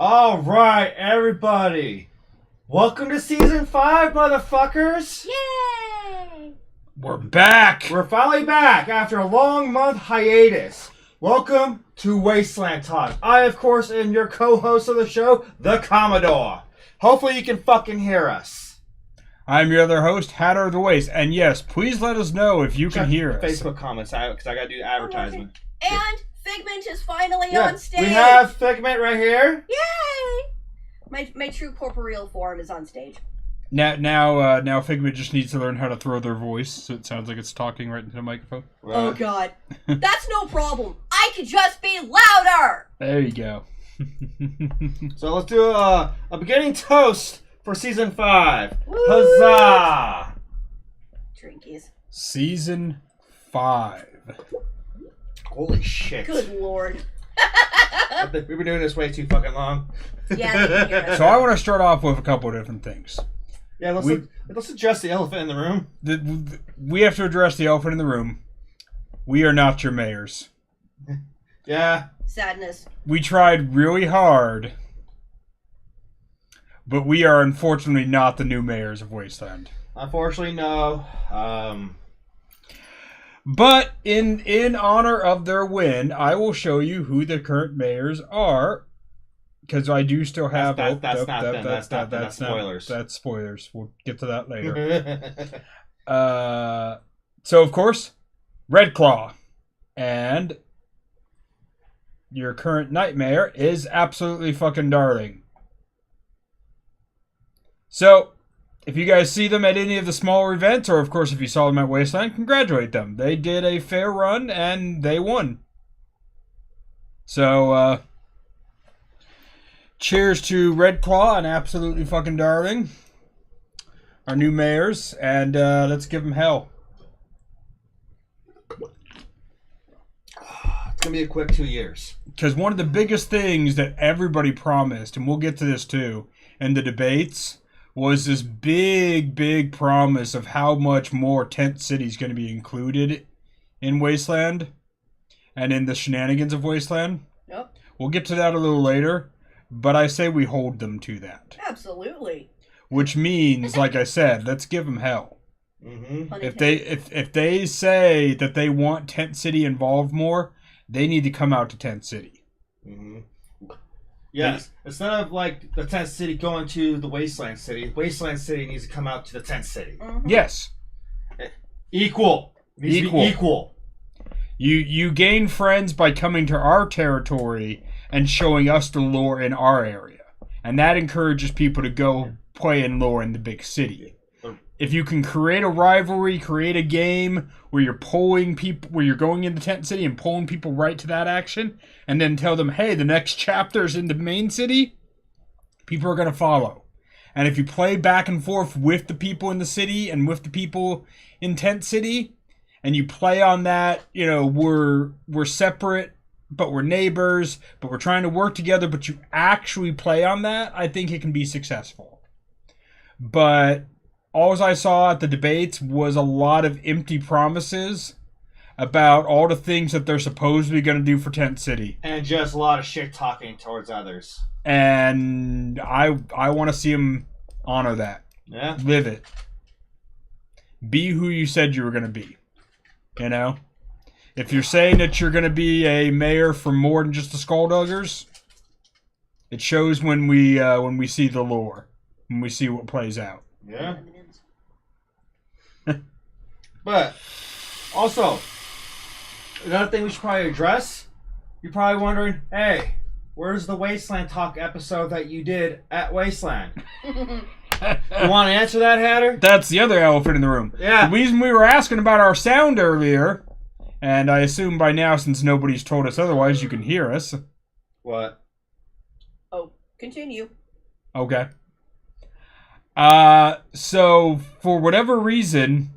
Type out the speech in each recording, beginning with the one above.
All right, everybody. Welcome to season 5, motherfuckers. Yay! We're back. We're finally back after a long month hiatus. Welcome to Wasteland Talk. I, of course, am your co-host of the show, the Commodore. Hopefully you can fucking hear us. I'm your other host, Hatter of the Waste. And yes, please let us know if you can hear us. Facebook comments, because I gotta do advertisement. And Figment is finally on stage. We have Figment right here. Yay! My true corporeal form is on stage. Now Figment just needs to learn how to throw their voice, so it sounds like it's talking right into the microphone. Oh god. That's no problem. I could just be louder! There you go. So let's do a beginning toast for season 5. Woo! Huzzah! Drinkies. Season 5. Holy shit. Good lord. We've been doing this way too fucking long. Yeah, they can hear us. So I want to start off with a couple of different things. Yeah, let's address the elephant in the room. We have to address the elephant in the room. We are not your mayors. Yeah. Sadness. We tried really hard, but we are unfortunately not the new mayors of Wasteland. Unfortunately, no. But in honor of their win, I will show you who the current mayors are, because I do still have. That's not them. That's spoilers. That's spoilers. We'll get to that later. So of course, Red Claw, and your current night mayor is absolutely fucking darling. So, if you guys see them at any of the smaller events, or of course if you saw them at Wasteland, congratulate them. They did a fair run and they won. So, cheers to Red Claw and absolutely fucking darling, our new mayors, and let's give them hell. It's gonna be a quick 2 years. Because one of the biggest things that everybody promised, and we'll get to this too, in the debates, was this big promise of how much more Tent City is going to be included in Wasteland and in the shenanigans of Wasteland. Yep. We'll get to that a little later, but I say we hold them to that. Absolutely. Which means, like I said, let's give them hell. Mm-hmm. If they say that they want Tent City involved more, they need to come out to Tent City. Mm-hmm. Yes. Instead of like the Tent City going to the Wasteland City needs to come out to the Tent City. Mm-hmm. Yes. Equal. It needs to be equal. You gain friends by coming to our territory and showing us the lore in our area. And that encourages people to go play in lore in the big city. If you can create a rivalry, create a game where you're pulling people, where you're going into Tent City and pulling people right to that action, and then tell them, hey, the next chapter's in the main city, people are going to follow. And if you play back and forth with the people in the city and with the people in Tent City, and you play on that, you know, we're separate, but we're neighbors, but we're trying to work together, but you actually play on that, I think it can be successful. But all I saw at the debates was a lot of empty promises about all the things that they're supposedly going to do for Tent City. And just a lot of shit talking towards others. And I want to see them honor that. Yeah. Live it. Be who you said you were going to be. You know? If you're saying that you're going to be a mayor for more than just the Skullduggers, it shows when we see the lore. When we see what plays out. Yeah. But also, another thing we should probably address, you're probably wondering, hey, where's the Wasteland Talk episode that you did at Wasteland? You want to answer that, Hatter? That's the other elephant in the room. Yeah. The reason we were asking about our sound earlier, and I assume by now, since nobody's told us otherwise, you can hear us. What? Oh, continue. Okay. So, for whatever reason,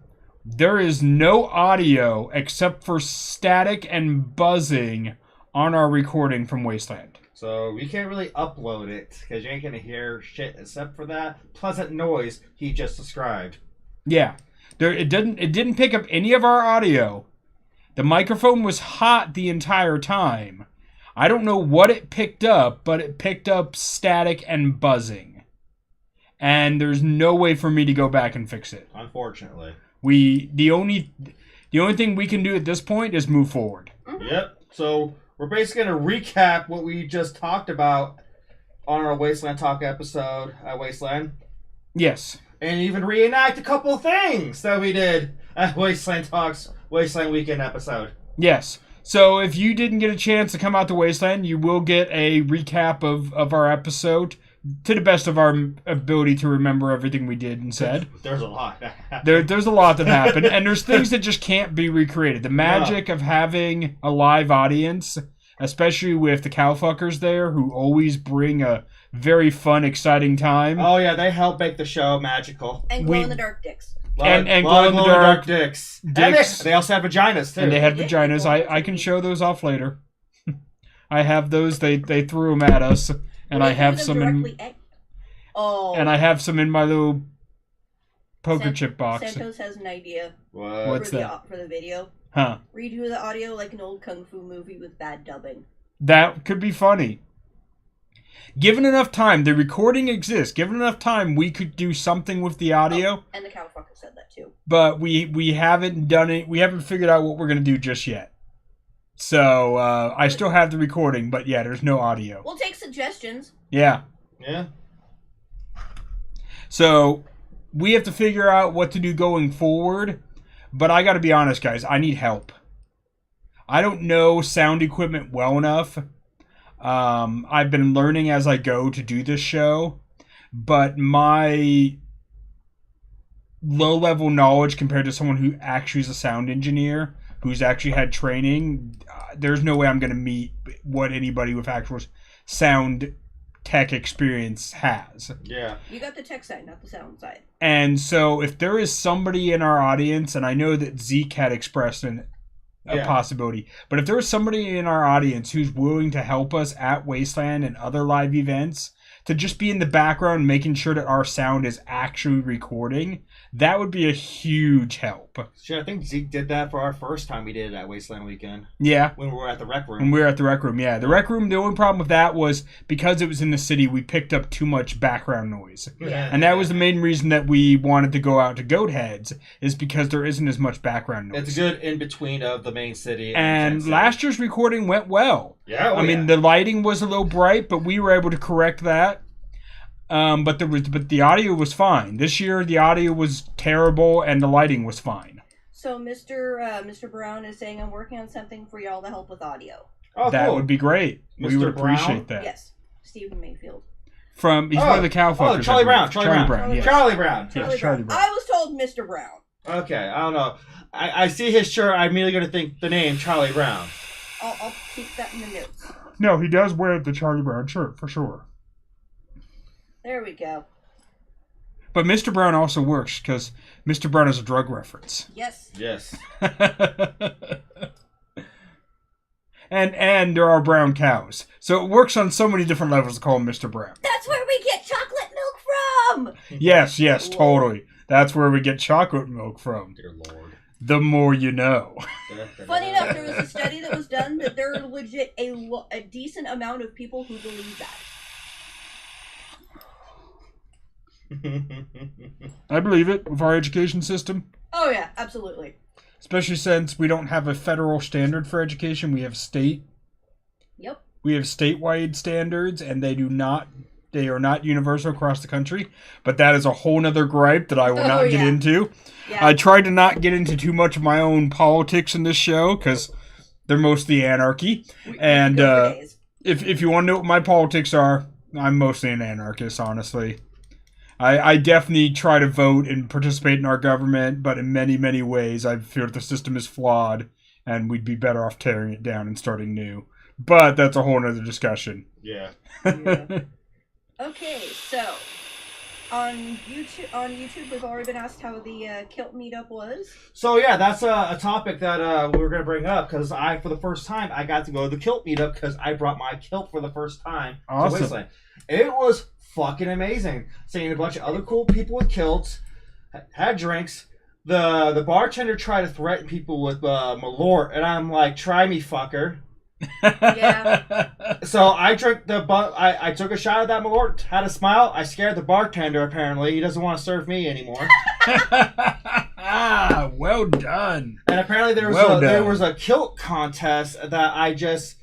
there is no audio except for static and buzzing on our recording from Wasteland. So we can't really upload it because you ain't gonna hear shit except for that pleasant noise he just described. Yeah, it didn't pick up any of our audio. The microphone was hot the entire time. I don't know what it picked up, but it picked up static and buzzing. And there's no way for me to go back and fix it. Unfortunately. The only thing we can do at this point is move forward. Mm-hmm. Yep. So we're basically going to recap what we just talked about on our Wasteland Talk episode at Wasteland. Yes. And even reenact a couple of things that we did at Wasteland Talk's Wasteland Weekend episode. Yes. So if you didn't get a chance to come out to Wasteland, you will get a recap of our episode to the best of our ability to remember everything we did and said. There's a lot. There's a lot that happened, and there's things that just can't be recreated. The magic of having a live audience, especially with the cowfuckers there, who always bring a very fun, exciting time. Oh yeah, they help make the show magical. And glow-in-the-dark dicks. And glow-in-the-dark dicks. dicks. And they also have vaginas too. And they had vaginas. I can show those off later. I have those. They threw them at us, and I have some in. And I have some in my little poker chip box. Santos has an idea. What's that? For the video. Huh. Redo the audio like an old kung fu movie with bad dubbing. That could be funny. Given enough time, the recording exists. Given enough time, we could do something with the audio. Oh, and the cowfucker said that too. But we haven't done it. We haven't figured out what we're going to do just yet. So I still have the recording, but yeah, there's no audio. We'll take suggestions. Yeah. Yeah. So we have to figure out what to do going forward. But I got to be honest, guys. I need help. I don't know sound equipment well enough. I've been learning as I go to do this show, but my low-level knowledge compared to someone who actually is a sound engineer, who's actually had training, there's no way I'm going to meet what anybody with actual sound tech experience has. Yeah. You got the tech side, not the sound side. And so if there is somebody in our audience, and I know that Zeke had expressed a possibility. But if there is somebody in our audience who's willing to help us at Wasteland and other live events, to just be in the background making sure that our sound is actually recording, that would be a huge help. Sure, I think Zeke did that for our first time we did it at Wasteland Weekend. Yeah. When we were at the rec room. When we were at the rec room, yeah. The rec room, the only problem with that was because it was in the city, we picked up too much background noise. Yeah. And that was the main reason that we wanted to go out to Goat Heads, is because there isn't as much background noise. It's a good in-between of the main city. And last year's recording went well. Yeah, I mean, the lighting was a little bright, but we were able to correct that. But the audio was fine. This year, the audio was terrible, and the lighting was fine. So Mr. Brown is saying, I'm working on something for y'all to help with audio. Oh, that cool. would be great. We would appreciate Brown? that. Yes, Stephen Mayfield. He's one of the cowfuckers. Oh, Charlie Brown. Charlie Brown. Yes. Charlie Brown. Yes, Charlie Brown. I was told Mr. Brown. Okay, I don't know. I see his shirt. I'm immediately going to think the name Charlie Brown. I'll keep that in the notes. No, he does wear the Charlie Brown shirt for sure. There we go. But Mr. Brown also works because Mr. Brown is a drug reference. Yes. Yes. and there are brown cows. So it works on so many different levels to call him Mr. Brown. That's where we get chocolate milk from! Yes, totally. That's where we get chocolate milk from. Dear Lord. The more you know. Funny enough, there was a study that was done that there are legit a decent amount of people who believe that. I believe it with our education system. Oh yeah, absolutely. Especially since we don't have a federal standard for education. We have state. Yep. We have statewide standards, and they are not universal across the country. But that is a whole nother gripe that I will not get into. Yeah. I tried to not get into too much of my own politics in this show because they're mostly anarchy. And if you want to know what my politics are, I'm mostly an anarchist, honestly. I definitely try to vote and participate in our government, but in many, many ways I feel that the system is flawed and we'd be better off tearing it down and starting new. But that's a whole other discussion. Yeah. Okay, so on YouTube we've already been asked how the kilt meetup was. So yeah, that's a topic that we were going to bring up because for the first time, I got to go to the kilt meetup because I brought my kilt for the first time to Wasteland. It was fucking amazing. Seeing a bunch of other cool people with kilts, had drinks. The bartender tried to threaten people with Malort, and I'm like, try me, fucker. Yeah. So I drank I took a shot of that Malort, had a smile. I scared the bartender. Apparently, he doesn't want to serve me anymore. Well done. And apparently there was a kilt contest that I just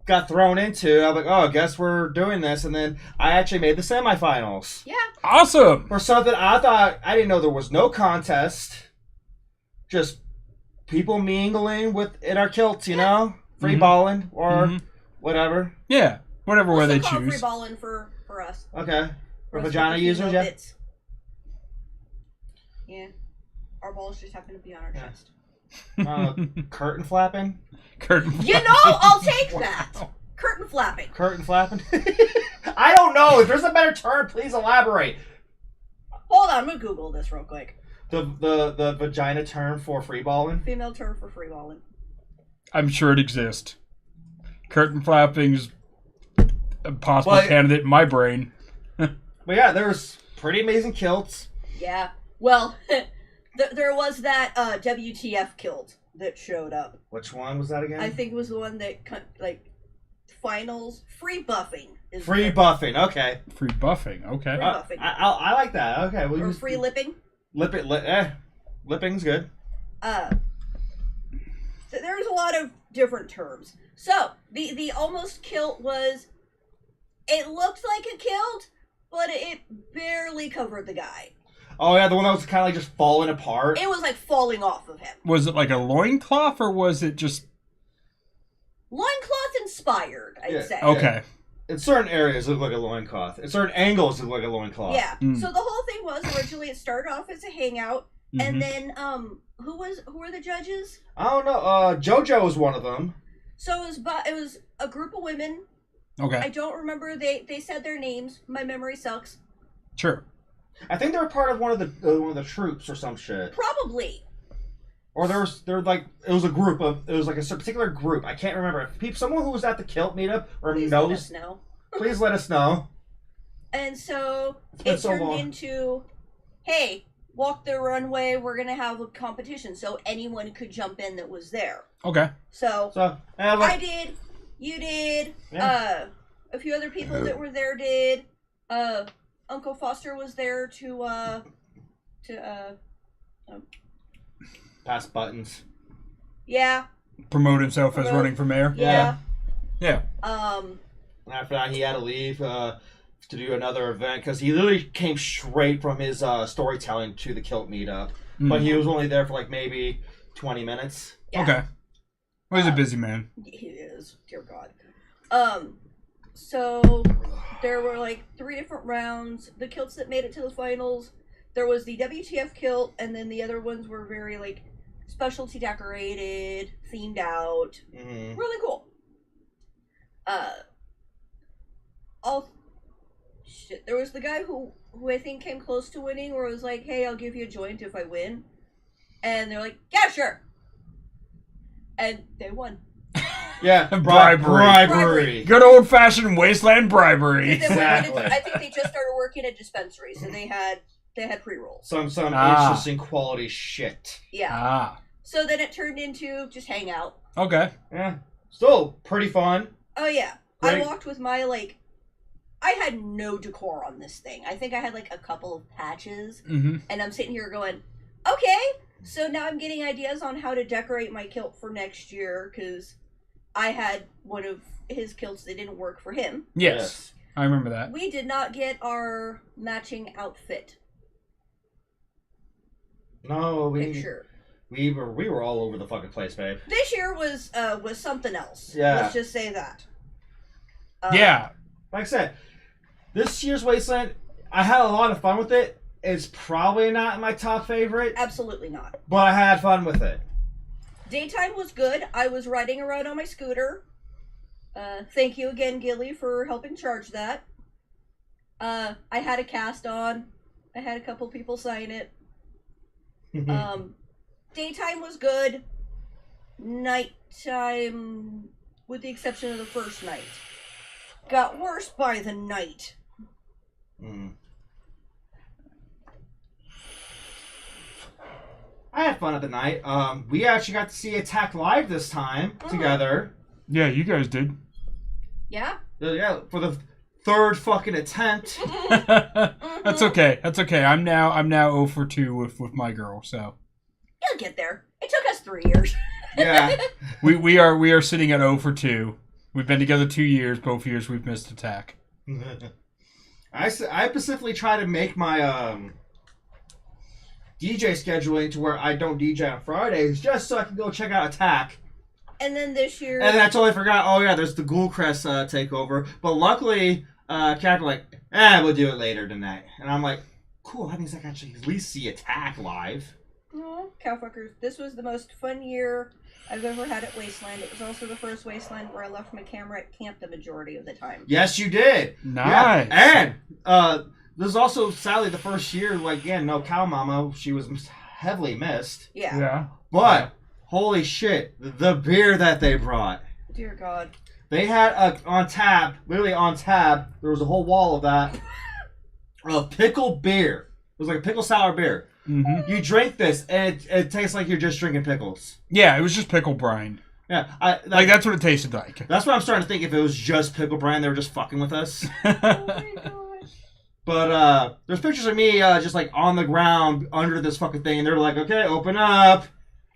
got thrown into. I'm like, oh, I guess we're doing this, and then I actually made the semifinals. Yeah. Awesome. For something I didn't know there was no contest. Just people mingling in our kilts, you know, free balling or whatever. Yeah, whatever way they Call choose. free balling for us. Okay, for Us vagina with the users, female yeah. bits. Yeah. Our balls just happen to be on our chest. Curtain flapping. Curtain. You know, I'll take that. Curtain flapping. Curtain flapping. I don't know. If there's a better term, please elaborate. Hold on, I'm gonna Google this real quick. The vagina term for free balling. Female term for free balling. I'm sure it exists. Curtain flapping's a possible candidate in my brain. But yeah, there's pretty amazing kilts. Yeah. Well, there was that WTF kilt that showed up. Which one was that again? I think it was the one that finals free buffing. Free buffing. Okay. Free buffing. Okay. Free buffing. I like that. Okay. Or free lipping. Lipping's good. So there's a lot of different terms. So the almost kilt was, it looked like a kilt, but it barely covered the guy. Oh yeah, the one that was kind of like just falling apart. It was like falling off of him. Was it like a loincloth or was it just Loincloth inspired, I'd say. okay? In certain areas, it looked like a loincloth. In certain angles, it looked like a loincloth. Yeah. So the whole thing was originally it started off as a hangout, and then who were the judges? I don't know. JoJo was one of them. So it was a group of women. Okay. I don't remember. They said their names. My memory sucks. Sure. I think they were part of one of the troops or some shit. Probably. Or it was like a particular group. I can't remember. Someone who was at the kilt meetup or Please knows. let us know. Please let us know. And so been it so turned long. into, hey, walk the runway. We're gonna have a competition, so anyone could jump in that was there. Okay. So like, I did. You did. Yeah. A few other people that were there did. Uncle Foster was there to pass buttons. yeah. Promote himself as running for mayor. Yeah. Yeah. After that, he had to leave to do another event because he literally came straight from his storytelling to the kilt meetup. But he was only there for like maybe 20 minutes. Yeah. Okay. Well, he's a busy man. He is, dear God. So there were like 3 different rounds. The kilts that made it to the finals, there was the WTF kilt, and then the other ones were very like specialty decorated, themed out, really cool. There was the guy who I think came close to winning, where it was like, hey, I'll give you a joint if I win, and they're like, yeah, sure, and they won. Yeah, bribery. Good old fashioned wasteland bribery. Exactly. I think they just started working at dispensary, so they had pre-rolls. Some interesting quality shit. Yeah. So then it turned into just hang out. Okay. Yeah. Still pretty fun. Oh yeah. Great. I walked with my I had no decor on this thing. I think I had like a couple of patches, and I'm sitting here going, okay. So now I'm getting ideas on how to decorate my kilt for next year, because I had one of his kilts that didn't work for him. Yes. I remember that. We did not get our matching outfit. No, Picture. we were all over the fucking place, babe. This year was something else. Yeah. Let's just say that. Yeah. Like I said, this year's Wasteland, I had a lot of fun with it. It's probably not my top favorite, Absolutely not. but I had fun with it. Daytime was good. I was riding around on my scooter. Thank you again, Gilly, for helping charge that. I had a cast on. I had a couple people sign it. Daytime was good. Nighttime, with the exception of the first night, got worse by the night. I had fun at the night. We actually got to see Attack Live this time together. Yeah, you guys did. Yeah. Yeah, for the third fucking attempt. That's okay. That's okay. I'm now 0 for 2 with my girl. So You'll get there. It took us 3 years. Yeah. we are sitting at 0 for 2. We've been together 2 years. Both years we've missed attack. I specifically try to make my DJ scheduling to where I don't DJ on Fridays just so I can go check out Attack. And then this year... And then I totally forgot, oh yeah, there's the Ghoulcrest takeover. But luckily, Captain we'll do it later tonight. And I'm like, cool, that means I can actually at least see Attack live. Oh, cowfuckers. This was the most fun year I've ever had at Wasteland. It was also the first Wasteland where I left my camera at camp the majority of the time. Yes, you did. Nice. Yeah. And this is also sadly the first year, again, no Cow Mama. She was heavily missed. Yeah. But holy shit, the beer that they brought. Dear God. They had on tab, literally on tab, there was a whole wall of that, of pickled beer. It was like a pickle sour beer. Mm-hmm. You drink this, and it tastes like you're just drinking pickles. Yeah, it was just pickle brine. Yeah, that's what it tasted like. That's what I'm starting to think. If it was just pickle brine, they were just fucking with us. Oh my gosh. But there's pictures of me just like on the ground under this fucking thing, and they're like, "Okay, open up."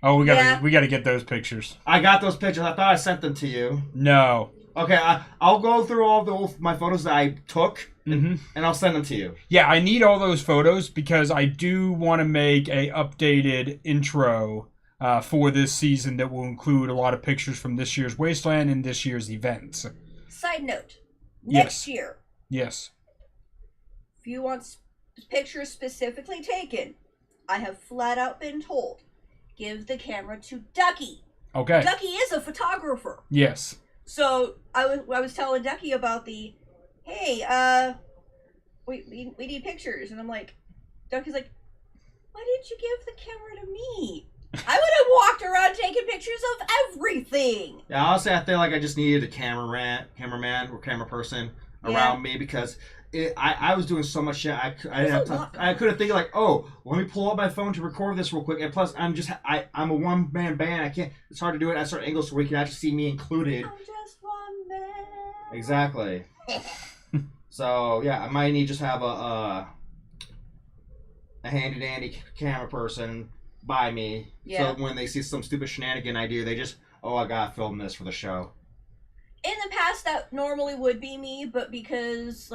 Oh, we gotta get those pictures. I got those pictures. I thought I sent them to you. No. Okay, I'll go through all my photos that I took, Mm-hmm. and I'll send them to you. Yeah, I need all those photos because I do want to make a updated intro for this season that will include a lot of pictures from this year's Wasteland and this year's events. Side note. Next year, Yes. if you want pictures specifically taken, I have flat out been told, give the camera to Ducky. Okay. Ducky is a photographer. Yes. So I was telling Ducky about hey, we need pictures, and I'm like, Ducky's like, why didn't you give the camera to me? I would have walked around taking pictures of everything. Yeah, honestly, I feel like I just needed a cameraman or camera person around me because I was doing so much shit. I didn't have time. I couldn't think like, oh, let me pull up my phone to record this real quick. And plus, I'm a one man band. I can't. It's hard to do it at certain angles so we can actually see me included. I'm just one man. Exactly. So yeah, I might need just have a handy dandy camera person by me. Yeah. So when they see some stupid shenanigan I do, they just, oh, I gotta film this for the show. In the past, that normally would be me, but because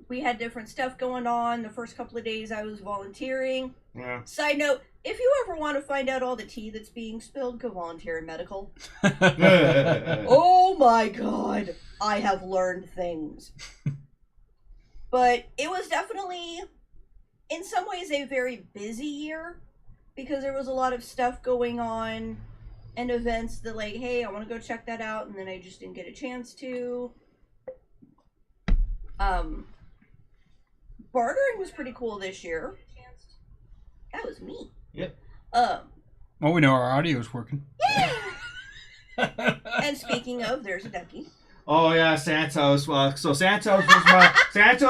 we had different stuff going on, the first couple of days I was volunteering. Yeah. Side note, if you ever want to find out all the tea that's being spilled, go volunteer in medical. Oh my god, I have learned things. But it was definitely, in some ways, a very busy year because there was a lot of stuff going on and events that hey, I want to go check that out, and then I just didn't get a chance to. Bartering was pretty cool this year. That was me. Yep. Well, we know our audio's working. Yeah! And speaking of, there's a Ducky. Oh yeah, Santos. So Santos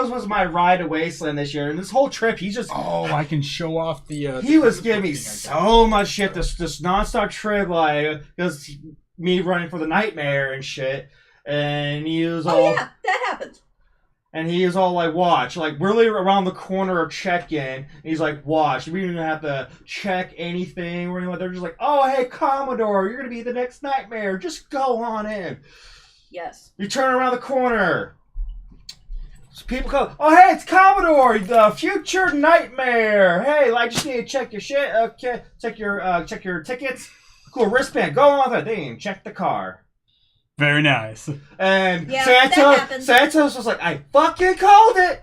was my ride to Wasteland this year, and this whole trip he's just. Oh, I can show off the. He was giving me so much shit this nonstop trip, because me running for the nightmare and shit, and he was all. Oh yeah, that happens. And he is all like, watch, really around the corner of check-in. And he's like, watch, we didn't have to check anything or anything. They're just like, oh hey Commodore, you're gonna be the next nightmare. Just go on in. Yes. You turn around the corner. So people go, oh hey, it's Commodore, the future nightmare. Hey, I just need to check your shit. Okay, check your tickets. Cool wristband. Go on with it. They didn't even check the car. Very nice. And yeah, Santos was like, I fucking called it.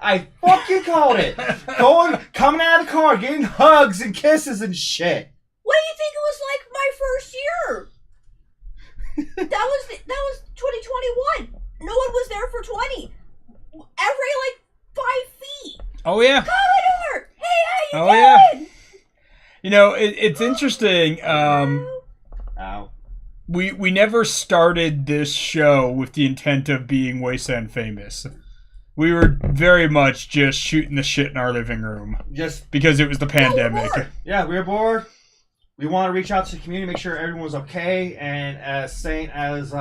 Coming out of the car, getting hugs and kisses and shit. What do you think it was like my first year? That was 2021. No one was there for 20. Every 5 feet. Oh yeah. Commodore, hey, how you doing? Yeah. You know, it's interesting. Ow. We never started this show with the intent of being Wasteland famous. We were very much just shooting the shit in our living room. Just because it was the pandemic. Yeah, we were bored. We want to reach out to the community, make sure everyone was okay, and as sane as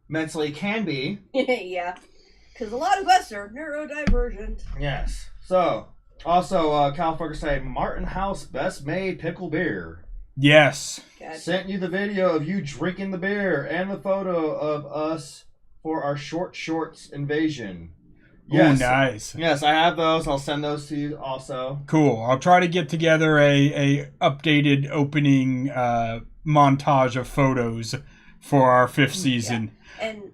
mentally can be. Yeah. Because a lot of us are neurodivergent. Yes. So, also, California say Martin House best made pickle beer. Yes. Gotcha. Sent you the video of you drinking the beer and the photo of us for our short shorts invasion. Yes. Oh, nice. Yes, I have those. I'll send those to you also. Cool. I'll try to get together a updated opening montage of photos for our 5th season. Yeah. And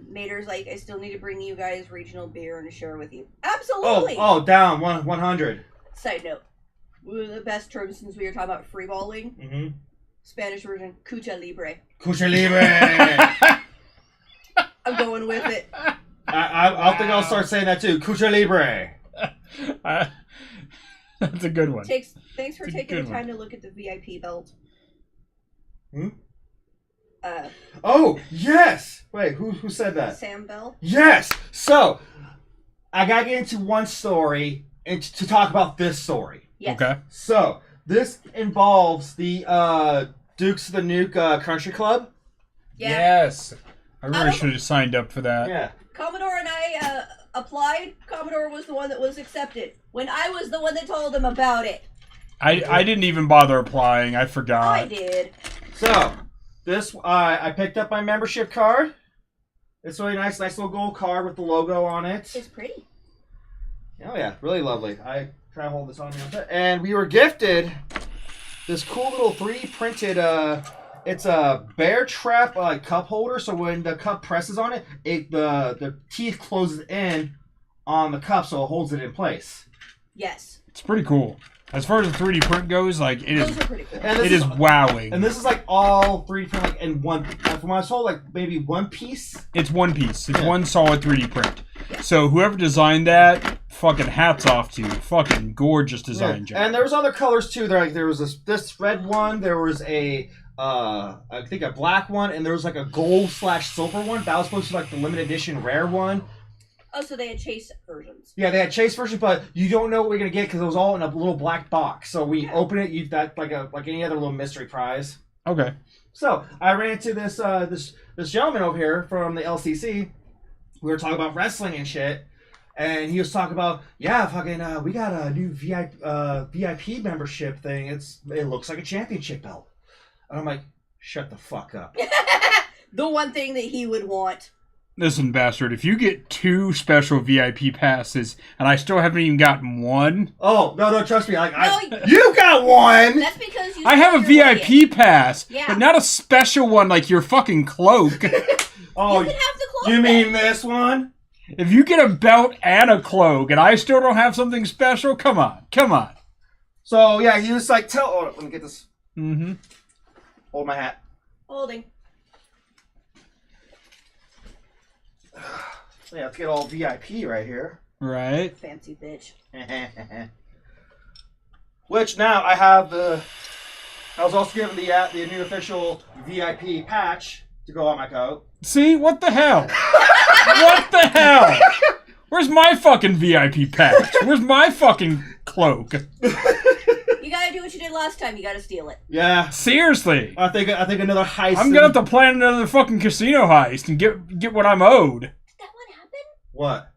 Mater's like, I still need to bring you guys regional beer and share with you. Absolutely. Oh, down 100. Side note, one of the best terms since we were talking about freeballing. Mm-hmm. Spanish version, cucha libre. Cucha libre. I'm going with it. I think I'll start saying that too. Cucha libre. That's a good one. Thanks for taking the time to look at the VIP belt. Hmm? Oh, yes! Wait, who said that? Sam Bell? Yes! So, I gotta get into one story and to talk about this story. Yes. Okay. So, this involves the Dukes of the Nuke Country Club. Yeah. Yes. I really should have signed up for that. Yeah. Commodore and I applied. Commodore was the one that was accepted. When I was the one that told him about it. I didn't even bother applying. I forgot. I did. So, this, I picked up my membership card. It's really nice little gold card with the logo on it. It's pretty. Oh yeah, really lovely. I try to hold this on here. And we were gifted this cool little 3D printed, it's a bear trap cup holder. So when the cup presses on it, the teeth closes in on the cup so it holds it in place. Yes. It's pretty cool. As far as the 3D print goes, like Those are pretty cool. And it is wowing. And this is like all 3D print like in one. From what I saw, like maybe one piece. It's one piece. It's one solid 3D print. Yeah. So whoever designed that, fucking hats off to you. Fucking gorgeous design job. And there was other colors too. There was this red one. There was a I think a black one, and there was like a gold/silver one. That was supposed to be like the limited edition rare one. Oh, so they had chase versions. Yeah, they had chase versions, but you don't know what we're gonna get because it was all in a little black box. So we open it, you that like any other little mystery prize. Okay. So I ran into this this gentleman over here from the LCC. We were talking about wrestling and shit, and he was talking about we got a new VIP membership thing. It looks like a championship belt, and I'm like, shut the fuck up. The one thing that he would want. Listen, bastard, if you get 2 special VIP passes and I still haven't even gotten one. Oh, no, trust me. You got one! That's because you I have a VIP pass, Yeah. but not a special one like your fucking cloak. Oh, you can have the cloak. you mean this one? If you get a belt and a cloak and I still don't have something special, come on. So, yeah, he was like, oh, let me get this. Mm-hmm. Hold my hat. Holding. Yeah, let's get all VIP right here. Right. Fancy bitch. Which now I have I was also given the new official VIP patch to go on my coat. See? What the hell? What the hell? Where's my fucking VIP patch? Where's my fucking cloak? You gotta do what you did last time. You gotta steal it. Yeah. Seriously. I think another heist. I'm gonna have to plan another fucking casino heist and get what I'm owed. Did that one happen? What?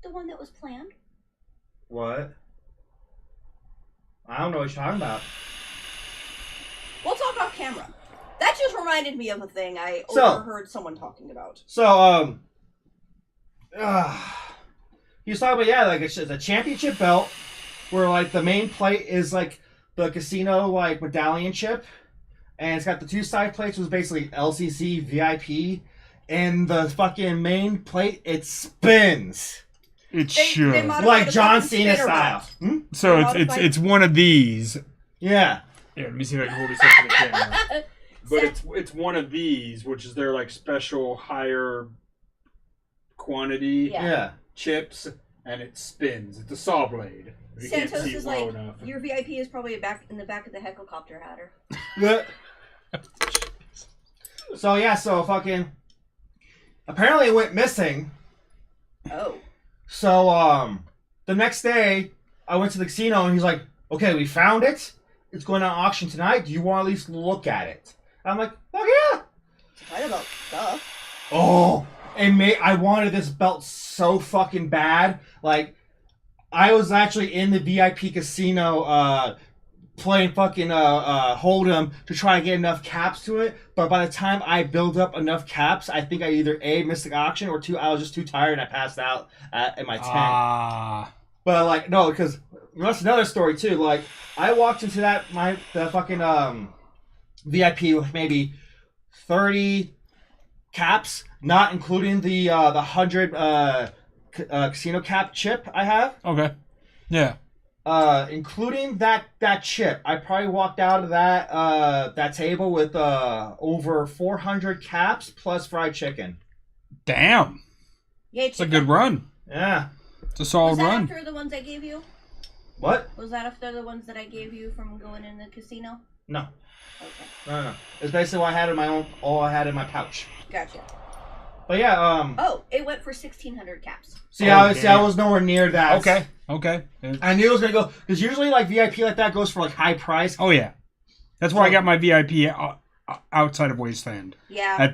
The one that was planned? What? I don't know what you're talking about. We'll talk off camera. That just reminded me of a thing I overheard someone talking about. So, he was talking about, it's a championship belt where, like, the main plate is, like, the casino, like, medallion chip. And it's got the 2 side plates, which is basically LCC, VIP. And the fucking main plate, it spins. It should. Like John Cena style. So it's one of these. Yeah. Yeah, let me see if I can hold this up to the camera. But it's one of these, which is their like special higher quantity chips, and it spins. It's a saw blade. You Santos can't see is it like, low enough. your VIP is probably in the back of the helicopter hatter. So fucking apparently it went missing. Oh. So the next day I went to the casino and he's like, okay, we found it. It's going on auction tonight. Do you want to at least look at it? I'm like, fuck yeah. Right about stuff. Oh, I wanted this belt so fucking bad. Like, I was actually in the VIP casino playing fucking Hold'em to try and get enough caps to it. But by the time I build up enough caps, I think I either A, missed the auction, or 2, I was just too tired and I passed out in my tent. But like, no, because that's another story too. Like, I walked into the fucking VIP with maybe 30 caps, not including the 100 casino cap chip I have. Okay. Yeah. Including that chip, I probably walked out of that table with over 400 caps plus fried chicken. Damn. Yeah, it's a good run. Yeah. It's a solid run. Was that after the ones I gave you? What? Was that after the ones that I gave you from going in the casino? No. Okay. No. It's basically what I had in my own. All I had in my pouch. Gotcha. But yeah. Oh, it went for 1,600 caps. See, I was nowhere near that. Okay. I knew it was gonna go because usually like VIP like that goes for like high price. Oh yeah, that's why I got my VIP outside of Wasteland. Yeah.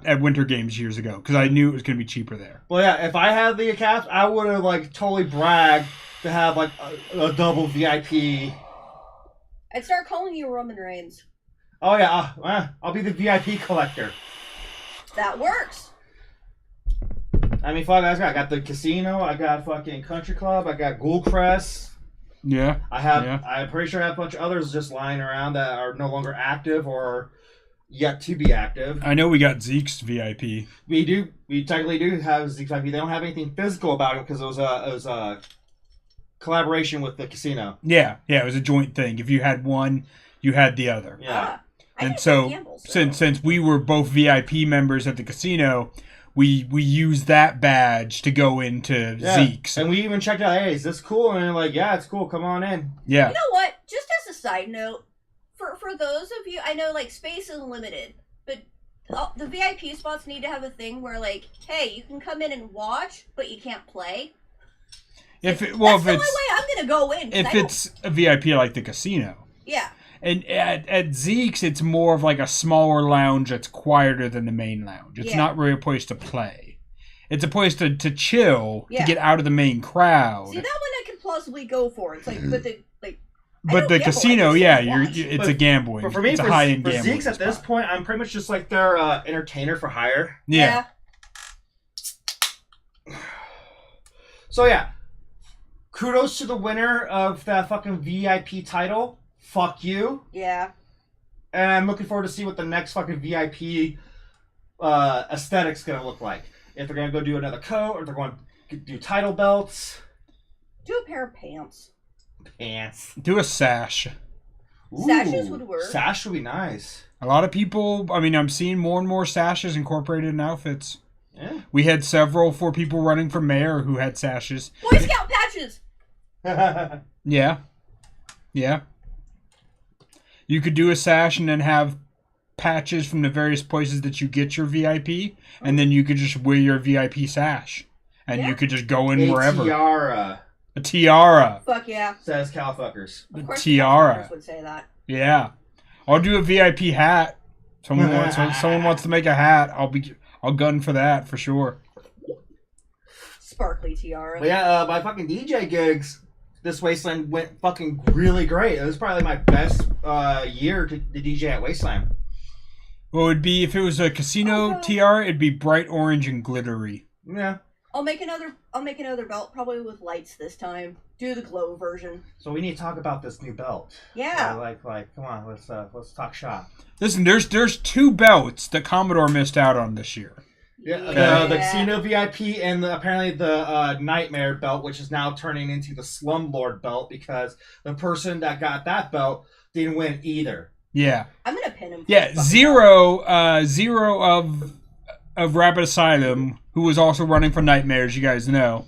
At Winter Games years ago because I knew it was gonna be cheaper there. Well, yeah, if I had the caps, I would have like totally bragged to have like a double VIP. I'd start calling you Roman Reigns. Oh yeah, I'll be the VIP collector. That works. I mean, fuck, I got the casino, I got fucking Country Club, I got Ghoulcrest. Yeah. I'm pretty sure I have a bunch of others just lying around that are no longer active or yet to be active. I know we got Zeke's VIP. We technically do have Zeke's VIP. They don't have anything physical about it because it was a collaboration with the casino. Yeah, it was a joint thing. If you had one, you had the other. Yeah. And so, since we were both VIP members at the casino, we used that badge to go into Zeke's. And we even checked out, hey, is this cool? And they're like, yeah, it's cool. Come on in. Yeah. You know what? Just as a side note, for those of you, I know like space is limited, but the VIP spots need to have a thing where like, hey, you can come in and watch, but you can't play. That's the only way I'm gonna go in. If it's a VIP like the casino. Yeah. And at Zeke's, it's more of like a smaller lounge that's quieter than the main lounge. It's not really a place to play. It's a place to chill, to get out of the main crowd. See, that one I could plausibly go for. It's like, but the casino, it's a gambling. But for me, it's a high-end gambling. For Zeke's at this point, I'm pretty much just like their entertainer for hire. Yeah. So yeah, kudos to the winner of that fucking VIP title. Fuck you. Yeah. And I'm looking forward to see what the next fucking VIP aesthetic's gonna look like. If they're gonna go do another coat, or they're going to do title belts. Do a pair of pants. Do a sash. Ooh, sashes would work. Sash would be nice. A lot of people, I mean, I'm seeing more and more sashes incorporated in outfits. Yeah. We had several for people running for mayor who had sashes. Boy Scout patches! Yeah. You could do a sash and then have patches from the various places that you get your VIP, and then you could just wear your VIP sash. And you could just go in wherever. A tiara. Fuck yeah. Says cowfuckers. Of course tiara. Would say that. Yeah. I'll do a VIP hat. Someone wants to make a hat. I'll gun for that for sure. Sparkly tiara. But yeah, my fucking DJ gigs this Wasteland went fucking really great. It was probably my best year to DJ at Wasteland. Well, it'd be, if it was a casino tiara, it'd be bright orange and glittery. Yeah. I'll make another belt, probably with lights this time. Do the glow version. So we need to talk about this new belt. Yeah. Like, come on, let's talk shop. Listen, there's 2 belts that Commodore missed out on this year. Yeah, the Casino VIP and apparently the Nightmare belt, which is now turning into the Slumlord belt because the person that got that belt didn't win either. Yeah. I'm gonna pin him. Yeah, Zero of Rapid Asylum, who was also running for Nightmares, you guys know.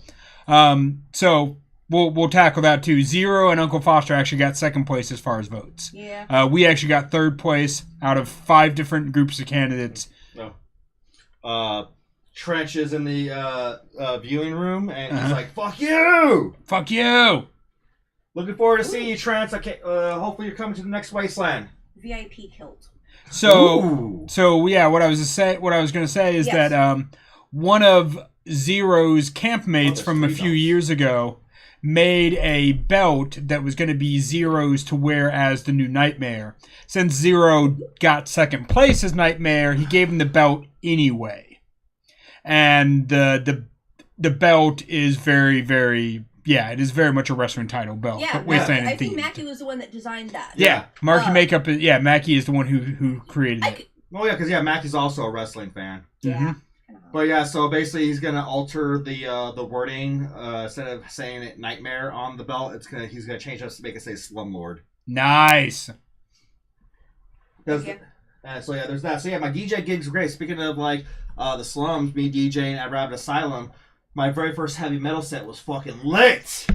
So we'll tackle that too. Zero and Uncle Foster actually got second place as far as votes. Yeah. We actually got third place out of 5 different groups of candidates. Trench is in the viewing room, and he's like, "Fuck you! Fuck you!" Looking forward to seeing you, Trench. Hopefully you're coming to the next Wasteland. VIP kilt. Ooh. So yeah, what I was going to say is Yes. that one of Zero's campmates there's from a 3 few belts. years ago made a belt that was going to be Zero's to wear as the new Nightmare. Since Zero got second place as Nightmare, he gave him the belt anyway. And the belt is very, very, it is very much a wrestling title belt. Yeah, but Wasteland I think themed. Mackie was the one that designed that. Yeah, Marky Makeup. Mackie is the one who created it. Oh yeah, because Mackie's also a wrestling fan. Yeah. Mhm. But yeah, so basically he's gonna alter the wording instead of saying it Nightmare on the belt. He's gonna change it to make it say Slumlord. Nice. Yeah. So yeah, there's that. So yeah, my DJ gigs were great. Speaking of like the slums, me DJing at Rabbit Asylum, my very first heavy metal set was fucking lit.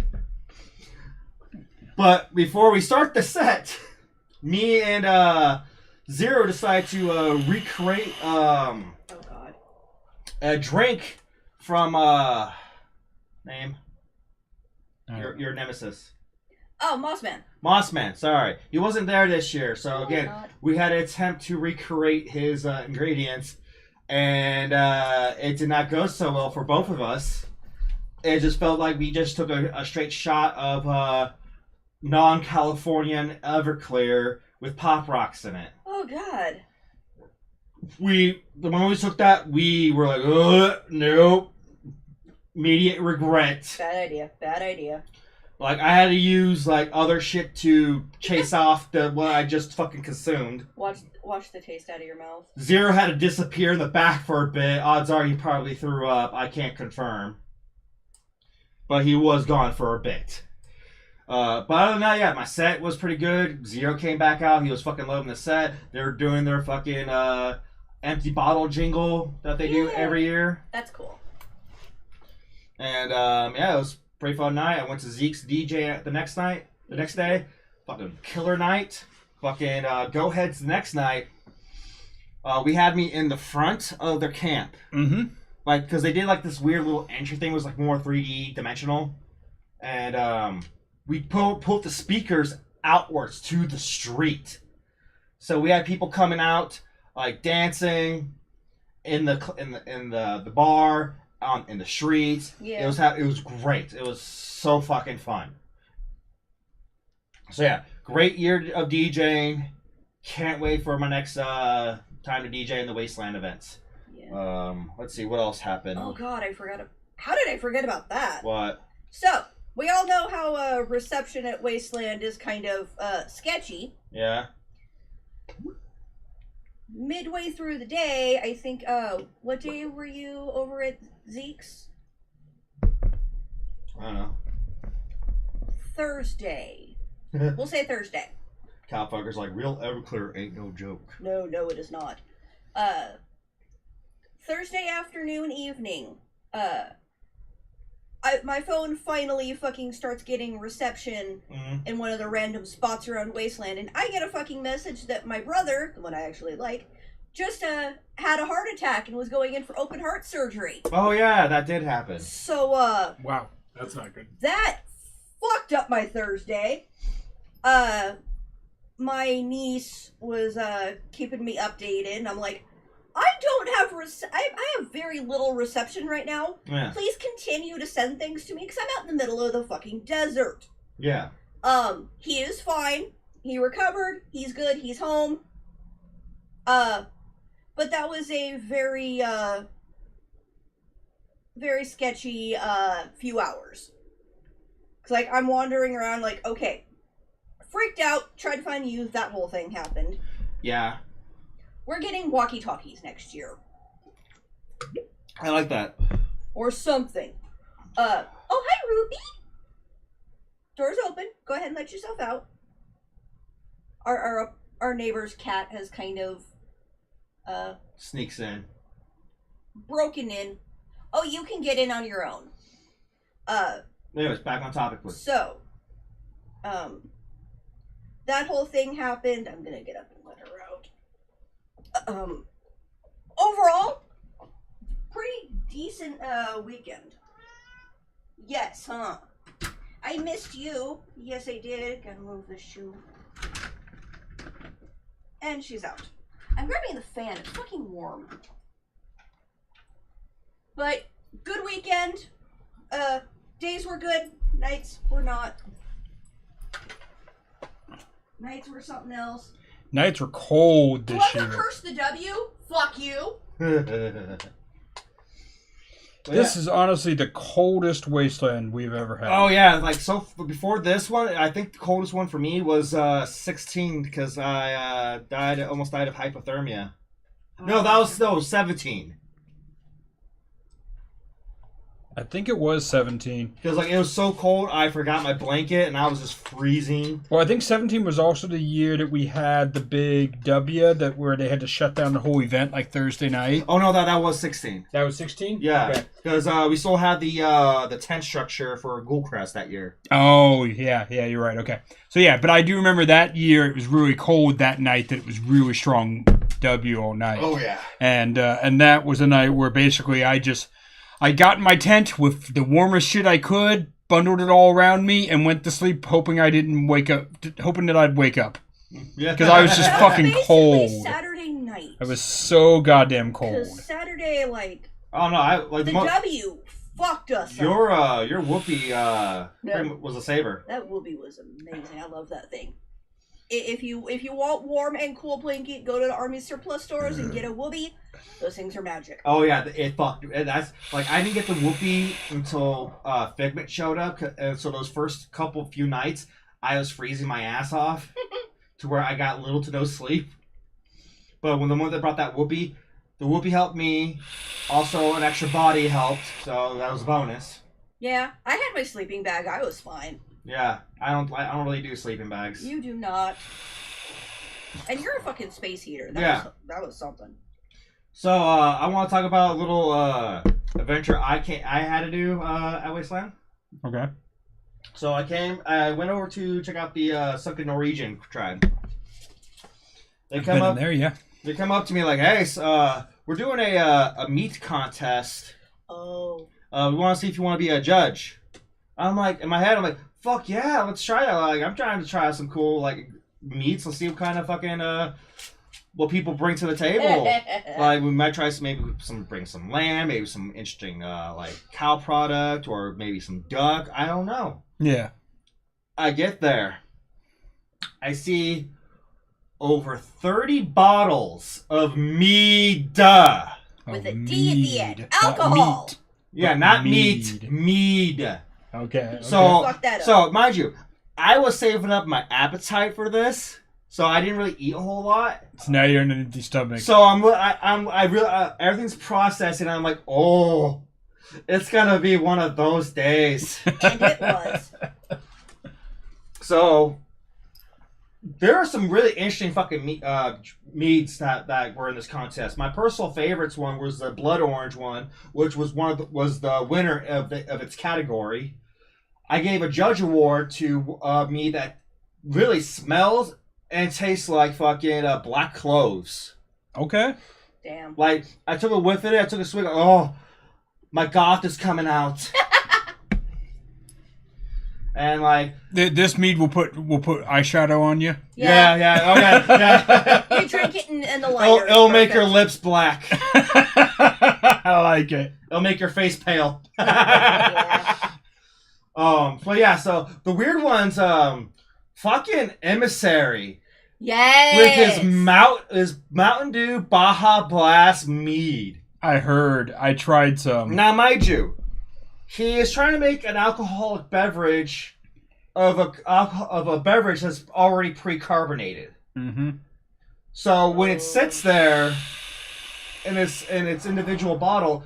But before we start the set, me and Zero decided to recreate Oh God. a drink from name your nemesis. Oh, Mossman. Mossman, sorry. He wasn't there this year, so Oh, again, God. we had to attempt to recreate his ingredients, and it did not go so well for both of us. It just felt like we just took a straight shot of non-Californian Everclear with Pop Rocks in it. Oh God. The moment we took that, we were like, nope. Immediate regret. Bad idea. Bad idea. Like, I had to use, like, other shit to chase off what I just fucking consumed. Watch the taste out of your mouth. Zero had to disappear in the back for a bit. Odds are he probably threw up. I can't confirm. But he was gone for a bit. But other than that, yeah, my set was pretty good. Zero came back out. He was fucking loving the set. They were doing their fucking empty bottle jingle that they do every year. That's cool. And, it was pretty fun night. I went to Zeke's DJ the next day. Fucking killer night. Fucking go heads the next night. We had me in the front of their camp. Mm-hmm. Like, because they did like this weird little entry thing. It was like more 3D dimensional. And we pulled the speakers outwards to the street. So we had people coming out, like dancing in the bar. In the streets. Yeah. It was great. It was so fucking fun. So yeah, great year of DJing. Can't wait for my next time to DJ in the Wasteland events. Yeah. Let's see what else happened. Oh God, I forgot. How did I forget about that? What? So we all know how reception at Wasteland is kind of sketchy. Yeah. Midway through the day, I think. What day were you over at Zeke's? I don't know. Thursday. We'll say Thursday. Cowfuckers like real Everclear ain't no joke. No, it is not. Thursday afternoon, evening. My phone finally fucking starts getting reception in one of the random spots around Wasteland, and I get a fucking message that my brother, the one I actually like, just had a heart attack and was going in for open heart surgery. Oh yeah, that did happen. So Wow, that's not good. that fucked up my Thursday. My niece was keeping me updated, and I'm like, I don't have I have very little reception right now. Yeah. Please continue to send things to me because I'm out in the middle of the fucking desert. Yeah. He is fine. He recovered. He's good. He's home. But that was a very very sketchy few hours. Cause like I'm wandering around like, okay, freaked out, tried to find you, that whole thing happened. Yeah. We're getting walkie-talkies next year. I like that. Or something. Oh, hi, Ruby! Door's open. Go ahead and let yourself out. Our neighbor's cat has kind of, Sneaks in. broken in. Oh, you can get in on your own. Anyways, back on topic, please. So, that whole thing happened. I'm gonna get up and let her out. Overall, pretty decent weekend. Yes, huh? I missed you. Yes, I did. Gotta move the shoe. And she's out. I'm grabbing the fan. It's fucking warm. But good weekend. Days were good. Nights were not. Nights were something else. Nights were cold this year. Whoever cursed the W, fuck you. This is honestly the coldest wasteland we've ever had. Oh yeah, like so before this one, I think the coldest one for me was 16 because I almost died of hypothermia. No, that was 17. I think it was 17. Because like it was so cold, I forgot my blanket and I was just freezing. Well, I think 17 was also the year that we had the big W where they had to shut down the whole event like Thursday night. Oh no, that was 16. That was 16? Yeah, because we still had the tent structure for Ghoulcrest that year. Oh yeah, you're right. Okay, so yeah, but I do remember that year it was really cold that night. That it was really strong W all night. Oh yeah, and that was a night where basically I got in my tent with the warmest shit I could, bundled it all around me, and went to sleep hoping that I'd wake up. Yeah. Because I was just fucking cold. Saturday night. I was so goddamn cold. Because Saturday, like... Oh no, the W fucked us your whoopee was a saver. That whoopee was amazing. I love that thing. If you want warm and cool blanket, go to the Army surplus stores and get a whoopee. Those things are magic. Oh yeah, it fucked. That's like I didn't get the whoopee until Figment showed up, and so those first few nights I was freezing my ass off to where I got little to no sleep. But when the moment they brought that whoopee, the whoopee helped me. Also, an extra body helped, so that was a bonus. Yeah, I had my sleeping bag. I was fine. Yeah, I don't really do sleeping bags. You do not. And you're a fucking space heater. That was something. So I want to talk about a little adventure I had to do at Wasteland. Okay. So I went over to check out the Sunken Norwegian tribe. They come up there, yeah. They come up to me like, "Hey, we're doing a meat contest. Oh. We want to see if you want to be a judge." I'm like, in my head, I'm like, "Fuck yeah, let's try that." Like, I'm trying to try some cool like meats. Let's see what kind of fucking what people bring to the table. Like, we might try bring some lamb, maybe some interesting like cow product, or maybe some duck. I don't know. Yeah. I get there. I see over 30 bottles of mead. With a D at the end. Alcohol. Yeah, not meat. Mead. Okay. So, fuck that up. So, mind you, I was saving up my appetite for this, so I didn't really eat a whole lot. So now you're in an empty stomach. So I really everything's processing. I'm like, oh, it's gonna be one of those days. And it was. So there are some really interesting fucking meads that were in this contest. My personal favorites one was the blood orange one, which was was the winner of its category. I gave a judge award to mead that really smells and tastes like fucking black cloves. Okay. Damn. Like, I took a whiff of it, I took a swig, oh, my goth is coming out. And like this mead will put eyeshadow on you. Yeah, yeah. You drink it in the lighter. It'll make your lips black. I like it. It'll make your face pale. Yeah. But yeah, so the weird ones, fucking Emissary. Yes. With his Mountain Dew Baja Blast mead. I heard. I tried some. Now, mind you, he is trying to make an alcoholic beverage of a beverage that's already pre-carbonated. Mm-hmm. So when it sits there in its individual bottle,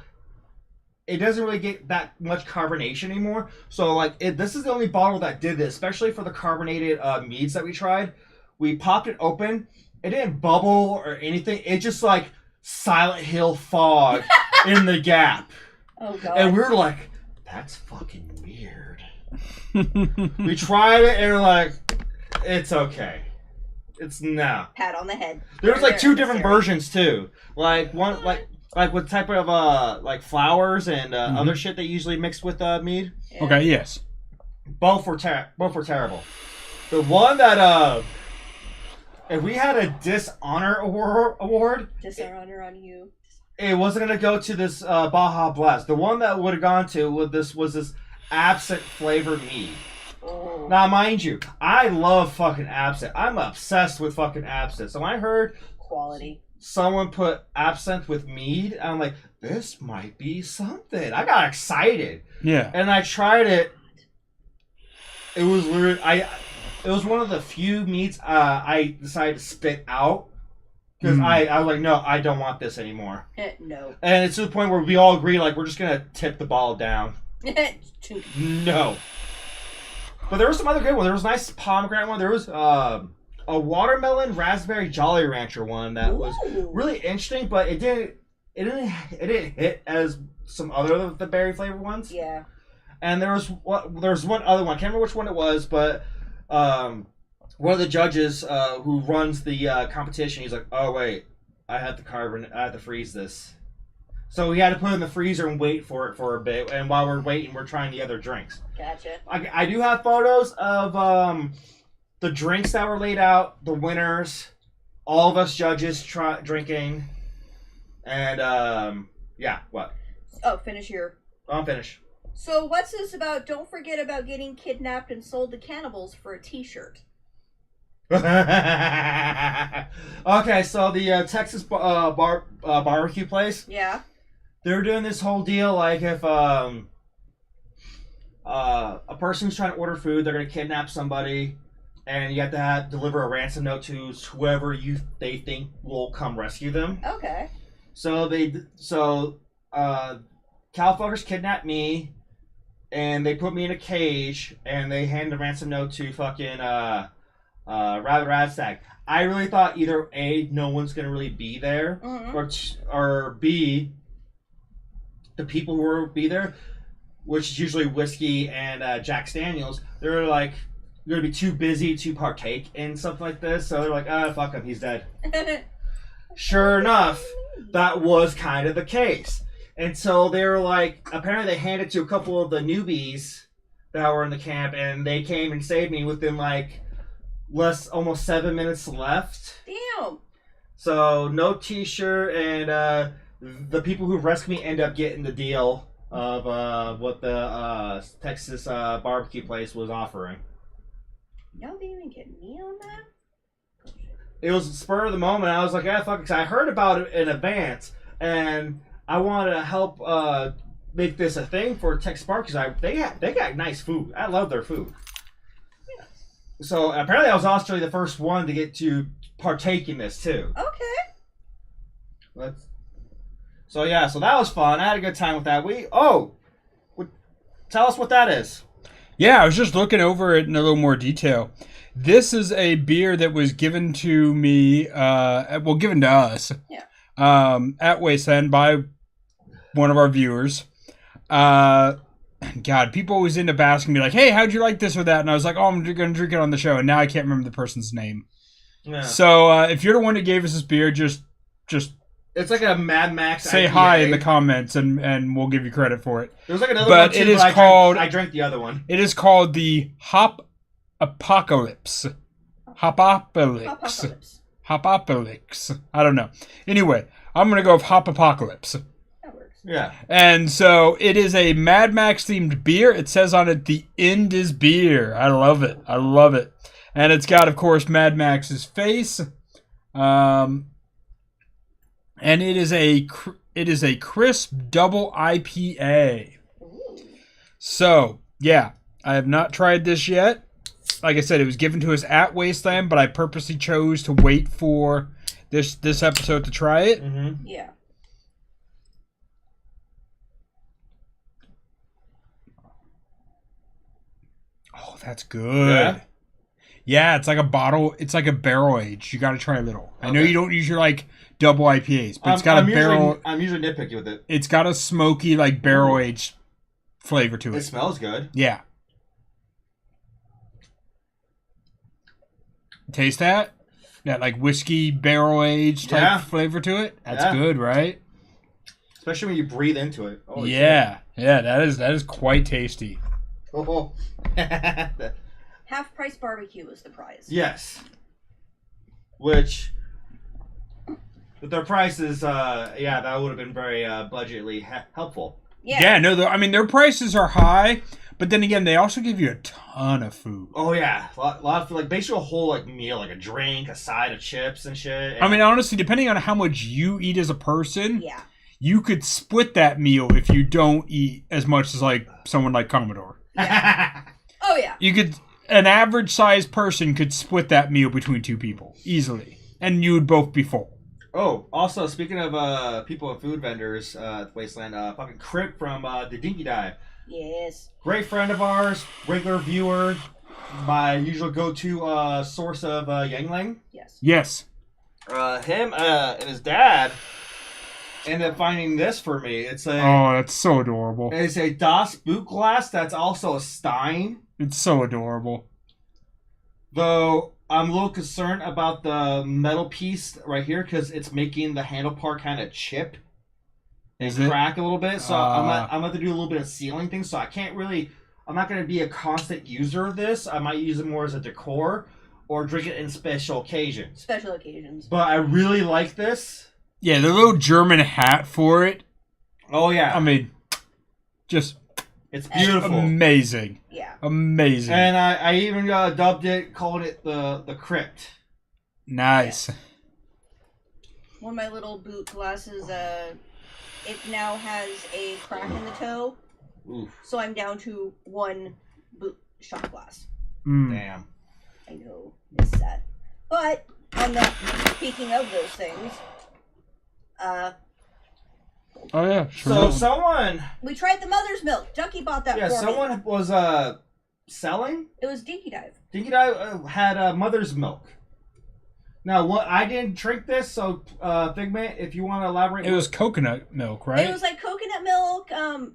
it doesn't really get that much carbonation anymore. So like this is the only bottle that did this, especially for the carbonated meads that we tried. We popped it open. It didn't bubble or anything. It just like Silent Hill fog in the gap. Oh god. And we were like, that's fucking weird. We tried it and we're like, it's okay. It's no. Pat on the head. There's like two different versions too. Like one like with type of like flowers and other shit they usually mix with mead. Yeah. Okay, yes. Both were terrible. The one that if we had a dishonor award, Dishonor on you. it wasn't gonna go to this Baja Blast. The one that would have gone to was this absinthe flavored mead. Oh. Now, mind you, I love fucking absinthe. I'm obsessed with fucking absinthe. So when I heard Quality. someone put absinthe with mead, I'm like, this might be something. I got excited. Yeah. And I tried it. It was literally it was one of the few meats I decided to spit out because I was like, no, I don't want this anymore. No. And it's to the point where we all agree, like, we're just gonna tip the ball down. No. But there was some other good one. There was a nice pomegranate one. There was a watermelon raspberry Jolly Rancher one that was really interesting, but it didn't hit as some other of the berry flavored ones. Yeah. And there was one other one. I can't remember which one it was, but one of the judges who runs the competition, he's like, "Oh wait, I have to freeze this." So we had to put it in the freezer and wait for it for a bit. And while we're waiting, we're trying the other drinks. Gotcha. I do have photos of the drinks that were laid out, the winners, all of us judges drinking, and yeah, what? Oh, finish your... I'm finished. So what's this about? Don't forget about getting kidnapped and sold to cannibals for a t-shirt. Okay, so the Texas barbecue place. Yeah. They're doing this whole deal like if a person's trying to order food, they're gonna kidnap somebody, and you have to deliver a ransom note to whoever they think will come rescue them. Okay. So Californians kidnapped me, and they put me in a cage, and they hand the ransom note to fucking Rabbit Radstag. I really thought either A, no one's gonna really be there, or B, the people who will be there, which is usually whiskey and Jack Daniels, they're like gonna be too busy to partake in something like this. So they're like, fuck him, he's dead. Sure enough, that was kind of the case. And so they were like, apparently they handed it to a couple of the newbies that were in the camp, and they came and saved me within like almost 7 minutes left. Damn. So no t-shirt, and the people who rescued me end up getting the deal of what the Texas barbecue place was offering. No, they even get me on that? It was the spur of the moment. I was like, fuck it. 'Cause I heard about it in advance, and I wanted to help make this a thing for Texas barbecue. They got nice food. I love their food. Yeah. So apparently I was also the first one to get to partake in this too. Okay. So that was fun. I had a good time with that. Tell us what that is. Yeah, I was just looking over it in a little more detail. This is a beer that was given to me, given to us, at Wasteland by one of our viewers. God, people always end up asking me like, "Hey, how'd you like this or that?" And I was like, "Oh, I'm going to drink it on the show." And now I can't remember the person's name. Yeah. So if you're the one that gave us this beer, just it's like a Mad Max. Say IPA. hi in the comments, and we'll give you credit for it. There's like another one too, but I drank the other one. It is called the Hop Apocalypse. Hopocalypse. I don't know. Anyway, I'm going to go with Hop Apocalypse. That works. Yeah. And so it is a Mad Max themed beer. It says on it, "The end is beer." I love it. And it's got, of course, Mad Max's face. And it is a crisp double IPA. Ooh. So, yeah, I have not tried this yet. Like I said, it was given to us at Wasteland, but I purposely chose to wait for this episode to try it. Mm-hmm. Yeah. Oh, that's good. Yeah, it's like a bottle. It's like a barrel age. You got to try a little. Okay. I know you don't usually like double IPAs, but it's got a barrel. I'm usually nitpicky with it. It's got a smoky, like barrel aged flavor to it. It smells good. Yeah. Taste that? That like whiskey barrel aged type flavor to it. That's good, right? Especially when you breathe into it. Oh, yeah, that is quite tasty. Oh. Half price barbecue is the prize. Yes. which with their prices, that would have been very budgetly helpful. Yeah, no, I mean, their prices are high, but then again, they also give you a ton of food. Oh, yeah. A lot of food, like, basically a whole, like, meal, like a drink, a side of chips and shit. And I mean, honestly, depending on how much you eat as a person, Yeah. you could split that meal if you don't eat as much as, like, someone like Commodore. Oh, yeah. You could, an average-sized person could split that meal between two people, easily. And you would both be full. Oh, also, speaking of people and food vendors at Wasteland, fucking Crip from the Dinky Dive. Yes. Great friend of ours, regular viewer, my usual go-to source of Yangling. Yes. Yes. Him and his dad ended up finding this for me. It's a that's so adorable. It's a Das boot glass that's also a Stein. It's so adorable. Though I'm a little concerned about the metal piece right here because it's making the handle part kind of chip and crack a little bit. So I'm gonna have to do a little bit of sealing things. So I'm not gonna be a constant user of this. I might use it more as a decor or drink it in special occasions. Special occasions. But I really like this. Yeah, the little German hat for it. Oh yeah. I mean, just it's beautiful. Amazing. Yeah. Amazing. And I even dubbed it, called it the Crypt. Nice. Yeah. One of my little boot glasses, it now has a crack in the toe. Oof. So I'm down to one boot shot glass. Damn. I know, it's sad. But, speaking of those things, oh yeah, sure. So we tried the mother's milk. Junkie bought that for me. Yeah, someone was selling. It was Dinky Dive. Dinky Dive had mother's milk. Now, what I didn't drink this, so Figment, if you want to elaborate, it was coconut milk, right? It was like coconut milk.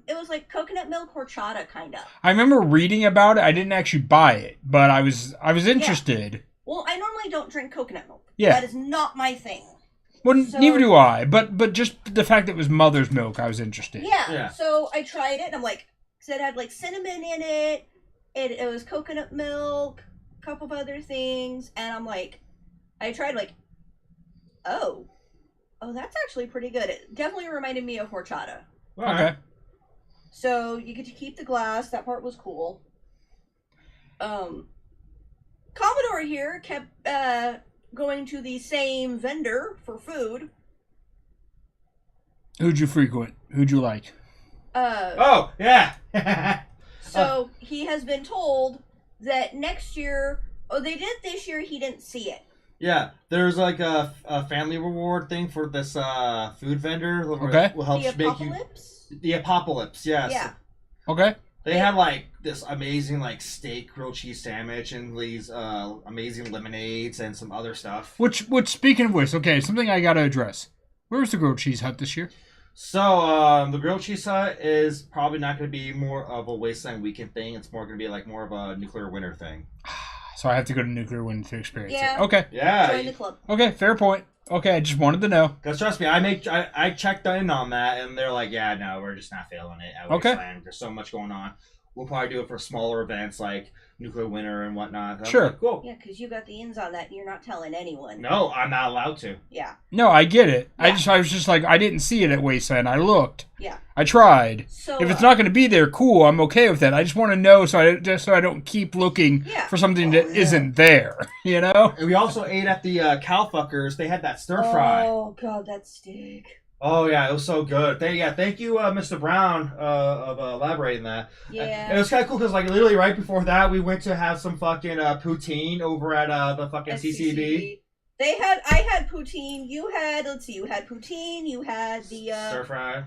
It was like coconut milk horchata, kind of. I remember reading about it. I didn't actually buy it, but I was interested. Yeah. Well, I normally don't drink coconut milk. Yeah, that is not my thing. Well, neither do I. But just the fact that it was mother's milk, I was interested. Yeah. So I tried it, and I'm like, because it had like cinnamon in it. It was coconut milk, a couple of other things, and I'm like, I tried like, oh, that's actually pretty good. It definitely reminded me of horchata. Okay. So you get to keep the glass. That part was cool. Commodore here kept going to the same vendor for food. Who'd you frequent? Who'd you like? Oh, yeah. So he has been told that next year, they did this year, he didn't see it. Yeah, there's like a family reward thing for this food vendor. Okay. Will help the make apocalypse? The apocalypse, yes. Yeah. Okay. They had like this amazing like steak grilled cheese sandwich and these amazing lemonades and some other stuff. Which speaking of which, okay, something I gotta address. Where's the grilled cheese hut this year? So the grilled cheese hut is probably not going to be more of a Wasteland weekend thing. It's more going to be like more of a nuclear winter thing. So I have to go to Nuclear Wind to experience Yeah. it. Okay. Yeah. Join the club. Okay, fair point. Okay, I just wanted to know. Because trust me, I checked in on that, and they're like, yeah, no, we're just not feeling it at Okay. Wasteland. There's so much going on. We'll probably do it for smaller events like Nuclear Winter and whatnot. Sure. Like, cool. Yeah, because you got the ins on that and you're not telling anyone. No, I'm not allowed to. Yeah. No, I get it. Yeah. I was just like, I didn't see it at Wasteland. I looked. Yeah. I tried. So If it's not going to be there, cool. I'm okay with that. I just want to know so I don't keep looking for something that isn't there. You know. And we also ate at the Cowfuckers. They had that stir fry. Oh god, that steak. Oh yeah, it was so good. Thank you, Mr. Brown, of elaborating that. Yeah. It was kind of cool because like literally right before that, we went to have some fucking poutine over at the fucking CCB. I had poutine. You had poutine. You had the stir fry.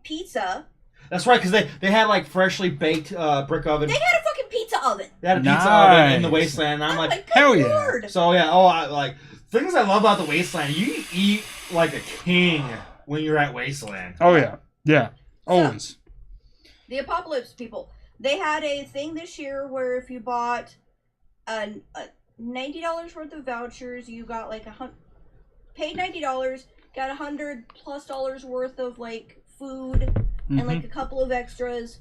Pizza. That's right, because they had like freshly baked brick oven. They had a fucking pizza oven. They had a pizza oven in the Wasteland, and I'm like, hell yeah. Lord. So yeah, like things I love about the Wasteland. You eat like a king when you're at Wasteland. Oh yeah, always. So, the Apocalypse people, they had a thing this year where if you bought a $90 worth of vouchers, you got like paid $90, got $100+ worth of like food and like a couple of extras.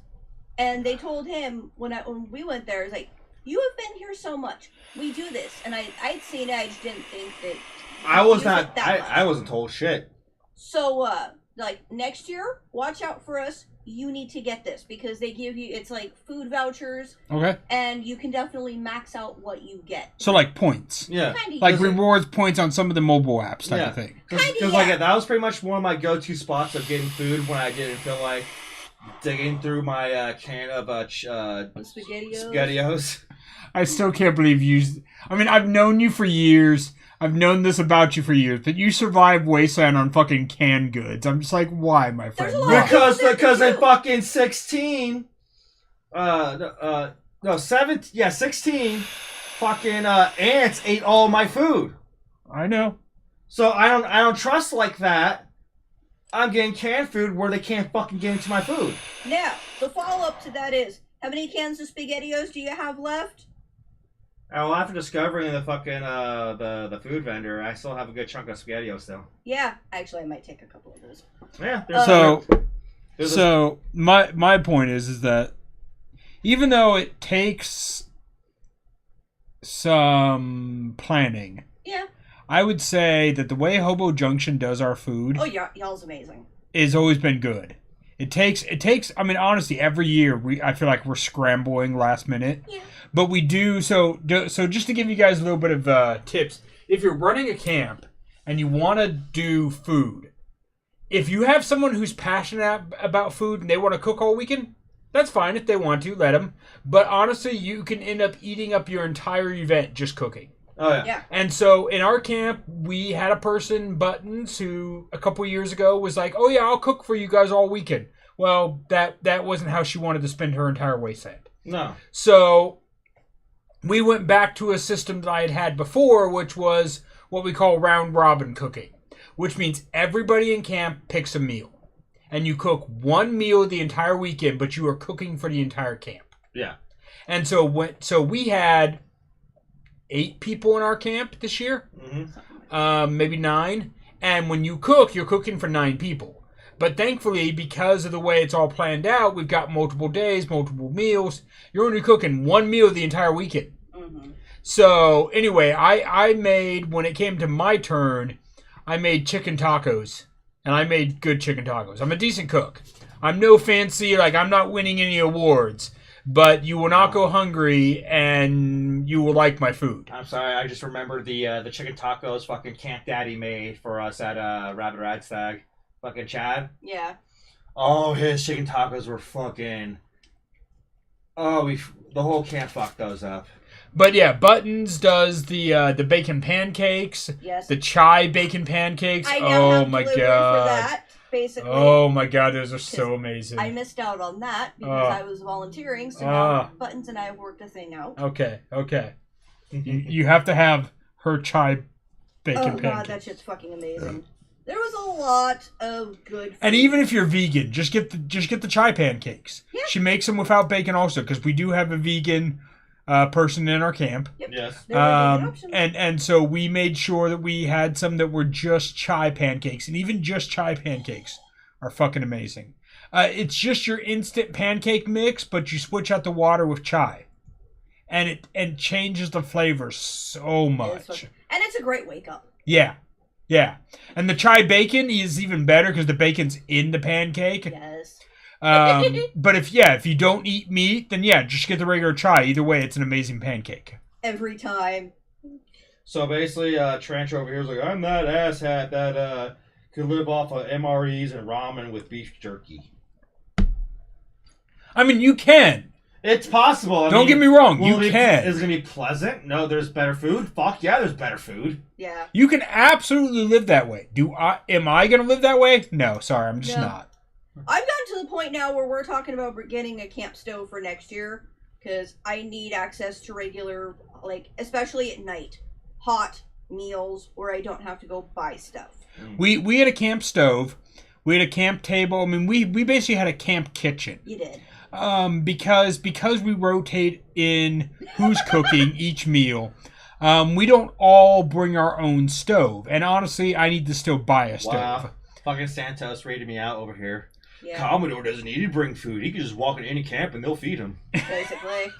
And they told him when we went there, it's like, You have been here so much. We do this, and I'd seen it. I just didn't think that. I was use not. it that much. I wasn't told shit. So, like next year, watch out for us. You need to get this because they give you. It's like food vouchers. Okay. And you can definitely max out what you get. So like points. Yeah. Kinda, Like rewards points on some of the mobile apps type of thing. Because like that was pretty much one of my go-to spots of getting food when I didn't feel like digging through my can of SpaghettiOs. I still can't believe you. I mean, I've known you for years. I've known this about you for years, but you survived Wasteland on fucking canned goods. I'm just like, why, my friend? Because in fucking 16, 16, fucking ants ate all my food. I know. So I don't trust like that. I'm getting canned food where they can't fucking get into my food. Now, the follow-up to that is, how many cans of SpaghettiOs do you have left? Well, after discovering the fucking the food vendor, I still have a good chunk of SpaghettiOs still. Yeah, actually, I might take a couple of those. Yeah. So my point is that even though it takes some planning, yeah, I would say that the way Hobo Junction does our food, y'all's amazing, has always been good. It takes. I mean, honestly, every year I feel like we're scrambling last minute. Yeah. But we do so just to give you guys a little bit of tips. If you're running a camp and you want to do food, if you have someone who's passionate about food and they want to cook all weekend, that's fine. If they want to, let them. But honestly, you can end up eating up your entire event just cooking. Oh, yeah. Yeah. And so in our camp, we had a person, Buttons, who a couple of years ago was like, oh yeah, I'll cook for you guys all weekend. Well, that wasn't how she wanted to spend her entire Wasteland. No. So we went back to a system that I had before, which was what we call round robin cooking, which means everybody in camp picks a meal. And you cook one meal the entire weekend, but you are cooking for the entire camp. Yeah. And so we had 8 people in our camp this year, maybe 9. And when you cook, you're cooking for 9 people. But thankfully, because of the way it's all planned out, we've got multiple days, multiple meals. You're only cooking one meal the entire weekend. Mm-hmm. So anyway, I made, when it came to my turn, I made chicken tacos. And I made good chicken tacos. I'm a decent cook. I'm no fancy, like I'm not winning any awards. But you will not go hungry, and you will like my food. I'm sorry, I just remembered the chicken tacos fucking Camp Daddy made for us at Rabbit Radstag. Fucking Chad. Yeah. Oh, his chicken tacos were fucking. Oh, the whole camp fucked those up. But yeah, Buttons does the bacon pancakes. Yes. The chai bacon pancakes. I now have my delivery god. For that, basically. Oh my god, those are so amazing. I missed out on that because I was volunteering, so now Buttons and I have worked a thing out. Okay. you have to have her chai bacon pancakes. Oh god, that shit's fucking amazing. There was a lot of good food. And even if you're vegan, just get the chai pancakes. Yeah. She makes them without bacon also, because we do have a vegan person in our camp. Yep. Yes. And so we made sure that we had some that were just chai pancakes, and even just chai pancakes are fucking amazing. It's just your instant pancake mix, but you switch out the water with chai, and it changes the flavor so much. And it's a great wake up. Yeah. And the chai bacon is even better because the bacon's in the pancake. Yes. But if you don't eat meat, then just get the regular chai. Either way, it's an amazing pancake. Every time. So basically, Trench over here is like, I'm that asshat that could live off of MREs and ramen with beef jerky. I mean, you can. It's possible. Don't get me wrong. You can. Is it going to be pleasant? No, there's better food. Fuck yeah, there's better food. Yeah. You can absolutely live that way. Am I going to live that way? No, sorry, I'm just not. I've gotten to the point now where we're talking about getting a camp stove for next year because I need access to regular, especially at night, hot meals where I don't have to go buy stuff. We had a camp stove. We had a camp table. I mean, we basically had a camp kitchen. You did. Because we rotate in who's cooking each meal, we don't all bring our own stove. And honestly, I need to still buy a stove. Wow. Fucking Santos rated me out over here. Yeah. Commodore doesn't need to bring food. He can just walk in any camp and they'll feed him. Basically.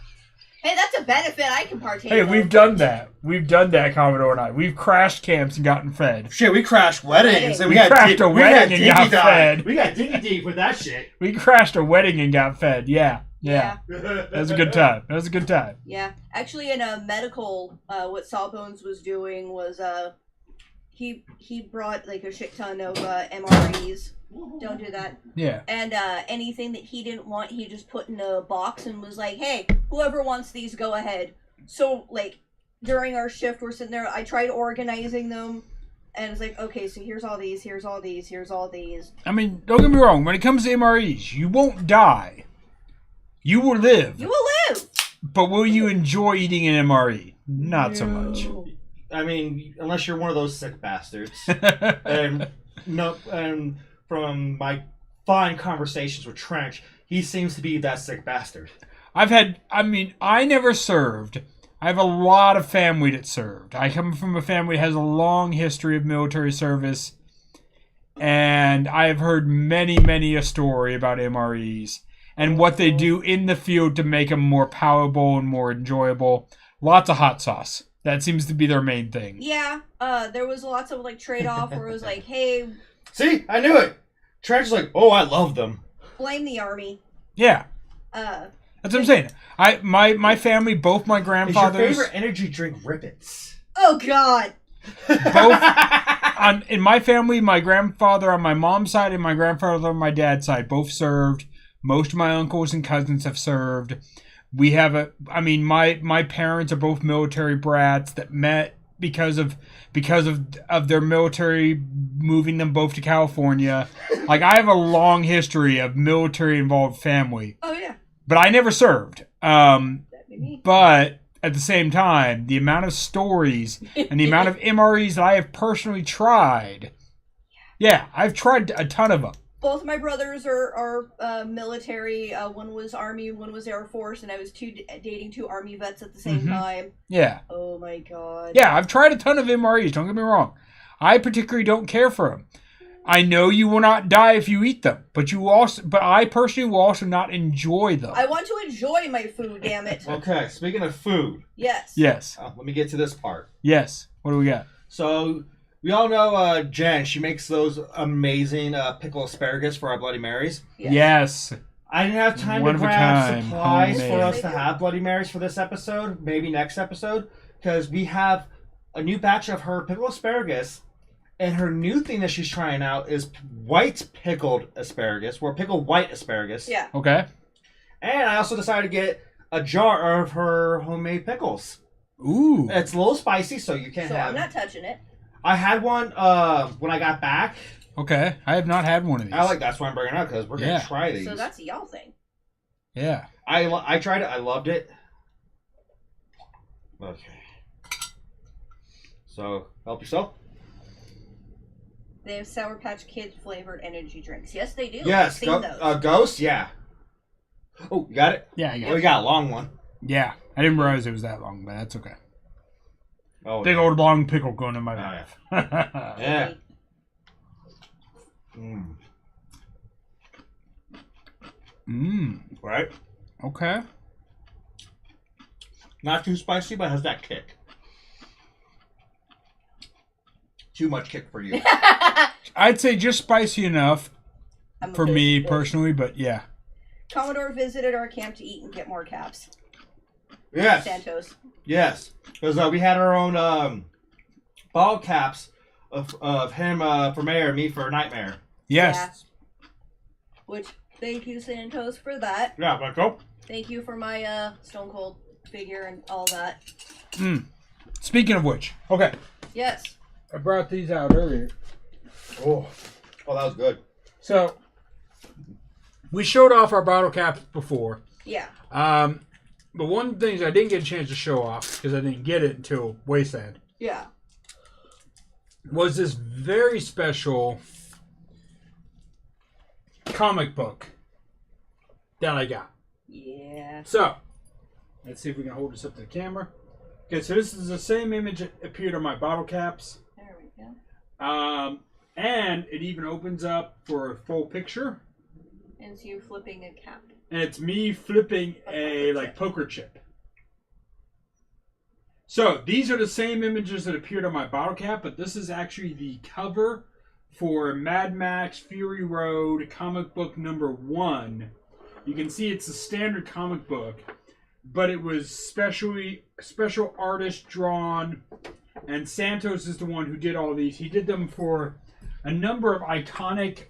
Hey, that's a benefit I can partake Hey, of. we've done that. We've done that, Commodore and I. We've crashed camps and gotten fed. Shit, we crashed weddings. And We crashed a wedding and got fed. We got dingy deep with that shit. We crashed a wedding and got fed. Yeah. That was a good time. Yeah. Actually, in a medical, what Sawbones was doing was he brought like a shit ton of MREs. Don't do that. Yeah. And anything that he didn't want, he just put in a box and was like, hey, whoever wants these, go ahead. So, like, during our shift, we're sitting there, I tried organizing them, and it's like, okay, so here's all these, here's all these, here's all these. I mean, don't get me wrong. When it comes to MREs, you won't die. You will live. You will live! But will you enjoy eating an MRE? Not so much. I mean, unless you're one of those sick bastards. And from my fine conversations with Trench, he seems to be that sick bastard. I never served. I have a lot of family that served. I come from a family that has a long history of military service. And I have heard many a story about MREs and what they do in the field to make them more palatable and more enjoyable. Lots of hot sauce. That seems to be their main thing. Yeah, there was lots of, like, trade-off where it was like, hey... See? I knew it! Trench is like, oh, I love them. Blame the army. Yeah. That's what I'm saying. My family, both my grandfathers... Is your favorite energy drink Rippets? Oh, God! In my family, my grandfather on my mom's side and my grandfather on my dad's side both served. Most of my uncles and cousins have served. We have my parents are both military brats that met because of their military moving them both to California. Like, I have a long history of military involved family. Oh, yeah. But I never served. That'd be me. But at the same time, the amount of stories and the amount of MREs that I have personally tried. Yeah, I've tried a ton of them. Both my brothers are military. One was Army, one was Air Force, and I was dating two Army vets at the same time. Yeah. Oh my God. Yeah, I've tried a ton of MREs, don't get me wrong. I particularly don't care for them. I know you will not die if you eat them, but I personally will also not enjoy them. I want to enjoy my food, damn it. Okay, speaking of food. Yes. Yes. Let me get to this part. Yes. What do we got? So... we all know Jen. She makes those amazing pickled asparagus for our Bloody Marys. Yes. I didn't have time to grab supplies for us to have Bloody Marys for this episode. Maybe next episode. Because we have a new batch of her pickled asparagus. And her new thing that she's trying out is white pickled asparagus. Or pickled white asparagus. Yeah. Okay. And I also decided to get a jar of her homemade pickles. Ooh. It's a little spicy, so you can't have... So I'm not touching it. I had one when I got back. Okay, I have not had one of these. That's why I'm bringing it up, because we're going to try these. So that's a y'all thing. Yeah. I tried it. I loved it. Okay. So, help yourself. They have Sour Patch Kids flavored energy drinks. Yes, they do. Yes. I've seen those. Ghost? Yeah. Oh, you got it? Yeah, I got it. Oh, you got a long one. Yeah, I didn't realize it was that long, but that's okay. Oh, big old long pickle going in my mouth. Yeah. Right? Okay. Not too spicy, but has that kick. Too much kick for you. I'd say just spicy enough for me fish. personally, but yeah. Commodore visited our camp to eat and get more caps. Yes. Santos. Yes. Because we had our own ball caps of him for mayor, me for nightmare. Yes. Yeah. Which, thank you, Santos, for that. Yeah, let's go. Thank you for my Stone Cold figure and all that. Speaking of which, okay. Yes. I brought these out earlier. Oh, that was good. So, we showed off our bottle caps before. Yeah. But one of the things I didn't get a chance to show off, because I didn't get it until Wasteland, Yeah. was this very special comic book that I got. Yeah. So, let's see if we can hold this up to the camera. Okay, so this is the same image that appeared on my bottle caps. There we go. And it even opens up for a full picture. And it's you flipping a cap. And it's me flipping a like poker chip. So, these are the same images that appeared on my bottle cap, but this is actually the cover for Mad Max Fury Road comic book number 1. You can see it's a standard comic book, but it was special artist drawn, and Santos is the one who did all these. He did them for a number of iconic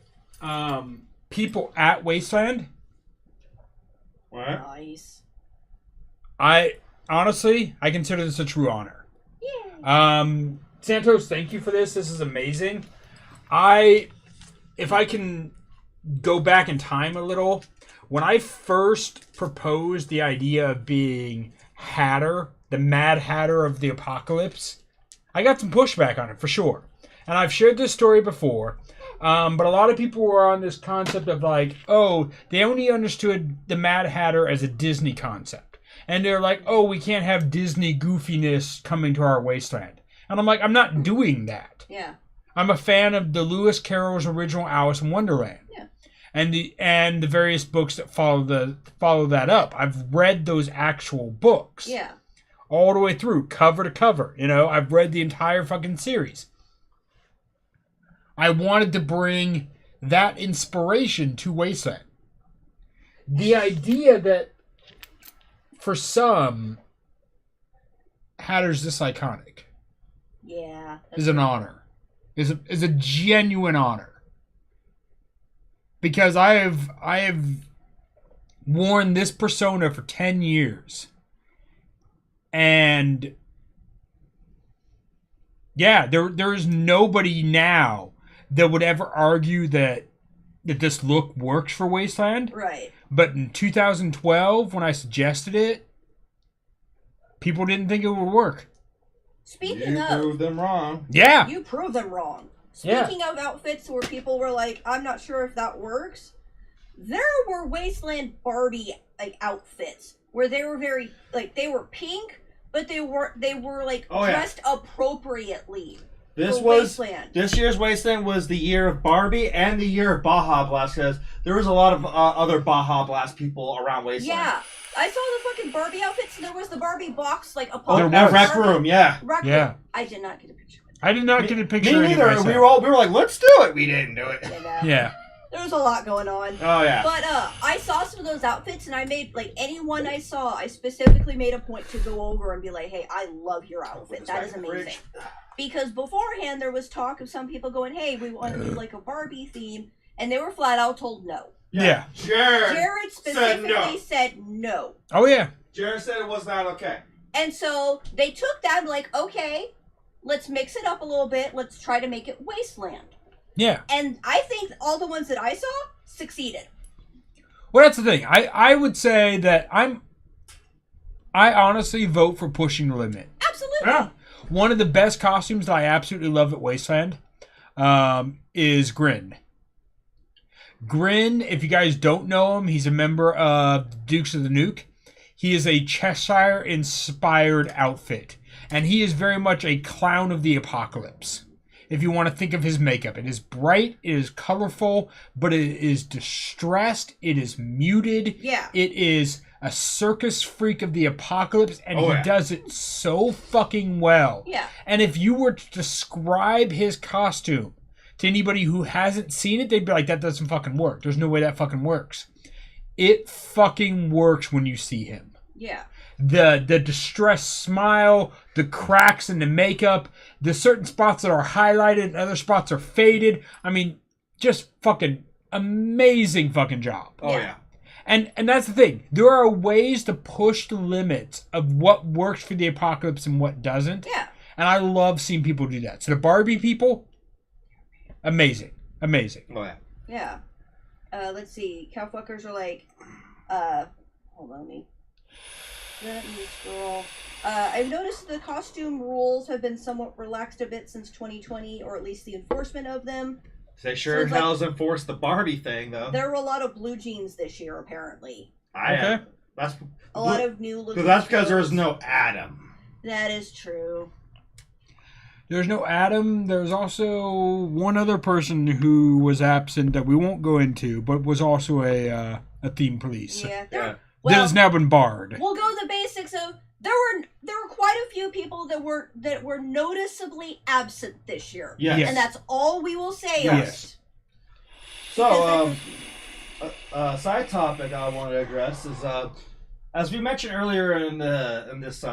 people at Wasteland. What? Nice. I consider this a true honor. Yeah. Santos, thank you for this. This is amazing. If I can go back in time a little, when I first proposed the idea of being Hatter, the Mad Hatter of the Apocalypse, I got some pushback on it for sure. And I've shared this story before, but a lot of people were on this concept of like, oh, they only understood the Mad Hatter as a Disney concept. And they're like, oh, we can't have Disney goofiness coming to our Wasteland. And I'm like, I'm not doing that. Yeah. I'm a fan of the Lewis Carroll's original Alice in Wonderland. Yeah. And the various books that follow that up. I've read those actual books. Yeah. All the way through, cover to cover. You know, I've read the entire fucking series. I wanted to bring that inspiration to Wasteland. The idea that for some, Hatter's this iconic. Yeah. Is an honor. Is a genuine honor. Because I have worn this persona for 10 years. And yeah, there is nobody now that would ever argue that this look works for Wasteland. Right. But in 2012, when I suggested it, people didn't think it would work. Speaking You of, proved them wrong. Yeah. you proved them wrong. Yeah. Speaking of outfits where people were like, I'm not sure if that works, there were Wasteland Barbie like outfits where they were very like they were pink, but they were like dressed appropriately. This for was Wasteland. This year's Wasteland was the year of Barbie and the year of Baja Blast, because there was a lot of other Baja Blast people around Wasteland. Yeah, I saw the fucking Barbie outfits, and there was the Barbie box like Oh, Apollo. that rec room, yeah. Rec Yeah. room. I did not get a picture. I did not get a picture Me of it neither. myself. We were like, let's do it. We didn't do it. You know? Yeah. There was a lot going on. Oh yeah. But I saw some of those outfits, and I made like anyone I saw, I specifically made a point to go over and be like, "Hey, I love your outfit. That is amazing." Because beforehand there was talk of some people going, "Hey, we want to do like a Barbie theme," and they were flat out told no. Yeah. Jared specifically said no. Oh yeah. Jared said it was not okay. And so they took that and like, okay, let's mix it up a little bit. Let's try to make it Wasteland. Yeah. And I think all the ones that I saw succeeded. Well, that's the thing. I would say that I honestly vote for pushing the limit. Absolutely. Yeah. One of the best costumes that I absolutely love at Wasteland is Grin. Grin, if you guys don't know him, he's a member of Dukes of the Nuke. He is a Cheshire-inspired outfit. And he is very much a clown of the apocalypse. If you want to think of his makeup. It is bright, it is colorful, but it is distressed, it is muted. Yeah. It is a circus freak of the apocalypse, and he does it so fucking well. Yeah. And if you were to describe his costume to anybody who hasn't seen it, they'd be like, that doesn't fucking work. There's no way that fucking works. It fucking works when you see him. Yeah. The distressed smile, the cracks in the makeup, the certain spots that are highlighted and other spots are faded. I mean, just fucking amazing fucking job. Oh yeah. And that's the thing. There are ways to push the limits of what works for the apocalypse and what doesn't. Yeah. And I love seeing people do that. So the Barbie people, amazing. Amazing. Oh yeah. Yeah. Let's see. Cowfuckers are like, hold on me. Let me scroll. I've noticed the costume rules have been somewhat relaxed a bit since 2020, or at least the enforcement of them. They sure as hell's enforced the Barbie thing, though. There were a lot of blue jeans this year, apparently. That's a lot of new looking. That's because there was no Adam. That is true. There's no Adam. There's also one other person who was absent that we won't go into, but was also a theme police. Yeah. That has now been barred. We'll go the basics of there were quite quite a few people that were noticeably absent this year. Yes. And that's all we will say Yes. on it. So, side topic I wanted to address is, as we mentioned earlier in this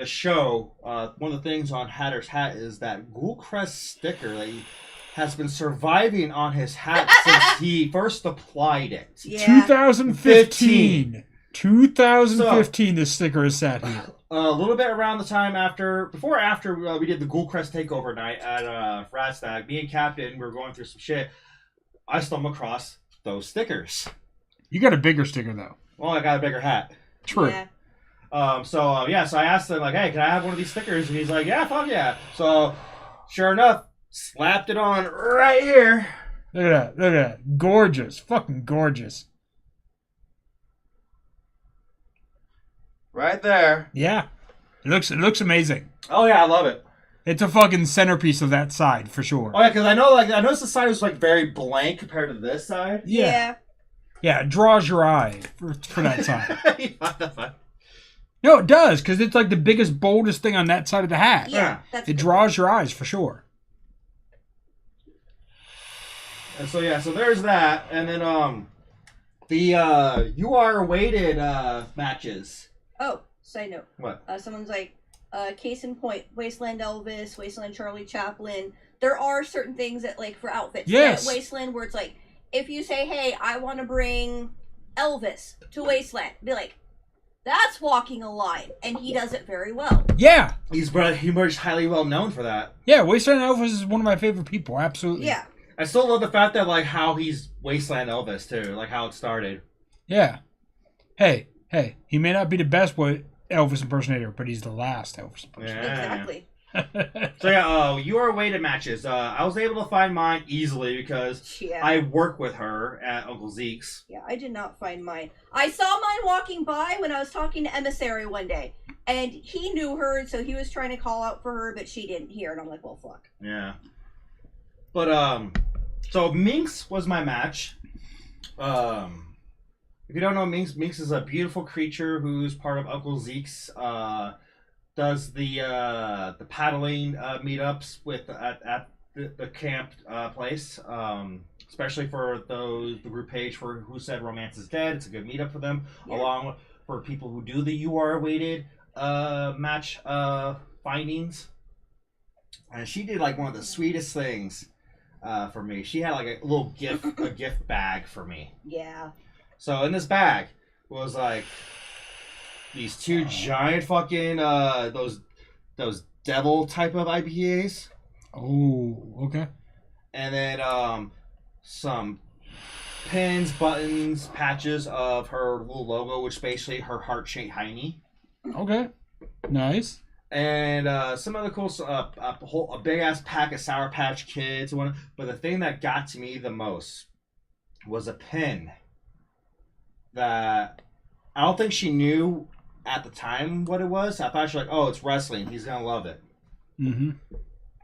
show, one of the things on Hatter's hat is that Ghoulcrest sticker that has been surviving on his hat since he first applied it. Yeah. 2015. 2015, the sticker is sat here. A little bit around the time before or after we did the Ghoulcrest takeover night at Radstag, me and Captain were going through some shit. I stumbled across those stickers. You got a bigger sticker, though. Well, I got a bigger hat. True. Yeah. So I asked him, like, hey, can I have one of these stickers? And he's like, yeah, fuck yeah. So, sure enough, slapped it on right here. Look at that. Gorgeous. Fucking gorgeous. Right there. Yeah. It looks amazing. Oh, yeah, I love it. It's a fucking centerpiece of that side, for sure. Oh, yeah, because I noticed the side was, like, very blank compared to this side. Yeah. Yeah, it draws your eye for that side. What the fuck? No, it does, because it's like the biggest, boldest thing on that side of the hat. Yeah. That's It draws your eyes, for sure. And so there's that, and then the you are weighted matches. Oh, side note. What? Someone's like, case in point, Wasteland Elvis, Wasteland Charlie Chaplin. There are certain things that, like, for outfits. Yes. At Wasteland where it's like, if you say, hey, I want to bring Elvis to Wasteland, be like, that's walking a line, and he does it very well. Yeah. He's highly well known for that. Yeah, Wasteland Elvis is one of my favorite people, absolutely. Yeah. I still love the fact that, like, how he's Wasteland Elvis, too. Like, how it started. Yeah. Hey, he may not be the best Elvis impersonator, but he's the last Elvis impersonator. Yeah. Exactly. So, you are weighted matches. I was able to find mine easily because Yeah. I work with her at Uncle Zeke's. Yeah, I did not find mine. I saw mine walking by when I was talking to Emissary one day, and he knew her, so he was trying to call out for her, but she didn't hear, and I'm like, well, fuck. Yeah. But, so Minx was my match. If you don't know Minx is a beautiful creature who's part of Uncle Zeke's, does the paddling meetups at the camp place, especially for the group page for Who Said Romance is Dead. It's a good meetup for them, Yeah. along with, for people who do the UR weighted match findings. And she did like one of the sweetest things for me. She had like a little gift bag for me. Yeah. So in this bag was like these two giant fucking those devil type of IPAs. Oh, okay. And then some pins, buttons, patches of her little logo, which is basically her heart-shaped hiney. Okay. Nice. And some other cool a big ass pack of Sour Patch Kids. But the thing that got to me the most was a pin that I don't think she knew at the time what it was. I thought she was like, oh, it's wrestling. He's gonna love it. Mm-hmm.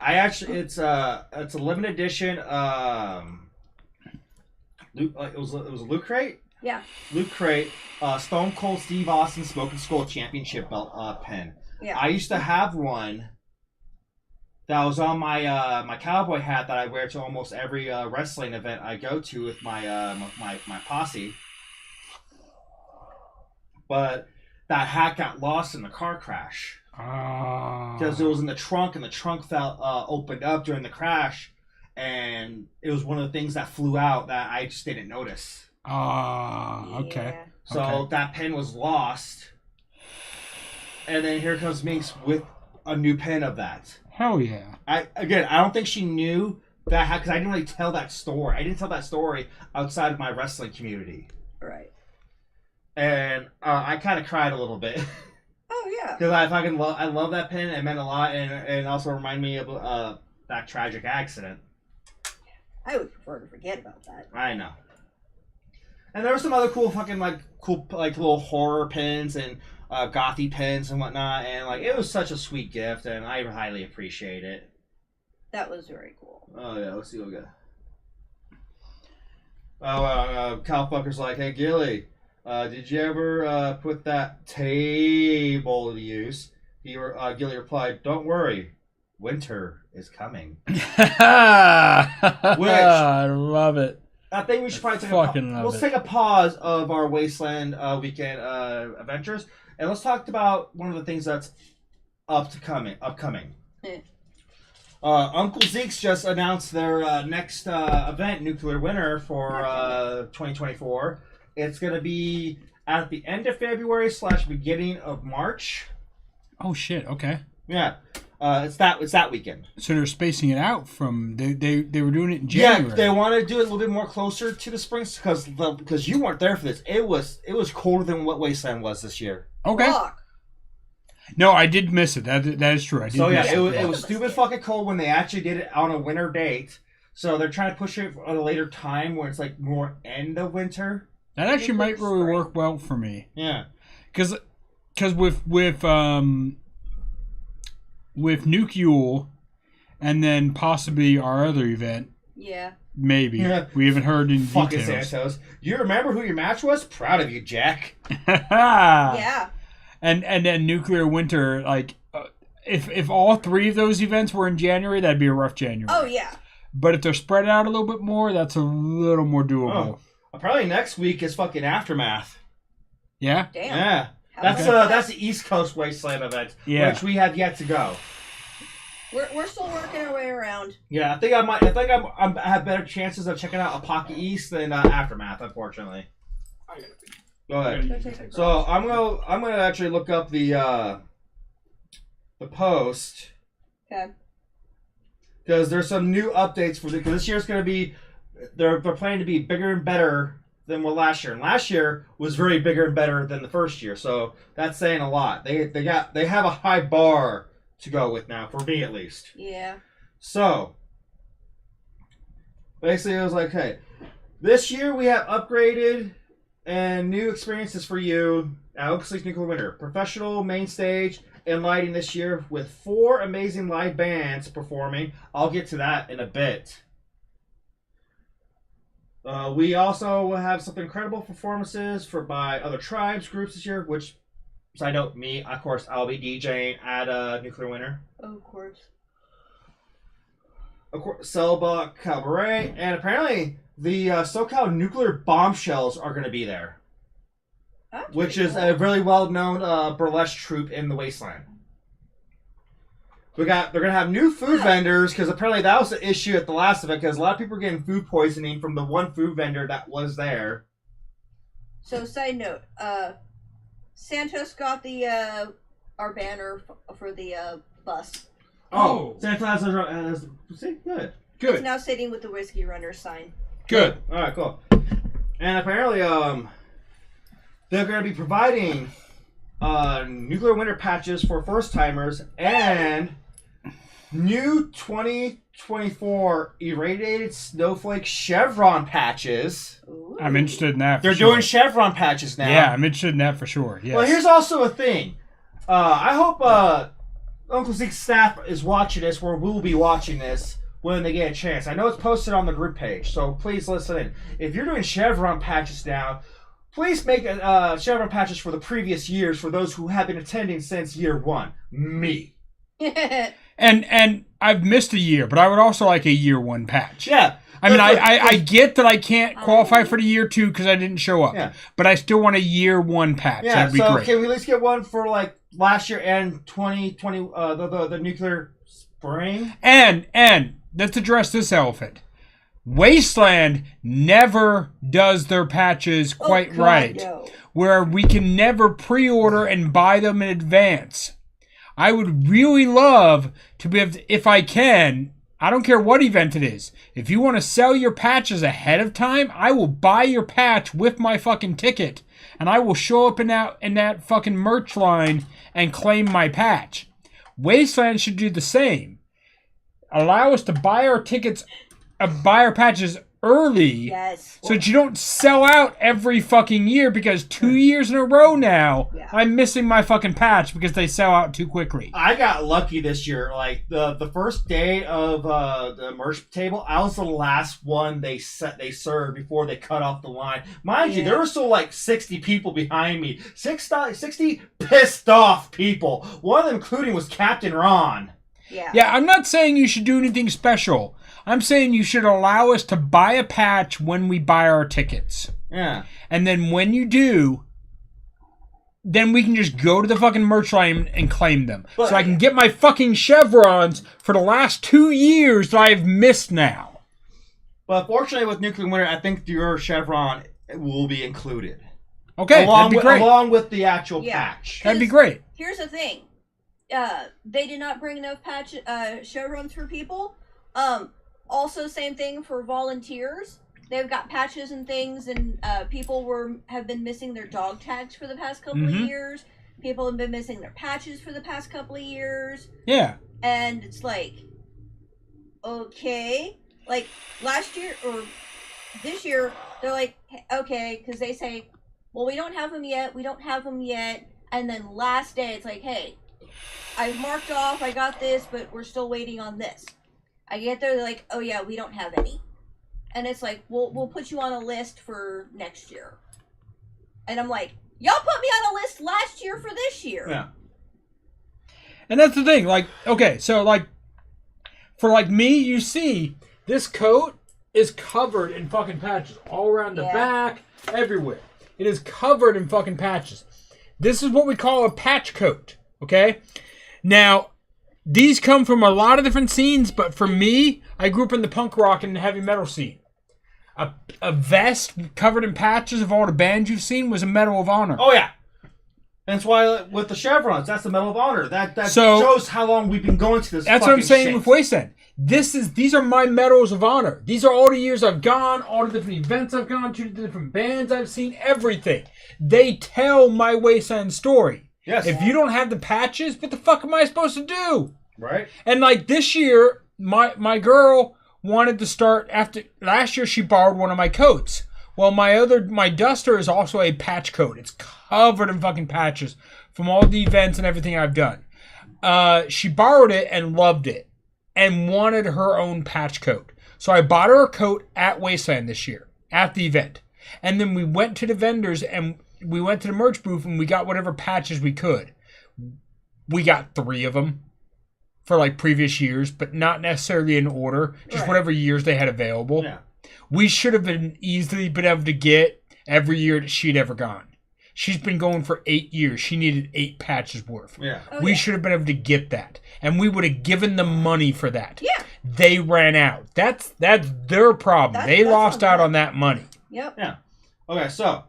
It's a limited edition. It was a Loot Crate. Yeah. Loot Crate. Stone Cold Steve Austin Smoking Skull Championship belt pin. Yeah. I used to have one that was on my my cowboy hat that I wear to almost every wrestling event I go to with my my posse. But that hat got lost in the car crash. Because it was in the trunk, and the trunk opened up during the crash, and it was one of the things that flew out that I just didn't notice. Okay. Yeah. So Okay. that pen was lost, and then here comes Minx with a new pen of that. Hell yeah. I don't think she knew that because I didn't really tell that story. I didn't tell that story outside of my wrestling community, Right. and I kind of cried a little bit. Oh, yeah. Because I love that pen. It meant a lot, and also reminded me of that tragic accident. I would prefer to forget about that. I know. And there were some other cool little horror pins and gothy pins and whatnot, and like it was such a sweet gift, and I highly appreciate it. That was very cool. Oh yeah, let's see what we got. Oh, Cowfucker's like, hey Gilly, did you ever put that table to use? He Gilly replied, "Don't worry, winter is coming." I love it. I think we should probably take a pause of our Wasteland weekend adventures, and let's talk about one of the things that's upcoming. Uncle Zeke's just announced their next event, Nuclear Winter, for 2024. It's going to be at the end of February / beginning of March. Oh shit! Okay. Yeah. It's that weekend. So they're spacing it out from they were doing it in January. Yeah, they want to do it a little bit more closer to the springs because you weren't there for this. It was colder than what Wasteland was this year. Okay. Fuck. No, I did miss it. That is true. It was stupid fucking cold when they actually did it on a winter date. So they're trying to push it at a later time where it's like more end of winter. That actually might really work well for me. Yeah. Because with Nuclear and then possibly our other event. Yeah. Maybe. Yeah. We haven't heard any Fucking details. Santos. You remember who your match was? Proud of you, Jack. Yeah. And then Nuclear Winter, like, if all three of those events were in January, that'd be a rough January. Oh, yeah. But if they're spread out a little bit more, that's a little more doable. Probably next week is fucking Aftermath. Yeah? Damn. Yeah. That's the East Coast Wasteland event, which we have yet to go. We're still working our way around. Yeah, I think I have better chances of checking out Apocalyptic East than Aftermath, unfortunately. Go ahead. So I'm gonna actually look up the post. Okay. Because there's some new updates for because this year's gonna be they're planning to be bigger and better than what last year. And last year was very bigger and better than the first year. So that's saying a lot. They have a high bar to go with now, for me at least. Yeah. So basically it was like, hey, this year we have upgraded and new experiences for you at Oak Sleep Nuclear Winter. Professional main stage and lighting this year with 4 amazing live bands performing. I'll get to that in a bit. We also will have some incredible performances by other tribes, groups this year, which, side note, me, of course, I'll be DJing at Nuclear Winter. Oh, of course. Of course, Cellbach Cabaret, and apparently the SoCal Nuclear Bombshells are going to be there. That's which is cool. a really well-known burlesque troupe in the Wasteland. They're gonna have new food vendors because apparently that was the issue at the last event because a lot of people are getting food poisoning from the one food vendor that was there. So, side note, Santos got the our banner for the bus. Oh, Santos has see, good. He's now sitting with the Whiskey Runner sign. Good. All right, cool. And apparently, they're going to be providing Nuclear Winter patches for first timers and new 2024 irradiated snowflake chevron patches. Ooh. I'm interested in that. They're doing chevron patches now. Yeah, I'm interested in that for sure. Yes. Well, here's also a thing. I hope Uncle Zeke's staff is watching this, or will be watching this when they get a chance. I know it's posted on the group page, so please listen in. If you're doing chevron patches now, please make chevron patches for the previous years for those who have been attending since year 1. Me. And I've missed a year, but I would also like a year 1 patch. Yeah. I mean, I get that I can't qualify for the year 2 because I didn't show up. Yeah. But I still want a year 1 patch. Yeah, That'd be so great. can we at least get one for like last year and 2020, the nuclear spring? And let's address this elephant. Wasteland never does their patches quite right. No. Where we can never pre-order and buy them in advance. I would really love to be able to, if I can, I don't care what event it is. If you want to sell your patches ahead of time, I will buy your patch with my fucking ticket. And I will show up in that fucking merch line and claim my patch. Wasteland should do the same. Allow us to buy our tickets, buy our patches early. Yes. So that you don't sell out every fucking year, because 2 years in a row now, I'm missing my fucking patch because they sell out too quickly. I got lucky this year. Like the first day of the merch table, I was the last one they served before they cut off the line. Mind you, there were still like 60 people behind me. 60 pissed off people. One of them, including, was Captain Ron. Yeah, I'm not saying you should do anything special. I'm saying you should allow us to buy a patch when we buy our tickets. Yeah. And then when you do, then we can just go to the fucking merch line and claim them. So I can get my fucking chevrons for the last 2 years that I've missed now. But fortunately with Nuclear Winter, I think your chevron will be included. Okay, that'd be great. Along with the actual patch. That'd be great. Here's the thing. They did not bring enough chevrons for people. Also, same thing for volunteers. They've got patches and things, and people have been missing their dog tags for the past couple of years. People have been missing their patches for the past couple of years. Yeah. And it's like, okay. Like, last year, or this year, they're like, okay, because they say, well, we don't have them yet, and then last day, it's like, hey, I've marked off, I got this, but we're still waiting on this. I get there, they're like, oh yeah, we don't have any. And it's like, we'll put you on a list for next year. And I'm like, y'all put me on a list last year for this year. Yeah. And that's the thing, like, okay, so like, for like me, you see, this coat is covered in fucking patches all around the back, everywhere. It is covered in fucking patches. This is what we call a patch coat, okay? Now, these come from a lot of different scenes, but for me, I grew up in the punk rock and heavy metal scene. A vest covered in patches of all the bands you've seen was a Medal of Honor. Oh, yeah. And that's why with the chevrons, that's the Medal of Honor. That shows how long we've been going to this. That's what I'm saying with Wasteland. These are my medals of honor. These are all the years I've gone, all the different events I've gone to, the different bands I've seen, everything. They tell my Wasteland story. Yes. If you don't have the patches, what the fuck am I supposed to do? Right. And like this year, my girl wanted to start after last year. She borrowed one of my coats. Well, my duster is also a patch coat. It's covered in fucking patches from all the events and everything I've done. She borrowed it and loved it and wanted her own patch coat. So I bought her a coat at Wasteland this year at the event. And then we went to the vendors and we went to the merch booth and we got whatever patches we could. We got 3 of them for like previous years, but not necessarily in order. Just whatever years they had available. Yeah. We should have been easily been able to get every year that she'd ever gone. She's been going for 8 years. She needed 8 patches worth. Yeah. We should have been able to get that. And we would have given them money for that. Yeah. They ran out. That's their problem. They lost out on that money. Yep. Yeah. Okay, so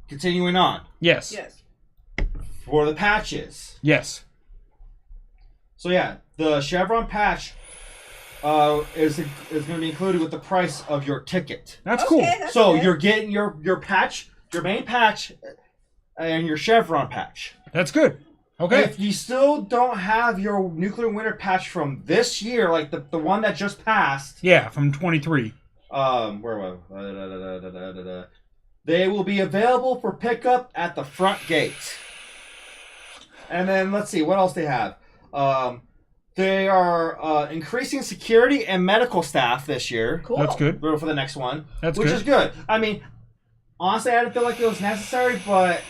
continuing on. Yes. For the patches. Yes. So yeah, the chevron patch is going to be included with the price of your ticket. That's cool. So you're getting your patch, your main patch, and your chevron patch. That's good. Okay. If you still don't have your Nuclear Winter patch from this year, like the one that just passed. Yeah, from 23. Where was they will be available for pickup at the front gate. And then let's see what else they have. They are increasing security and medical staff this year. Cool. That's good. For the next one. Which is good. I mean, honestly, I didn't feel like it was necessary, but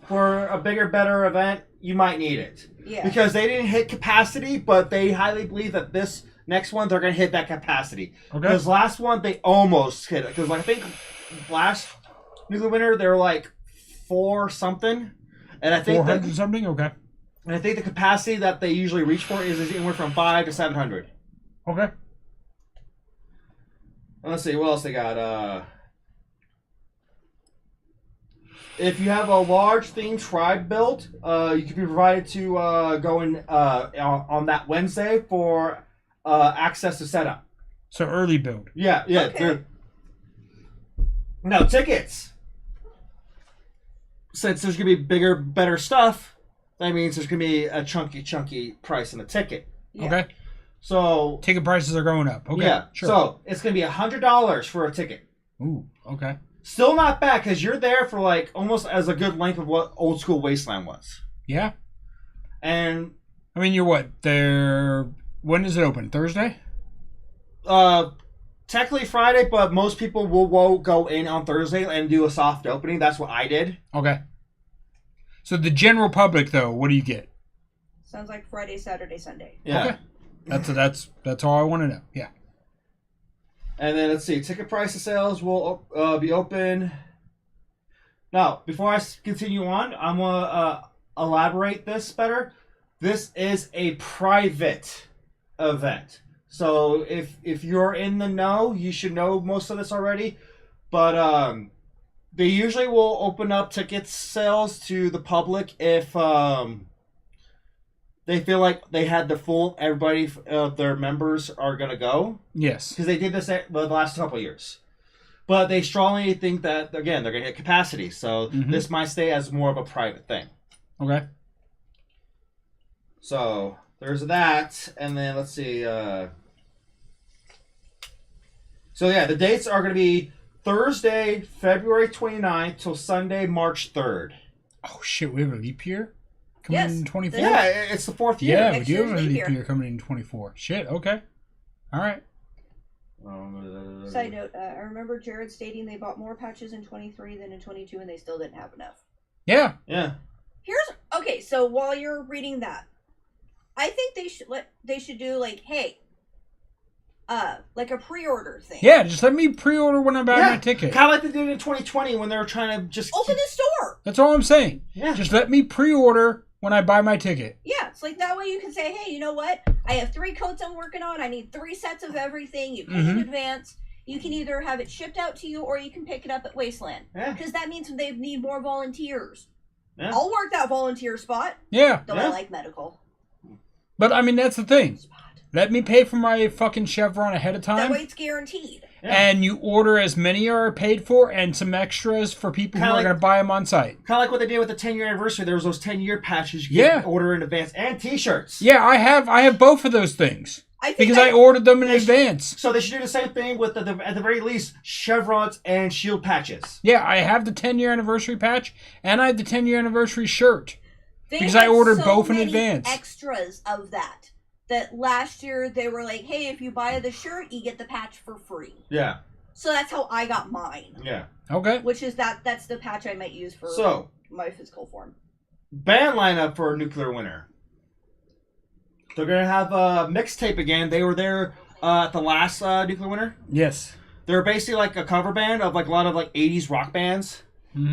for a bigger, better event, you might need it. Yeah. Because they didn't hit capacity, but they highly believe that this next one, they're going to hit that capacity. Okay. Because last one, they almost hit it. Because I think last Nuclear Winter, they were like 4 something. And I think 400 something? Okay. And I think the capacity that they usually reach for is anywhere from 500 to 700. Okay. Let's see, what else they got? If you have a large themed tribe build, you can be provided to go in on that Wednesday for access to setup. So early build. Yeah. Okay. Now, tickets. Since there's going to be bigger, better stuff, that means there's going to be a chunky price in the ticket. Yeah. Okay. So ticket prices are going up. Okay, yeah. sure. So it's gonna be $100 for a ticket. Ooh, okay. Still not bad because you're there for like almost as a good length of what old school Wasteland was. Yeah. And I mean, you're what? There. When does it open? Thursday? Technically Friday, but most people will go in on Thursday and do a soft opening. That's what I did. Okay. So the general public, though, what do you get? Sounds like Friday, Saturday, Sunday. Yeah. Okay. That's all I want to know. Yeah. And then let's see, ticket price of sales will be open. Now, before I continue on, I'm gonna elaborate this better. This is a private event. So if you're in the know, you should know most of this already. But they usually will open up ticket sales to the public if they feel like they had the full, everybody of their members are going to go. Yes. Because they did this the last couple of years. But they strongly think that, again, they're going to hit capacity. So this might stay as more of a private thing. Okay. So there's that. And then let's see. So yeah, the dates are going to be Thursday, February 29th till Sunday, March 3rd. Oh, shit. We have a leap year? Coming Yes. in 24? Yeah, it's the fourth year. Yeah, we Next do have year's a leap leap year. year coming in 24. Shit, okay. All right. Side note, I remember Jared stating they bought more patches in 23 than in 22 and they still didn't have enough. Yeah. Yeah. Okay, so while you're reading that, I think they should do like, hey, like a pre-order thing. Yeah, just let me pre-order when I buy my ticket. Kind of like they did in 2020 when they were trying to just Open the store. That's all I'm saying. Yeah. Just let me pre-order when I buy my ticket. Yeah, it's like that way you can say, hey, you know what? I have 3 coats I'm working on. I need 3 sets of everything. You pay in advance. You can either have it shipped out to you or you can pick it up at Wasteland. Yeah. Because that means they need more volunteers. Yeah. I'll work that volunteer spot. Yeah. Though I like medical. But, I mean, that's the thing. Let me pay for my fucking Chevron ahead of That time. way it's guaranteed. Yeah. And you order as many are paid for and some extras for people who Kinda are like- going to buy them on site. kind of like what they did with the 10-year anniversary. There was those 10-year patches you Yeah. could order in advance and T-shirts. Yeah, I have both of those things. I think Because I ordered them in advance. So they should do the same thing with at the very least chevrons and shield patches. Yeah, I have the 10-year anniversary patch and I have the 10-year anniversary shirt. They Because had I ordered so both in many advance. Extras of that. That last year they were like, hey, if you buy the shirt, you get the patch for free. Yeah. So that's how I got mine. Yeah. Okay. Which is that's the patch I might use for So my physical form. band lineup for Nuclear Winter. They're gonna have a mixtape again. They were there at the last Nuclear Winter. Yes. They're basically like a cover band of like a lot of like 80s rock bands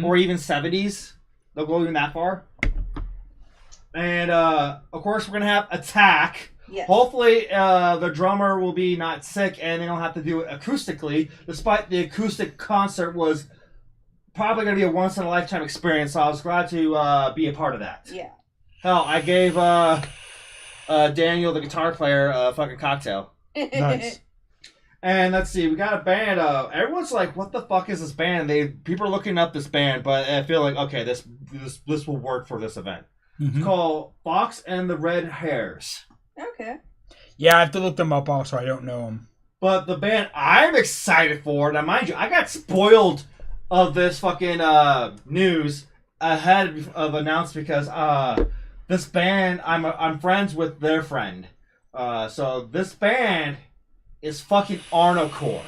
or even 70s. They'll go even that far. And of course we're gonna have Attack. Yes. Hopefully the drummer will be not sick and they don't have to do it acoustically. Despite the acoustic concert was probably gonna be a once in a lifetime experience, so I was glad to be a part of that. Yeah. Hell, I gave Daniel, the guitar player, a fucking cocktail. Nice. And let's see, we got a band. Everyone's like, "What the fuck is this band?" People are looking up this band, but I feel like okay, this will work for this event. It's called Fox and the Red Hairs. Okay. Yeah, I have to look them up also. I don't know them. But the band I'm excited for, now mind you, I got spoiled of this fucking news ahead of announced because this band I'm friends with their friend. So this band is fucking Arnocore.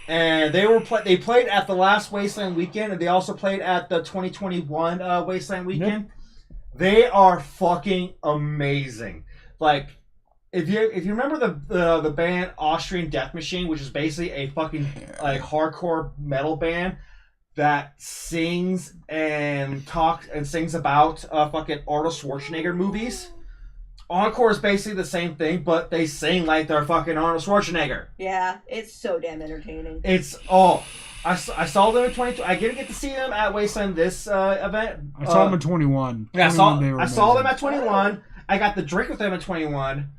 And they played at the last Wasteland weekend, and they also played at the 2021 Wasteland weekend. Yep. They are fucking amazing. Like, if you remember the band Austrian Death Machine, which is basically a fucking like hardcore metal band that sings and talks and sings about fucking Arnold Schwarzenegger movies. Encore is basically the same thing, but they sing like they're fucking Arnold Schwarzenegger. Yeah, it's so damn entertaining. I saw them in 22. I didn't get to see them at Wasteland this event. I saw them at 21. Yeah, 21, I saw them at 21. I got the drink with them at 21.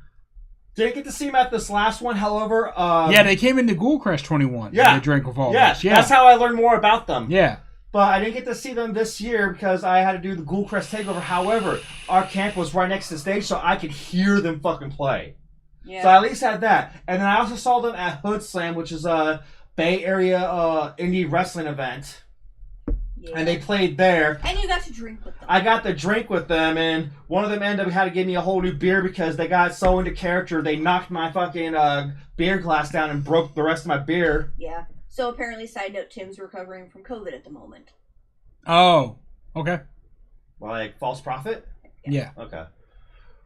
Didn't get to see them at this last one, however. Yeah, they came into Ghoulcrest 21. Yeah. And they drank with all Yeah, this. Yeah, that's how I learned more about them. Yeah. But I didn't get to see them this year because I had to do the Ghoulcrest takeover. However, our camp was right next to the stage, so I could hear them fucking play. Yeah. So I at least had that. And then I also saw them at Hood Slam, which is a Bay Area indie wrestling event. Yeah. And they played there. And you got to drink with them. I got to drink with them, and one of them ended up having to give me a whole new beer because they got so into character, they knocked my fucking beer glass down and broke the rest of my beer. Yeah. So apparently, side note, Tim's recovering from COVID at the moment. Oh, okay. Like, false prophet? Yeah. Okay.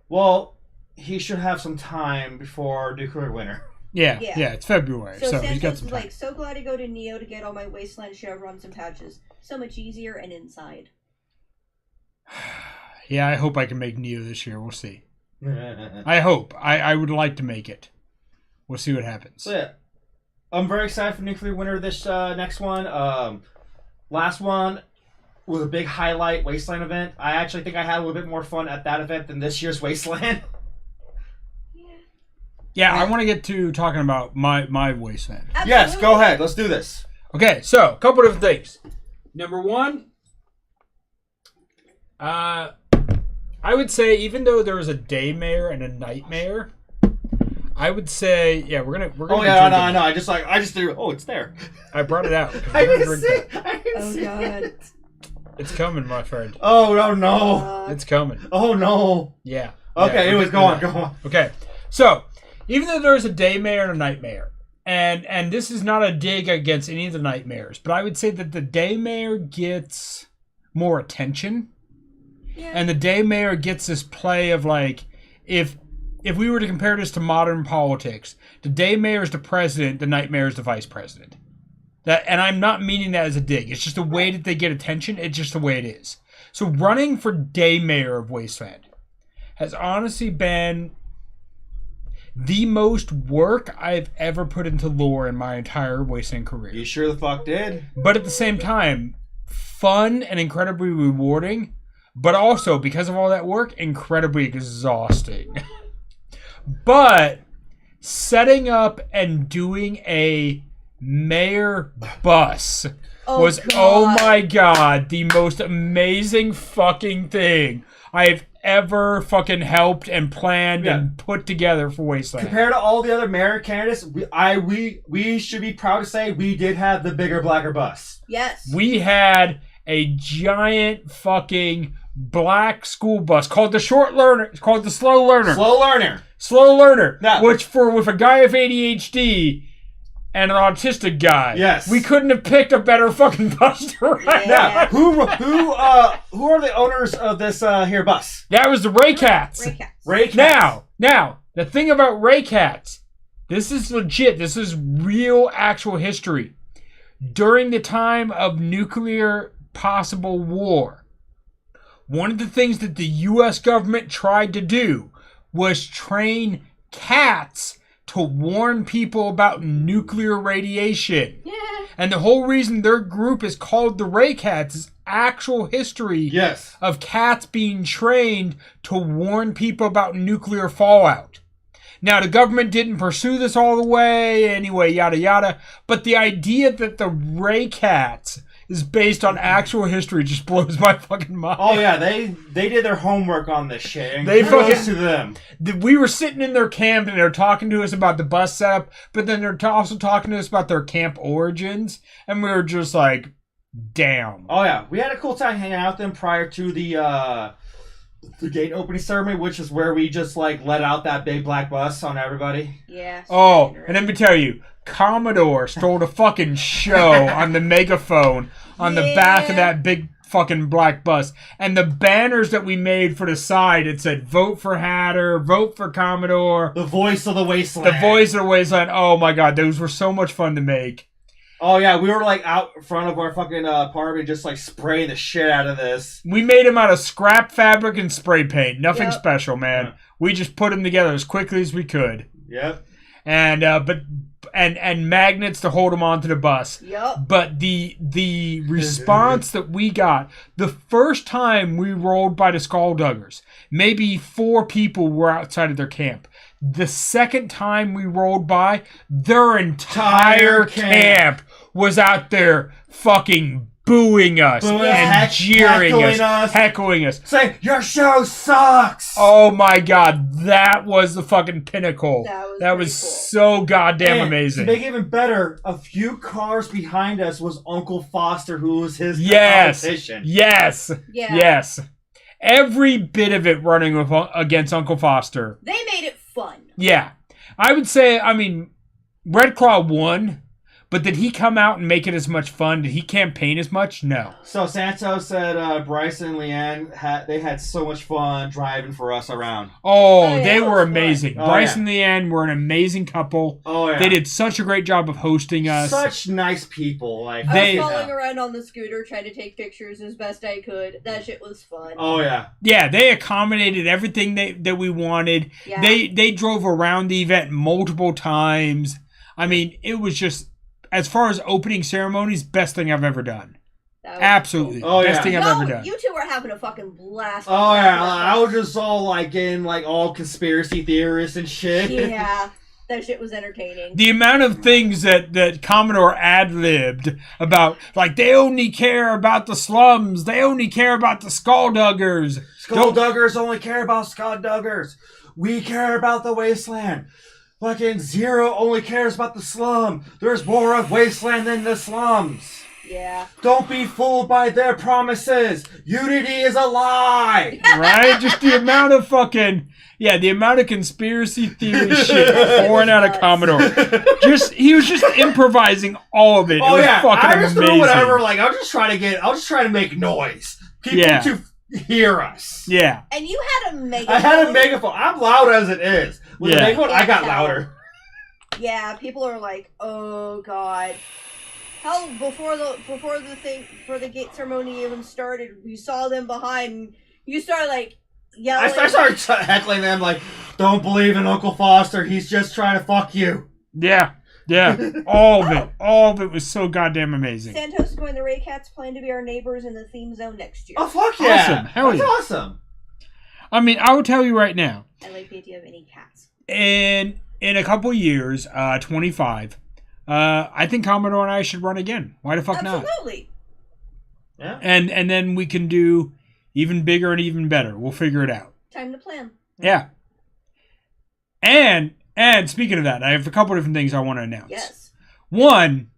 Well, he should have some time before nuclear winter. Yeah, it's February, so he's got some time. like, so glad to go to Neo to get all my Wasteland chevrons and patches. So much easier and inside. Yeah, I hope I can make Neo this year. We'll see. I hope. I would like to make it. We'll see what happens. So, yeah. I'm very excited for nuclear winter this next one. Last one was a big highlight Wasteland event. I actually think I had a little bit more fun at that event than this year's Wasteland. Yeah, I want to get to talking about my Wasteland. Absolutely. Yes, go ahead. Let's do this. Okay, so a couple of things. Number one, I would say even though there was a day mayor and a night mayor, I would say we're gonna. Oh yeah, I know. I just threw. Oh, it's there. I brought it out. I didn't see it. Oh god. It's coming, my friend. Oh no. It's coming. Oh no. Yeah. Okay, anyways, go on. Okay, so even though there's a day mayor and a night mayor, and this is not a dig against any of the night mayors, but I would say that the day mayor gets more attention, and the day mayor gets this play of like, if we were to compare this to modern politics, the day mayor is the president, the night mayor is the vice president. And I'm not meaning that as a dig. It's just the way that they get attention. It's just the way it is. So running for day mayor of Wasteland has honestly been the most work I've ever put into lore in my entire Wasteland career. You sure the fuck did? But at the same time, fun and incredibly rewarding, but also, because of all that work, incredibly exhausting. But setting up and doing a mayor bus was, oh my god, the most amazing fucking thing I've ever fucking helped and planned and put together for Wasteland. Compared to all the other mayor candidates, we should be proud to say we did have the bigger, blacker bus. Yes. We had a giant fucking black school bus called the short learner. It's called the slow learner. Slow learner. Yeah. Which with a guy with ADHD and an autistic guy. Yes. We couldn't have picked a better fucking bus to ride. Yeah. Who are the owners of this here bus? That was the Ray Cats. Ray Cats. Now, the thing about Ray Cats, this is legit. This is real, actual history. During the time of nuclear possible war, one of the things that the U.S. government tried to do was train cats to warn people about nuclear radiation. Yeah. And the whole reason their group is called the Ray Cats is actual history of cats being trained to warn people about nuclear fallout. Now, the government didn't pursue this all the way, anyway, yada yada, but the idea that the Ray Cats is based on actual history just blows my fucking mind. Oh yeah, they did their homework on this shit. And they kudos to them. We were sitting in their camp and they're talking to us about the bus setup, but then they're also talking to us about their camp origins, and we were just like, damn. Oh yeah, we had a cool time hanging out with them prior to the gate opening ceremony, which is where we just like let out that big black bus on everybody. Yeah. Oh, and let me tell you, Commodore stole the fucking show on the megaphone on the back of that big fucking black bus. And the banners that we made for the side, it said, vote for Hatter, vote for Commodore. The voice of the Wasteland. The voice of the Wasteland. Oh my god, those were so much fun to make. Oh yeah, we were like out in front of our fucking apartment just like spraying the shit out of this. We made them out of scrap fabric and spray paint. Nothing special, man. Yeah. We just put them together as quickly as we could. Yep. And and magnets to hold them onto the bus. Yep. But the response that we got, the first time we rolled by the Skullduggers, maybe 4 people were outside of their camp. The second time we rolled by, their entire camp was out there fucking booing us Booing and us, jeering heckling us, us. heckling us. Say, your show sucks! Oh my god, that was the fucking pinnacle. That was so pretty cool. goddamn And amazing. to make it even better, a few cars behind us was Uncle Foster, who was his competition. Yes. Yeah. Yes. Every bit of it running against Uncle Foster. They made it fun. Yeah. I would say, I mean, Red Claw won, but did he come out and make it as much fun? Did he campaign as much? No. So Santos said Bryson and Leanne they had so much fun driving for us around. Oh, yeah, they that were was amazing. fun. Oh, Bryce yeah. and Leanne were an amazing couple. Oh yeah, They did such a great job of hosting us. such nice people. Like I was falling around on the scooter trying to take pictures as best I could. That shit was fun. Oh yeah, Yeah, they accommodated everything that we wanted. Yeah. They drove around the event multiple times. I mean, it was just, as far as opening ceremonies, best thing I've ever done. That was Absolutely. cool. Oh, Best yeah. thing I've ever done. You two were having a fucking blast. oh yeah. I was just all like getting like all conspiracy theorists and shit. Yeah, that shit was entertaining. The amount of things that Commodore ad-libbed about, like, they only care about the slums. They only care about the skullduggers. Skullduggers only care about skullduggers. We care about the wasteland. Fucking Zero only cares about the slum. There's more of Wasteland than the slums. Yeah. Don't be fooled by their promises. Unity is a lie. Right? Just the amount of the amount of conspiracy theory shit pouring out of Commodore. He was just improvising all of it. Oh it was yeah, fucking I just amazing. threw whatever. Like I'll just try to make noise. People to hear us. Yeah. And you had a megaphone. I had a megaphone. I'm loud as it is. With a megaphone, I got louder. Yeah, people are like, "Oh God." Hell, before the gate ceremony even started, we saw them behind. And you started like yelling. I started heckling them like, "Don't believe in Uncle Foster. He's just trying to fuck you." Yeah. All of it was so goddamn amazing. Santos is going. The Ray Cats plan to be our neighbors in the theme zone next year. Oh fuck yeah! Awesome. Hell That's yeah. awesome. I mean, I will tell you right now. I like the idea of any cats. In a couple years, 25, I think Commodore and I should run again. Why the fuck not? Absolutely. Yeah. And then we can do even bigger and even better. We'll figure it out. Time to plan. Yeah. And speaking of that, I have a couple different things I want to announce. Yes. One,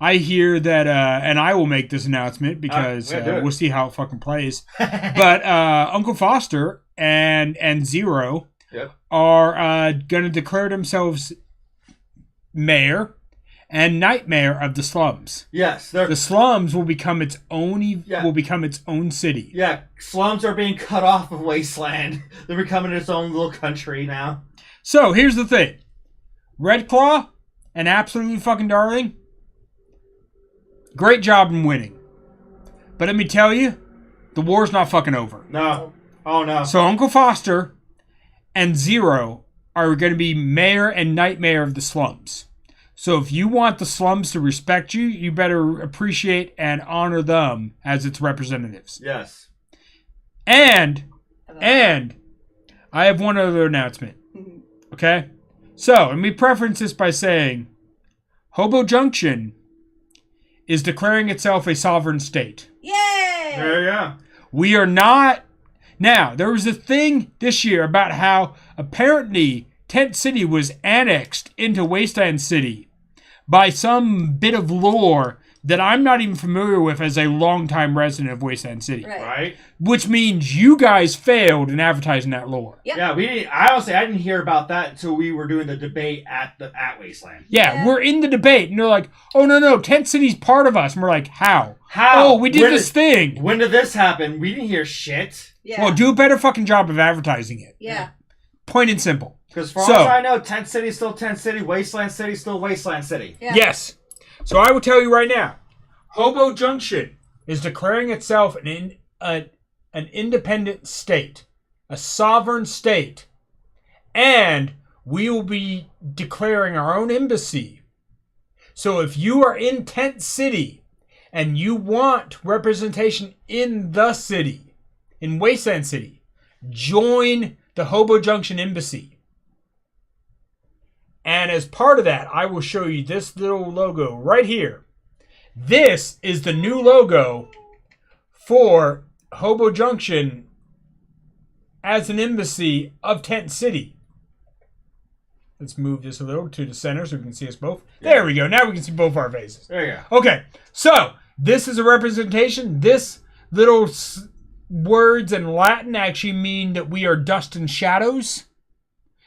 I hear that, and I will make this announcement because we'll see how it fucking plays. But Uncle Foster and Zero are going to declare themselves mayor and nightmare of the slums. Yes, the slums will become its own. Will become its own city. Yeah, slums are being cut off of Wasteland. They're becoming its own little country now. So here's the thing: Red Claw and Absolutely Fucking Darling. Great job in winning. But let me tell you, the war's not fucking over. No. Oh, no. So Uncle Foster and Zero are going to be mayor and nightmare of the slums. So if you want the slums to respect you, you better appreciate and honor them as its representatives. Yes. And I have one other announcement. Okay? So, let me preference this by saying Hobo Junction is declaring itself a sovereign state. Yay! There you go. We are not. Now, there was a thing this year about how apparently Tent City was annexed into Wasteland City by some bit of lore that I'm not even familiar with as a longtime resident of Wasteland City. Right. Which means you guys failed in advertising that lore. Yep. Yeah, we didn't. I didn't hear about that until we were doing the debate at Wasteland. Yeah, we're in the debate, and they're like, "Oh no, Tent City's part of us." And we're like, "How? How? Oh, we did this thing." When did this happen? We didn't hear shit. Yeah. Well, do a better fucking job of advertising it. Yeah. Plain and simple. Because for all I know, Tent City's still Tent City, Wasteland City's still Wasteland City. Yeah. Yes. So I will tell you right now, Hobo Junction is declaring itself an independent state, a sovereign state, and we will be declaring our own embassy. So if you are in Tent City and you want representation in the city, in Wasteland City, join the Hobo Junction embassy. And as part of that, I will show you this little logo right here. This is the new logo for Hobo Junction as an embassy of Tent City. Let's move this a little to the center so we can see us both. Yeah. There we go. Now we can see both our faces. There you go. Okay. So, this is a representation. This little words in Latin actually mean that we are dust and shadows.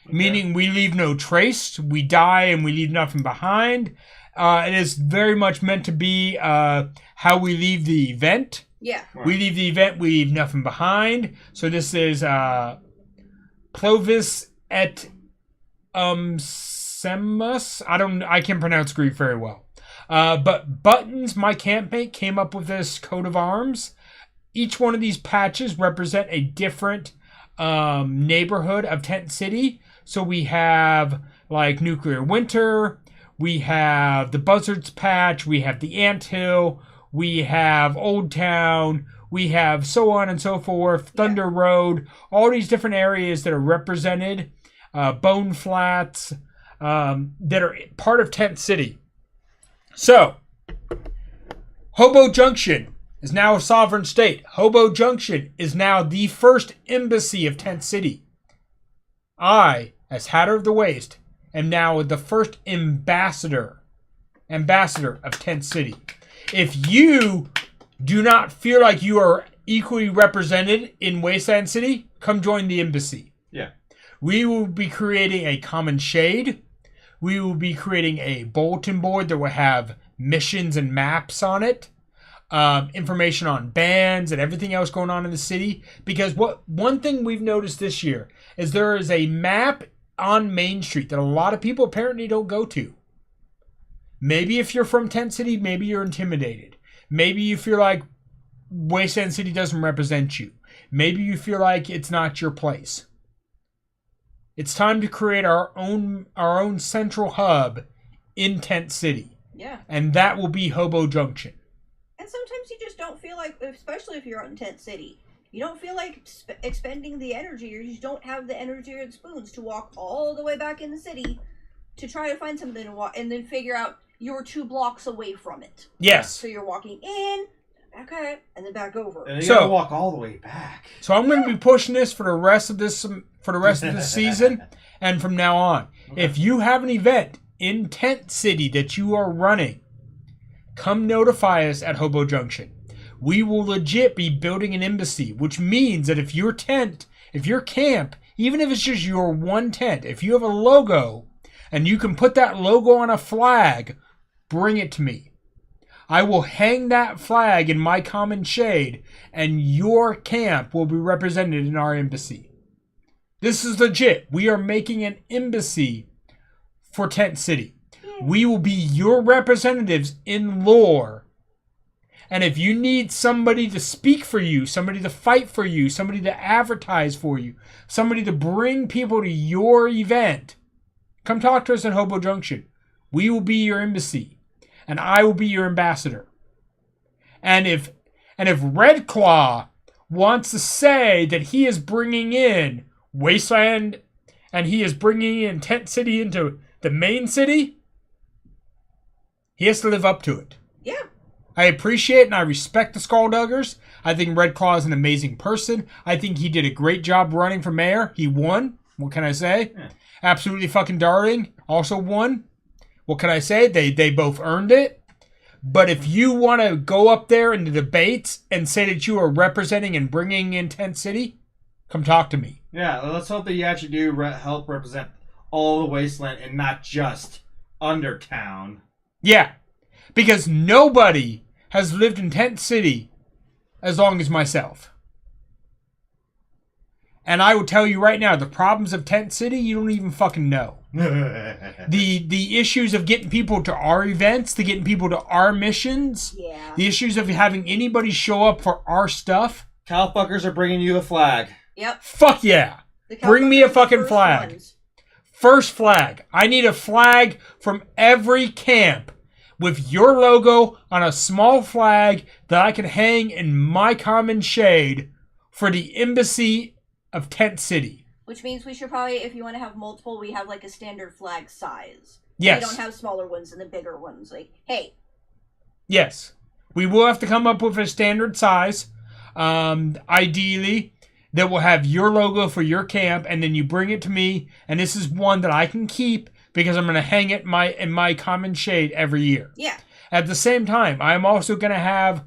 Okay. Meaning we leave no trace. We die and we leave nothing behind. It is very much meant to be how we leave the event. Yeah. Right. We leave the event, we leave nothing behind. So this is Plovis et Semus. I can't pronounce Greek very well. But Buttons, my campmate, came up with this coat of arms. Each one of these patches represent a different neighborhood of Tent City. So we have like Nuclear Winter, we have the Buzzards patch, we have the Anthill, we have Old Town, we have so on and so forth, Thunder Road, all these different areas that are represented, Bone Flats, that are part of Tent City. So, Hobo Junction is now a sovereign state. Hobo Junction is now the first embassy of Tent City. I, as Hatter of the Waste, am now the first ambassador of Tent City. If you do not feel like you are equally represented in Wasteland City, come join the embassy. Yeah. We will be creating a common shade. We will be creating a bulletin board that will have missions and maps on it. Information on bands and everything else going on in the city. Because one thing we've noticed this year is there is a map on Main Street that a lot of people apparently don't go to. Maybe if you're from Tent City, maybe you're intimidated. Maybe you feel like Wasteland City doesn't represent you. Maybe you feel like it's not your place. It's time to create our own central hub in Tent City. Yeah. And that will be Hobo Junction. And sometimes you just don't feel like, especially if you're out in Tent City, you don't feel like expending the energy, or you just don't have the energy or the spoons to walk all the way back in the city to try to find something to walk, and then figure out you're 2 blocks away from it. Yes. So you're walking in, back out, and then back over. And you gotta walk all the way back. So I'm going to be pushing this for the rest of this season, and from now on. Okay. If you have an event in Tent City that you are running, come notify us at Hobo Junction. We will legit be building an embassy, which means that if your camp, even if it's just your one tent, if you have a logo and you can put that logo on a flag, bring it to me. I will hang that flag in my common shade, and your camp will be represented in our embassy. This is legit. We are making an embassy for Tent City. We will be your representatives in lore. And if you need somebody to speak for you, somebody to fight for you, somebody to advertise for you, somebody to bring people to your event, come talk to us at Hobo Junction. We will be your embassy. And I will be your ambassador. And if Red Claw wants to say that he is bringing in Wasteland and he is bringing in Tent City into the main city, he has to live up to it. Yeah. I appreciate and I respect the Skullduggers. I think Red Claw is an amazing person. I think he did a great job running for mayor. He won. What can I say? Yeah. Absolutely fucking darling also won. What can I say? They both earned it. But if you want to go up there in the debates and say that you are representing and bringing in Tent City, come talk to me. Yeah, let's hope that you actually do help represent all the Wasteland and not just Undertown. Yeah, because nobody has lived in Tent City as long as myself. And I will tell you right now, the problems of Tent City, you don't even fucking know. The issues of getting people to our events, to getting people to our missions, the issues of having anybody show up for our stuff. Cowfuckers are bringing you the flag. Yep. Fuck yeah. Bring me a fucking flag. Ones. First flag. I need a flag from every camp with your logo on a small flag that I can hang in my common shade for the embassy of Tent City. Which means we should probably, if you want to have multiple, we have like a standard flag size. Yes. We don't have smaller ones and the bigger ones. Like, hey, Yes. We will have to come up with a standard size. Ideally, that will have your logo for your camp, and then you bring it to me, and this is one that I can keep because I'm going to hang it in my common shade every year. Yeah. At the same time, I'm also going to have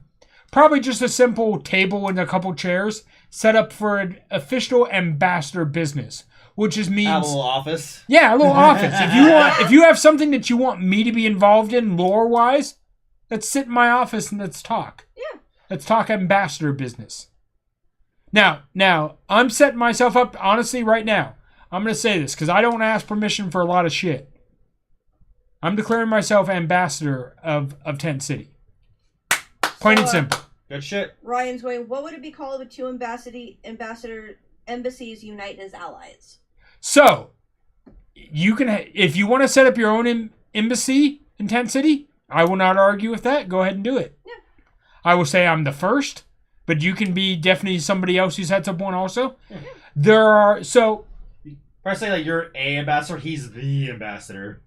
probably just a simple table and a couple chairs set up for an official ambassador business, which just means a little office. Yeah, a little office. If you have something that you want me to be involved in lore-wise, let's sit in my office and let's talk. Yeah. Let's talk ambassador business. Now, I'm setting myself up, honestly, right now. I'm going to say this, because I don't ask permission for a lot of shit. I'm declaring myself ambassador of Tent City. Plain and simple. Good shit. Ryan's going, what would it be called if two embassies unite as allies? So, you can, if you want to set up your own embassy in Tent City, I will not argue with that. Go ahead and do it. Yeah. I will say I'm the first, but you can be definitely somebody else who sets up one also. Yeah. If I say like you're a ambassador, he's the ambassador.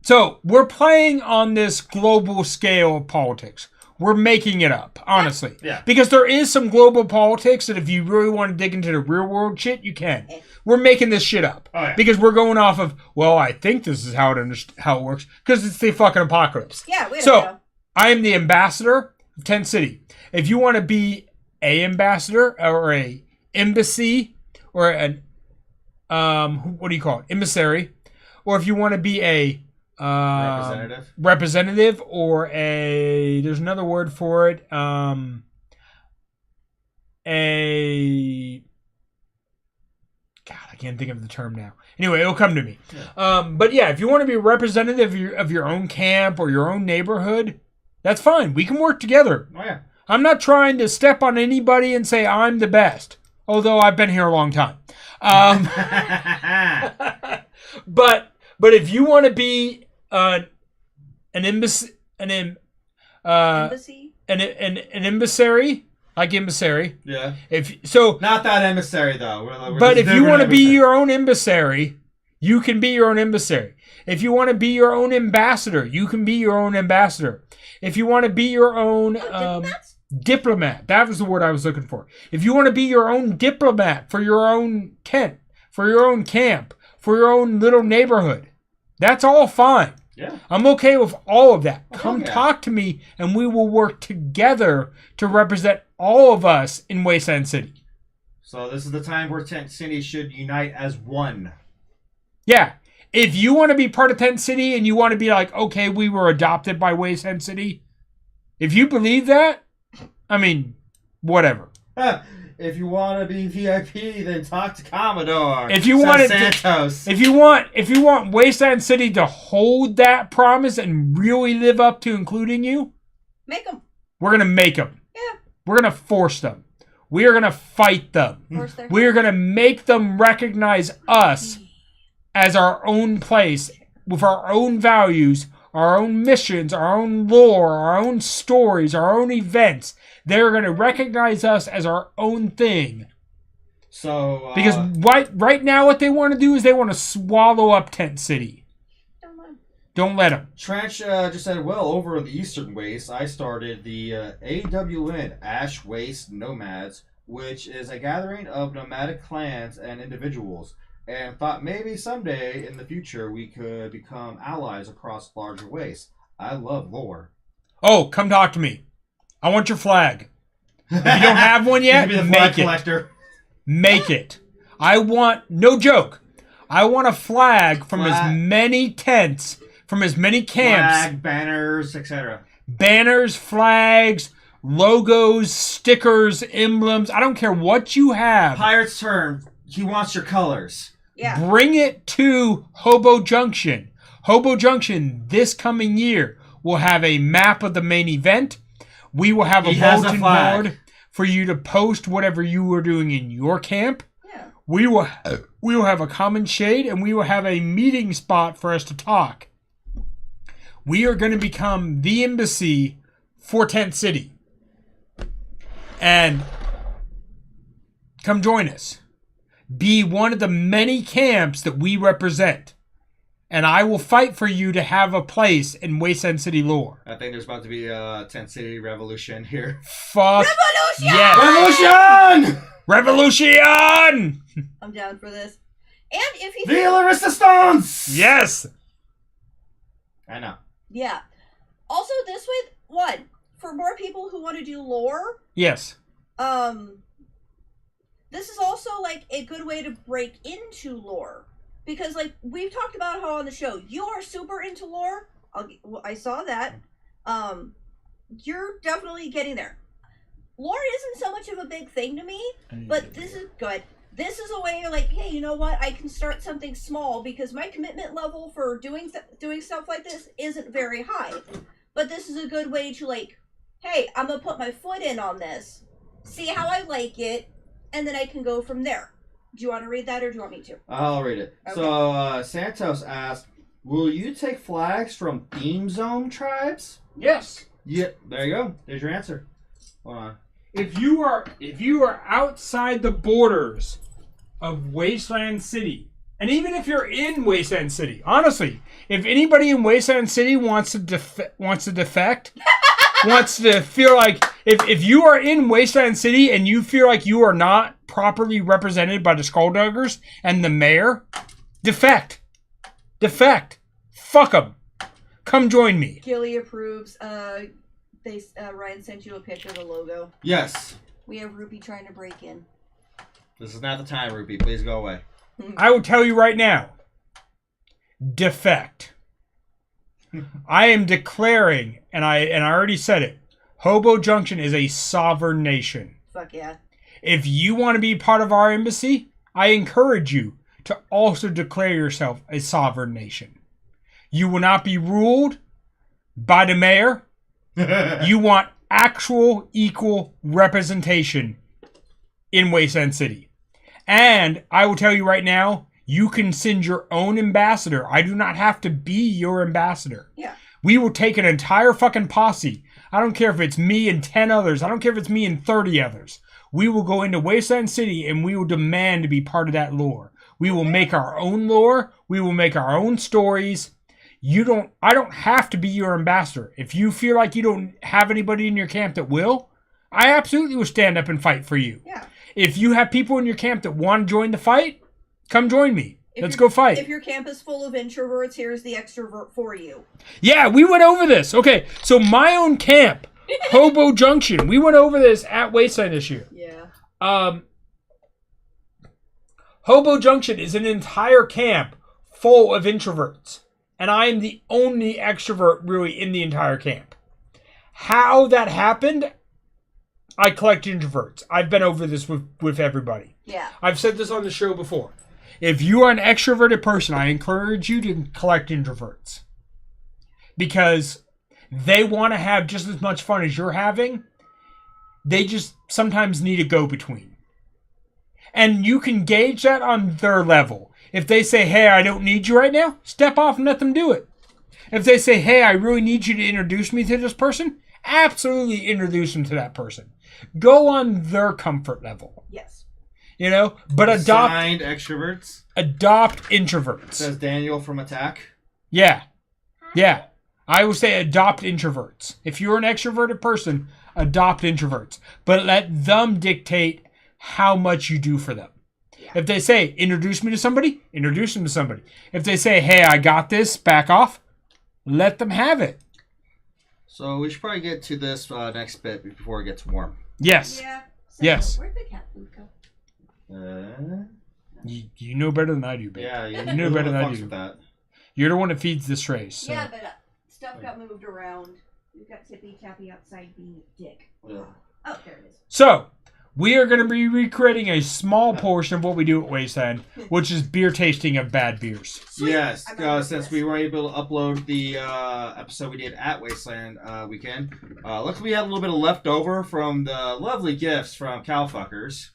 So, we're playing on this global scale of politics. We're making it up, honestly. Yeah. Because there is some global politics that if you really want to dig into the real world shit, you can. We're making this shit up. Oh, yeah. Because we're going off of, well, I think this is how it works. Because it's the fucking apocalypse. Yeah, we don't know. I am the ambassador of Tent City. If you want to be a ambassador or a embassy or an, what do you call it? Emissary. Or if you want to be a representative or there's another word for it, God, I can't think of the term now. Anyway, it'll come to me. Yeah. But yeah, if you want to be a representative of your own camp or your own neighborhood, that's fine. We can work together. Oh, yeah. I'm not trying to step on anybody and say I'm the best, although I've been here a long time. But if you want to be an embassy, an emissary, like emissary. Yeah. Not that emissary though. But if you want to be your own emissary, you can be your own emissary. If you want to be your own ambassador, you can be your own ambassador. If you want to be your own diplomat, that was the word I was looking for. If you want to be your own diplomat for your own tent, for your own camp, for your own little neighborhood, that's all fine. Yeah. I'm okay with all of that. Come talk to me and we will work together to represent all of us in Wasteland City. So this is the time where Tent City should unite as one. Yeah. If you want to be part of Tent City and you want to be like, okay, we were adopted by Wasteland City, if you believe that, I mean, whatever. If you want to be VIP, then talk to Commodore. If you want Santos. If you want Wasteland City to hold that promise and really live up to including you, make them. We're gonna make them. Yeah. We're gonna force them. We are gonna fight them. We are gonna make them recognize us as our own place with our own values, our own missions, our own lore, our own stories, our own events. They're going to recognize us as our own thing. So, because right now what they want to do is they want to swallow up Tent City. Don't let them. Trench just said, well, over in the Eastern Waste, I started the AWN, Ash Waste Nomads, which is a gathering of nomadic clans and individuals, and thought maybe someday in the future we could become allies across larger wastes. I love lore. Oh, come talk to me. I want your flag. If you don't have one yet, you can be the make flag it. Collector. Make it. I want, no joke, I want a flag from as many tents, from as many camps. Flag, banners, etc. Banners, flags, logos, stickers, emblems. I don't care what you have. Pirate's turn. He wants your colors. Yeah. Bring it to Hobo Junction. Hobo Junction this coming year will have a map of the main event. We will have a bulletin board for you to post whatever you are doing in your camp. Yeah. We will have a common shade, and we will have a meeting spot for us to talk. We are going to become the embassy for Tent City. And come join us. Be one of the many camps that we represent. and I will fight for you to have a place in Wasteland City lore. I think there's about to be a Tent City revolution here. Fuck. Revolution! Yes. Revolution! Revolution! I'm down for this. And if you Viva la Resistance! Yes! I know. Yeah. Also, this way, one, for more people who want to do lore, Yes. this is also, like, a good way to break into lore. Because, like, we've talked about how on the show, you are super into lore. I saw that. You're definitely getting there. Lore isn't so much of a big thing to me, but this is good. This is a way, like, hey, you know what? I can start something small because my commitment level for doing stuff like this isn't very high. But this is a good way to, like, hey, I'm going to put my foot in on this, see how I like it, and then I can go from there. Do you want to read that, or do you want me to? I'll read it. Okay. So, Santos asked, will you take flags from theme zone tribes? Yes. Yeah, there you go. There's your answer. Hold on. If you are outside the borders of Wasteland City, and even if you're in Wasteland City, honestly, if anybody in Wasteland City wants to defect, wants to feel like if you are in Wasteland City and you feel like you are not properly represented by the Skullduggers and the mayor, defect. Fuck them. Come join me. Gilly approves. Ryan sent you a picture of the logo. Yes. We have Rupee trying to break in. This is not the time, Rupee. Please go away. I will tell you right now. Defect. I am declaring, and I already said it, Hobo Junction is a sovereign nation. Fuck yeah. If you want to be part of our embassy, I encourage you to also declare yourself a sovereign nation. You will not be ruled by the mayor. You want actual equal representation in Wasteland City. And I will tell you right now, you can send your own ambassador. I do not have to be your ambassador. Yeah. We will take an entire fucking posse. I don't care if it's me and 10 others. I don't care if it's me and 30 others. We will go into Wasteland City and we will demand to be part of that lore. We will make our own lore. We will make our own stories. I don't have to be your ambassador. If you feel like you don't have anybody in your camp that will, I absolutely will stand up and fight for you. Yeah. If you have people in your camp that want to join the fight, come join me. Let's go fight. If your camp is full of introverts, here's the extrovert for you. Yeah, we went over this. Okay, so my own camp, Hobo Junction, we went over this at Wasteland this year. Yeah. Hobo Junction is an entire camp full of introverts. And I am the only extrovert really in the entire camp. How that happened, I collect introverts. I've been over this with everybody. Yeah. I've said this on the show before. If you are an extroverted person, I encourage you to collect introverts. Because they want to have just as much fun as you're having. They just sometimes need a go-between. And you can gauge that on their level. If they say, hey, I don't need you right now, step off and let them do it. If they say, hey, I really need you to introduce me to this person, absolutely introduce them to that person. Go on their comfort level. Yes. You know, but Assigned extroverts. Adopt introverts. Says Daniel from Attack. Yeah. Yeah. I would say adopt introverts. If you're an extroverted person, adopt introverts. But let them dictate how much you do for them. If they say, introduce me to somebody, introduce them to somebody. If they say, hey, I got this, back off, let them have it. So we should probably get to this next bit before it gets warm. Yes. Yeah. So Yes. Where'd the cat food go? You know better than I do, babe. Yeah, you know better than I do. With that. You're the one that feeds the strays. So. Yeah, but stuff got moved around. We've got Tippy Tappy outside being a dick. Ugh. Oh, there it is. So, we are going to be recreating a small portion of what we do at Wasteland, which is beer tasting of bad beers. Sweet. Yes, since we were able to upload the episode we did at Wasteland weekend, luckily we had a little bit of leftover from the lovely gifts from Cowfuckers.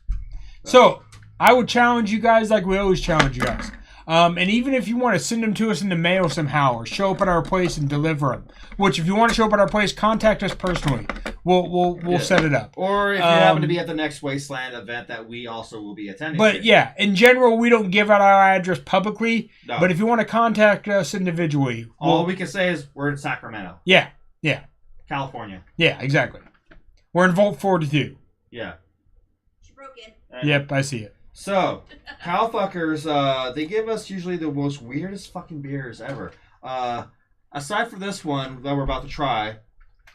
So, I would challenge you guys like we always challenge you guys. And even if you want to send them to us in the mail somehow, or show up at our place and deliver them, which if you want to show up at our place, contact us personally. We'll set it up. Or if you happen to be at the next Wasteland event that we also will be attending. But yeah, in general, we don't give out our address publicly. No. But if you want to contact us individually, all we can say is we're in Sacramento. Yeah. California. Yeah, exactly. We're in Vault 42. Yeah. It's broken. Yep, I see it. So, Cowfuckers, they give us usually the most weirdest fucking beers ever. Aside from this one that we're about to try,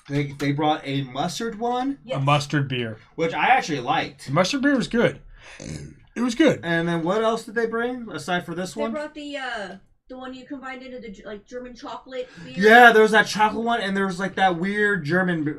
they brought a mustard one. Yes. A mustard beer. Which I actually liked. The mustard beer was good. It was good. And then what else did they bring aside for this one? They brought the one you combined into the German chocolate beer. Yeah, there was that chocolate one, and there was like that weird German thing.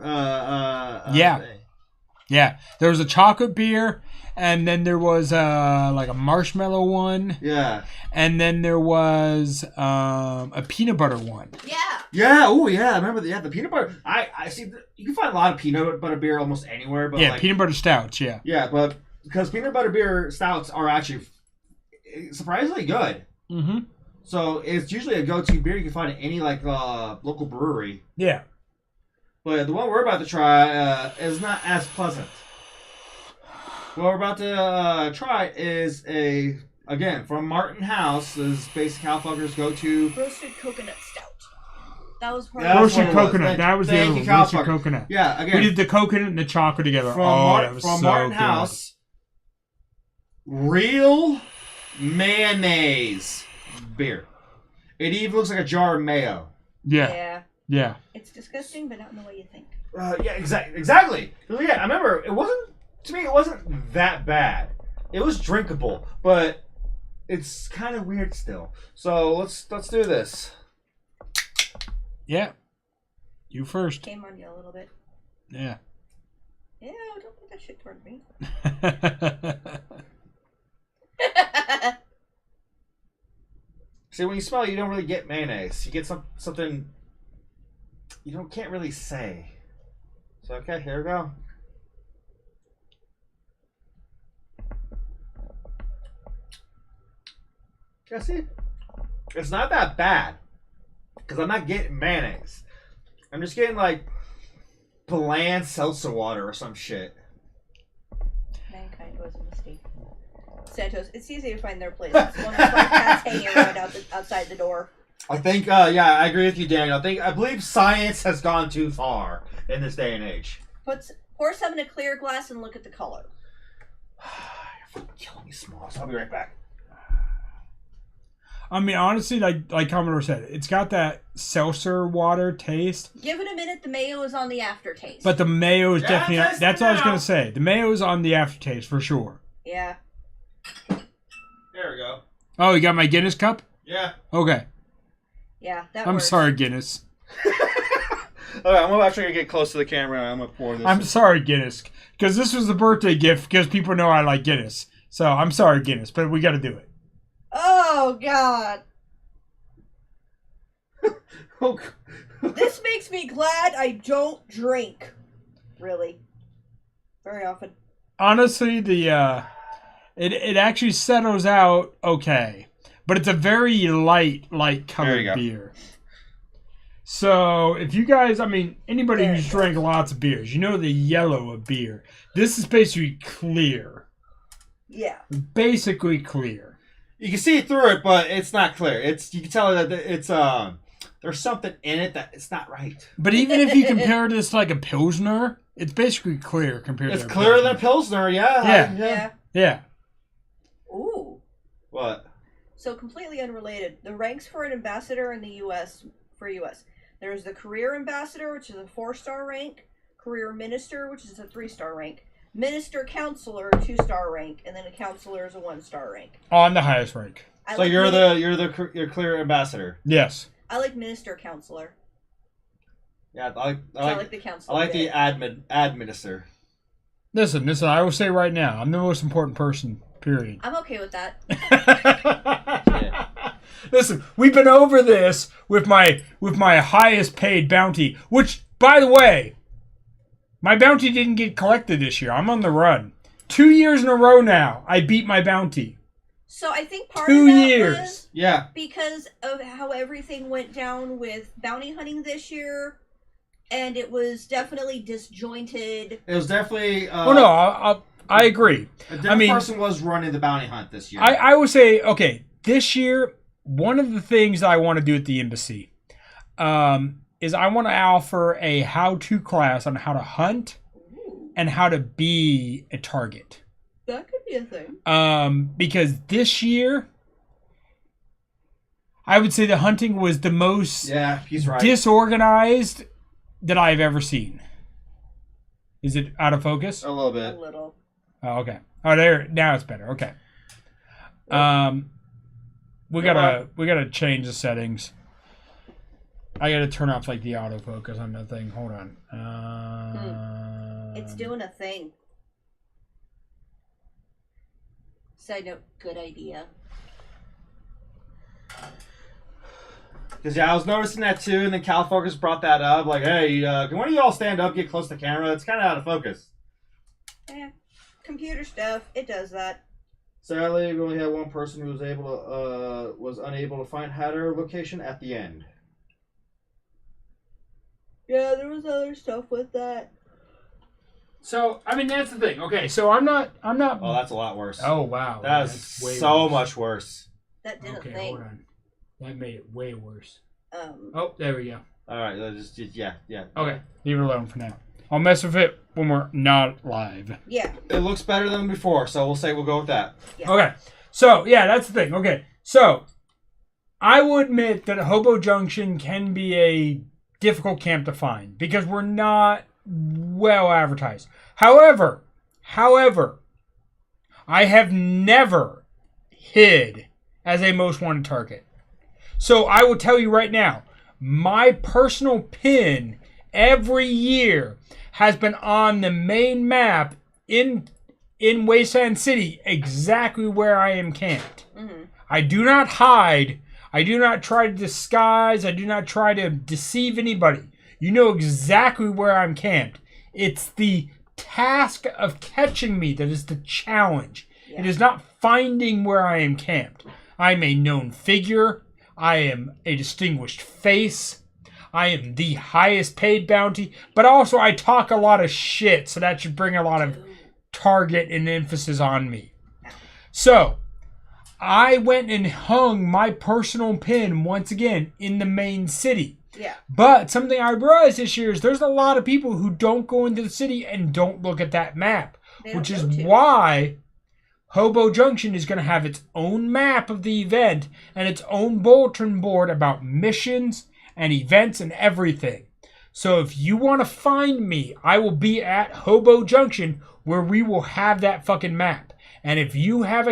Yeah, there was a chocolate beer, and then there was like a marshmallow one. Yeah. And then there was a peanut butter one. Yeah. Yeah. Oh, yeah. I remember the peanut butter. I see. You can find a lot of peanut butter beer almost anywhere, but yeah, peanut butter stouts. Yeah. Yeah, but because peanut butter beer stouts are actually surprisingly good. Mm-hmm. So it's usually a go-to beer you can find at any local brewery. Yeah. But the one we're about to try is not as pleasant. What we're about to try is again, from Martin House. This is basically Cowfuckers go-to. Roasted coconut stout. That was part of roasted coconut. That was the other one. Roasted coconut. Yeah, again. We did the coconut and the chocolate together. That was so Martin good. House. Real mayonnaise beer. It even looks like a jar of mayo. Yeah. It's disgusting, but not in the way you think. Yeah, exactly. Yeah, I remember it wasn't that bad. It was drinkable, but it's kind of weird still. So let's do this. Yeah. You first. Came on you a little bit. Yeah. Yeah, don't put that shit toward me. See, when you smell, you don't really get mayonnaise. You get something you can't really say. So okay, here we go. Yeah, see, it's not that bad because I'm not getting mayonnaise. I'm just getting like bland seltzer water or some shit. Mankind was a mistake. Santos, it's easy to find their place. It's one of the cats hanging around outside the door. I think, yeah, I agree with you, Daniel. I believe science has gone too far in this day and age. Pour some in a clear glass and look at the color. You're killing me, Smalls. I'll be right back. I mean, honestly, like Commodore said, it's got that seltzer water taste. Give it a minute. The mayo is on the aftertaste. But the mayo is definitely... That's what I was going to say. The mayo is on the aftertaste, for sure. Yeah. There we go. Oh, you got my Guinness cup? Yeah. Okay. Yeah, that I'm works. sorry, Guinness. Alright, I'm actually going to get close to the camera and I'm going to pour this. I'm sorry, Guinness. Because this was the birthday gift because people know I like Guinness. So, I'm sorry, Guinness, but we got to do it. Oh, God. Oh, this makes me glad I don't drink. Really. Very often. Honestly, it actually settles out okay. But it's a very light colored beer. So, if you guys, I mean, anybody who's drank lots of beers, you know the yellow of beer. This is basically clear. Yeah. Basically clear. You can see through it, but it's not clear. You can tell that it's there's something in it that it's not right. But even if you compare this to like a Pilsner, it's basically clear compared to a Pilsner. It's clearer than a Pilsner, yeah. Yeah. Ooh. What? So completely unrelated. The ranks for an ambassador in the U.S. There's the career ambassador, which is a 4-star rank. Career minister, which is a 3-star rank. Minister counselor, 2-star rank, and then a counselor is a 1-star rank. On the highest rank. So you're clear ambassador. Yes. I like minister counselor. Yeah, I like the counselor. I like the administer. Listen. I will say right now, I'm the most important person. Period. I'm okay with that. Yeah. Listen, we've been over this with my highest paid bounty, which, by the way, my bounty didn't get collected this year. I'm on the run. 2 years in a row now, I beat my bounty. So I think part 2 of that years. was Yeah. because of how everything went down with bounty hunting this year, and it was definitely disjointed. It was definitely. Oh no, I agree. A different person was running the bounty hunt this year. I would say, okay, this year, one of the things that I want to do at the embassy is I want to offer a how-to class on how to hunt and how to be a target. That could be a thing. Because this year, I would say the hunting was the most he's right. disorganized that I've ever seen. Is it out of focus? A little bit. A little. Oh, okay. Oh, there. Now it's better. Okay. We gotta change the settings. I gotta turn off like the autofocus on that thing. Hold on. It's doing a thing. Side note, good idea. Because I was noticing that too, and then CalFocus brought that up. Like, hey, can one of you all stand up, get close to the camera? It's kind of out of focus. Computer stuff, it does that. Sadly, we only had one person who was unable to find Hatter location at the end. Yeah, there was other stuff with that. So, I mean, that's the thing. Okay, so I'm not. Oh, that's a lot worse. Oh wow, that's so much worse. That didn't okay, think. hold on. That made it way worse. Um. Oh, there we go. All right, yeah. Okay, leave it alone for now. I'll mess with it when we're not live. Yeah. It looks better than before, so we'll go with that. Yeah. Okay, so yeah, that's the thing. Okay, so I will admit that Hobo Junction can be a difficult camp to find because we're not well advertised. However, I have never hid as a most wanted target. So I will tell you right now, my personal pin every year has been on the main map in Wasteland City, exactly where I am camped. Mm-hmm. I do not hide. I do not try to disguise. I do not try to deceive anybody. You know exactly where I'm camped. It's the task of catching me that is the challenge. Yeah. It is not finding where I am camped. I am a known figure. I am a distinguished face. I am the highest paid bounty. But also I talk a lot of shit, so that should bring a lot of target and emphasis on me. So, I went and hung my personal pin once again in the main city. Yeah. But something I realized this year is there's a lot of people who don't go into the city and don't look at that map. Which is why Hobo Junction is going to have its own map of the event and its own bulletin board about missions and events and everything. So if you want to find me, I will be at Hobo Junction where we will have that fucking map. And if you have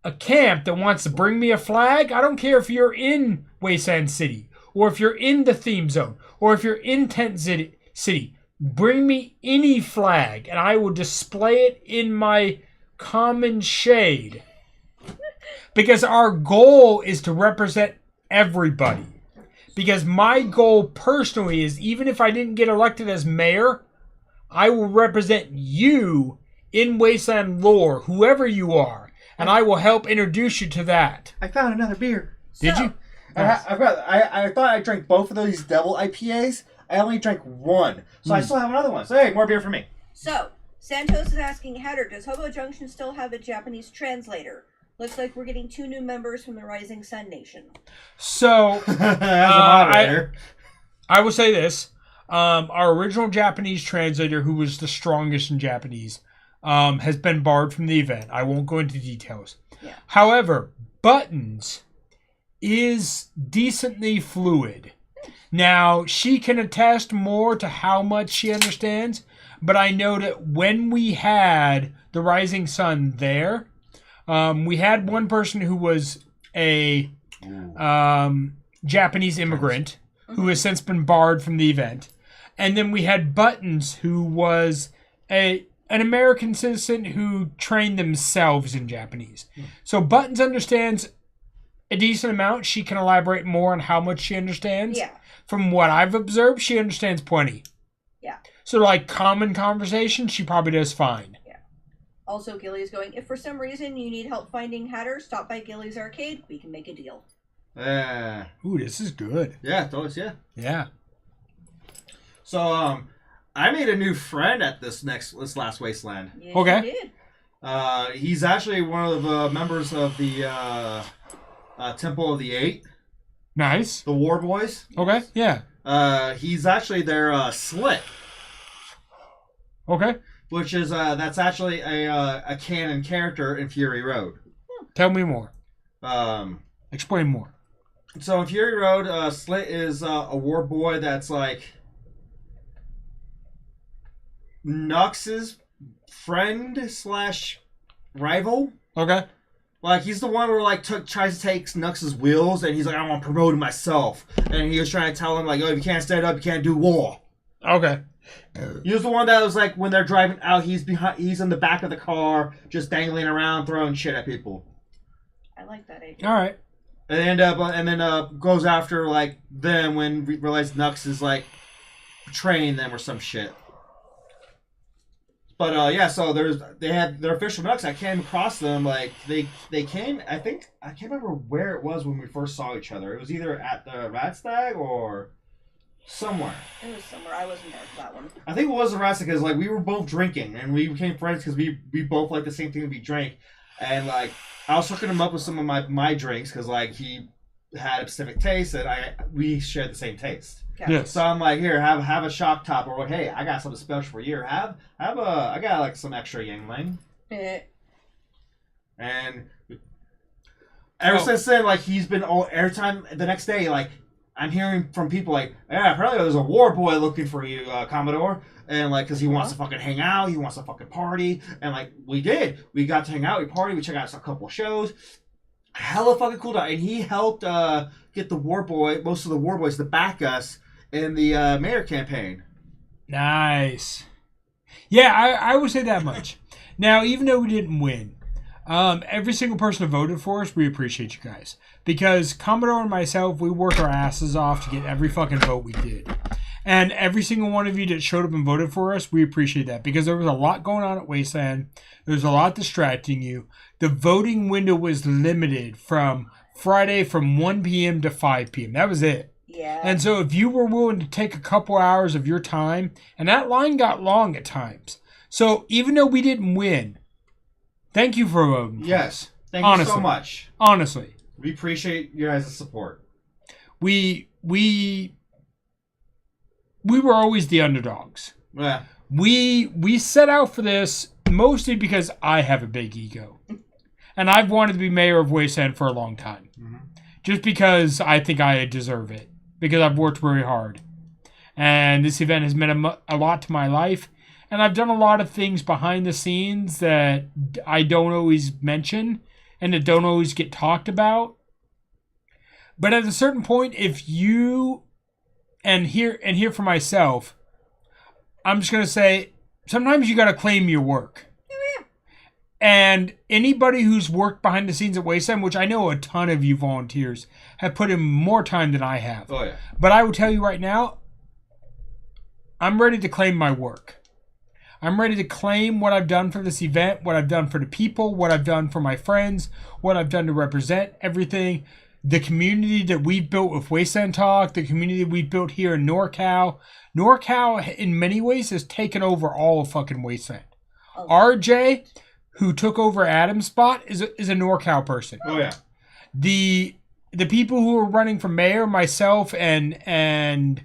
a camp that wants to bring me a flag, I don't care if you're in Wasteland City, or if you're in the theme zone, or if you're in Tent City, bring me any flag, and I will display it in my common shade. Because our goal is to represent everybody. Because my goal personally is, even if I didn't get elected as mayor, I will represent you in Wasteland lore, whoever you are. And I will help introduce you to that. I found another beer. Did you? I thought I drank both of those devil IPAs. I only drank one. So I still have another one. So hey, more beer for me. So, Santos is asking, Hatter, does Hobo Junction still have a Japanese translator? Looks like we're getting 2 new members from the Rising Sun Nation. So, as a moderator. I will say this. Our original Japanese translator, who was the strongest in Japanese, has been barred from the event. I won't go into details. Yeah. However, Buttons is decently fluid. Now, she can attest more to how much she understands, but I know that when we had the Rising Sun there, we had one person who was a Japanese immigrant who has since been barred from the event. And then we had Buttons, who was an American citizen who trained themselves in Japanese. So Buttons understands a decent amount. She can elaborate more on how much she understands. Yeah. From what I've observed, she understands plenty. Yeah. So like common conversation, she probably does fine. Yeah. Also, Gilly's going, if for some reason you need help finding Hatter, stop by Gilly's Arcade. We can make a deal. Ooh, this is good. Yeah, those, yeah. Yeah. So, I made a new friend at this last Wasteland. Yes, Okay. you did. He's actually one of the members of the Temple of the Eight. Nice. The War Boys. Okay, yeah. He's actually their Slit. Okay. Which is, that's actually a canon character in Fury Road. Tell me more. Explain more. So in Fury Road, Slit is a war boy that's like Nux's friend / rival. Okay. Like he's the one who like tries to take Nux's wheels, and he's like, I want to promote myself, and he was trying to tell him like, oh, if you can't stand up, you can't do war. Okay. He was the one that was like, when they're driving out, he's in the back of the car, just dangling around, throwing shit at people. I like that idea. All right. And then goes after like them when realizes Nux is like betraying them or some shit. But yeah, so they had their official Nux. I came across them like they came. I think I can't remember where it was when we first saw each other. It was either at the Rat Stag or somewhere. It was somewhere. I wasn't there for that one. I think it was the Rat Stag because like we were both drinking and we became friends because we both like the same thing we drank, and like I was hooking him up with some of my drinks because like he had a specific taste and we shared the same taste. Okay. Yes. So I'm like, here, have a shock top, or hey, I got something special for you. I got like some extra Yingling. And ever since then, like he's been every time the next day, like I'm hearing from people like, yeah, apparently there's a war boy looking for you, Commodore, and like because he wants to fucking hang out, he wants to fucking party, and like we got to hang out, we partied, we checked out a couple of shows. Hella fucking cool guy, and he helped get most of the war boys to back us in the mayor campaign. Nice. Yeah, I would say that much. Now, even though we didn't win, every single person who voted for us, we appreciate you guys. Because Commodore and myself, we worked our asses off to get every fucking vote we did. And every single one of you that showed up and voted for us, we appreciate that. Because there was a lot going on at Wasteland. There was a lot distracting you. The voting window was limited from Friday from 1 p.m. to 5 p.m. That was it. Yeah. And so if you were willing to take a couple hours of your time, and that line got long at times. So even though we didn't win, thank you for voting. Yes. Thank you so much. Honestly. We appreciate your guys' support. We were always the underdogs. Yeah. We set out for this mostly because I have a big ego. And I've wanted to be mayor of Wasteland for a long time. Mm-hmm. Just because I think I deserve it. Because I've worked very hard. And this event has meant a lot to my life. And I've done a lot of things behind the scenes that I don't always mention. And that don't always get talked about. But at a certain point, if you... And here for myself, I'm just going to say, sometimes you got to claim your work. And anybody who's worked behind the scenes at Wasteland, which I know a ton of you volunteers have put in more time than I have. Oh, yeah. But I will tell you right now, I'm ready to claim my work. I'm ready to claim what I've done for this event, what I've done for the people, what I've done for my friends, what I've done to represent everything. The community that we've built with Wasteland Talk, the community we've built here in NorCal. NorCal, in many ways, has taken over all of fucking Wasteland. Oh. RJ... who took over Adam's spot is a NorCal person. Oh yeah. The people who are running for mayor, myself and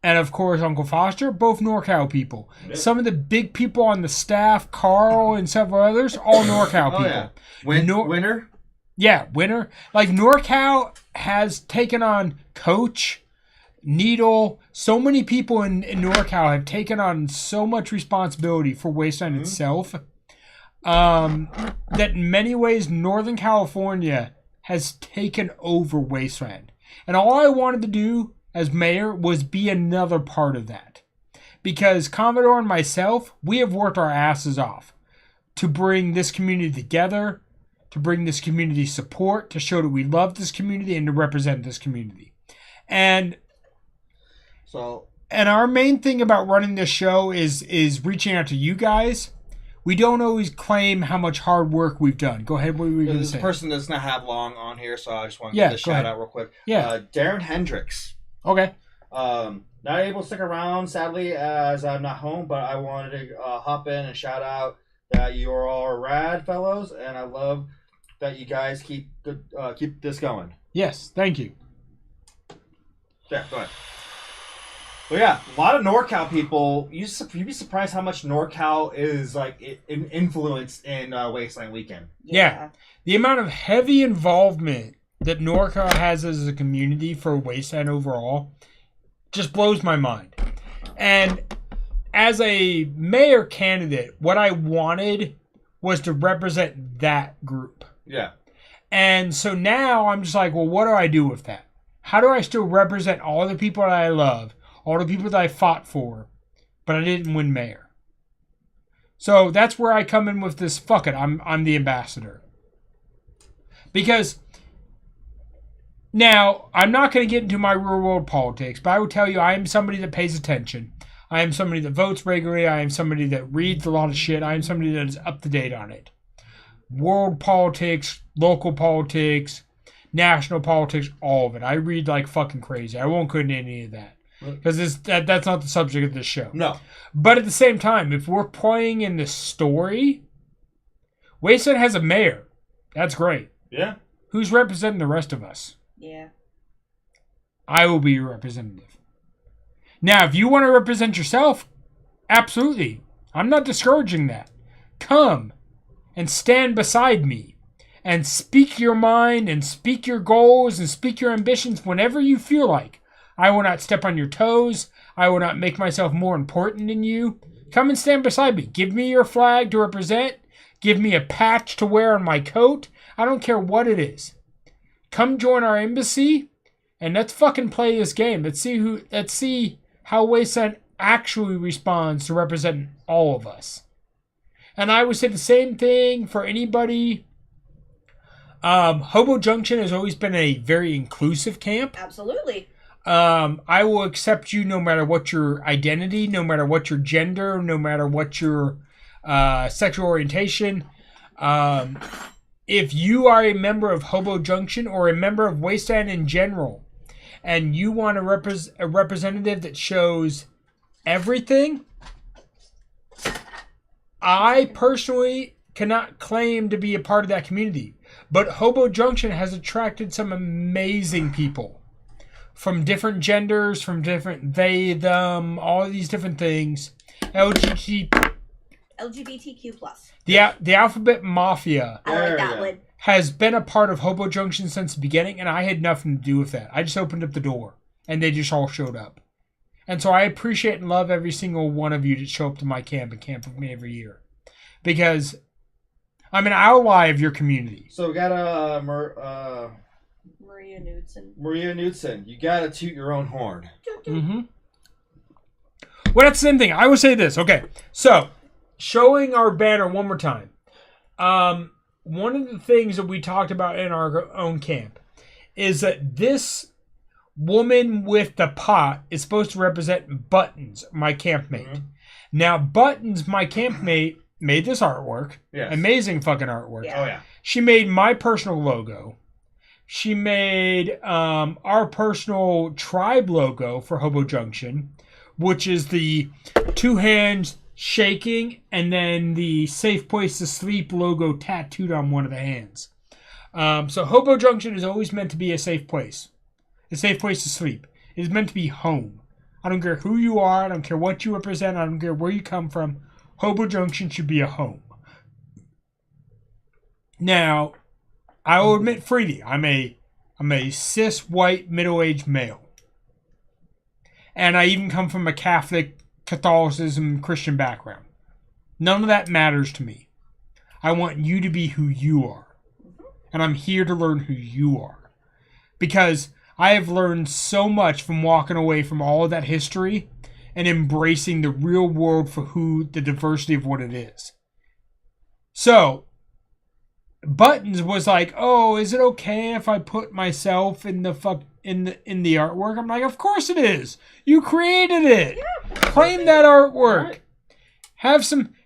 of course Uncle Foster, both NorCal people. Yep. Some of the big people on the staff, Carl and several others, all NorCal people. Yeah. Winner? Yeah, Winner. Like NorCal has taken on Coach, Needle. So many people in NorCal have taken on so much responsibility for Wasteland itself. That in many ways Northern California has taken over Wasteland. And all I wanted to do as mayor was be another part of that. Because Commodore and myself, we have worked our asses off to bring this community together, to bring this community support, to show that we love this community and to represent this community. And our main thing about running this show is reaching out to you guys. we don't always claim how much hard work we've done. Go ahead. What were you going to This say? person does not have long on here, so I just want to give this shout out real quick. Yeah. Darren Hendricks. Okay. Not able to stick around, sadly, as I'm not home, but I wanted to hop in and shout out that you are all rad fellows, and I love that you guys keep this going. Yes, thank you. Yeah, go ahead. But yeah, a lot of NorCal people. You'd be surprised how much NorCal is like influenced in Wasteland Weekend. Yeah. The amount of heavy involvement that NorCal has as a community for Wasteland overall just blows my mind. And as a mayor candidate, what I wanted was to represent that group. Yeah. And so now I'm just like, well, what do I do with that? How do I still represent all the people that I love, all the people that I fought for, but I didn't win mayor? So that's where I come in with this, fuck it, I'm the ambassador. Because now, I'm not going to get into my real world politics, but I will tell you I am somebody that pays attention. I am somebody that votes regularly. I am somebody that reads a lot of shit. I am somebody that is up to date on it. World politics, local politics, national politics, all of it. I read like fucking crazy. I won't go into any of that. Because that's not the subject of this show. No. But at the same time, if we're playing in the story, Wasteland has a mayor. That's great. Yeah. Who's representing the rest of us? Yeah. I will be your representative. Now, if you want to represent yourself, absolutely. I'm not discouraging that. Come and stand beside me and speak your mind and speak your goals and speak your ambitions whenever you feel like. I will not step on your toes. I will not make myself more important than you. Come and stand beside me. Give me your flag to represent. Give me a patch to wear on my coat. I don't care what it is. Come join our embassy, and let's fucking play this game. Let's see how Wasteland actually responds to representing all of us. And I would say the same thing for anybody. Hobo Junction has always been a very inclusive camp. Absolutely. I will accept you no matter what your identity, no matter what your gender, no matter what your sexual orientation. If you are a member of Hobo Junction or a member of Wasteland in general, and you want a representative that shows everything, I personally cannot claim to be a part of that community. But Hobo Junction has attracted some amazing people from different genders, from different they, them, all these different things. LGBTQ+. The Alphabet Mafia I like that one. has been a part of Hobo Junction since the beginning, and I had nothing to do with that. I just opened up the door, and they just all showed up. And so I appreciate and love every single one of you that show up to my camp and camp with me every year. Because I'm an ally of your community. So we got Maria Knudsen. Maria Knudsen. You gotta toot your own horn. Mm-hmm. Well, that's the same thing. I will say this. Okay, so showing our banner one more time. One of the things that we talked about in our own camp is that this woman with the pot is supposed to represent Buttons, my campmate. Mm-hmm. Now, Buttons, my campmate, made this artwork. Yes. Amazing fucking artwork. Yeah. Oh, yeah. She made my personal logo. She made our personal tribe logo for Hobo Junction, which is the two hands shaking and then the safe place to sleep logo tattooed on one of the hands. So Hobo Junction is always meant to be a safe place to sleep. It is meant to be home. I don't care who you are. I don't care what you represent. I don't care where you come from. Hobo Junction should be a home. Now, I will admit freely, I'm a cis white middle-aged male. And I even come from a Catholicism, Christian background. None of that matters to me. I want you to be who you are. And I'm here to learn who you are. Because I have learned so much from walking away from all of that history and embracing the real world for who the diversity of what it is. So, Buttons was like, "Oh, is it okay if I put myself in the artwork?" I'm like, "Of course it is. You created it. Yeah, claim that artwork. Right.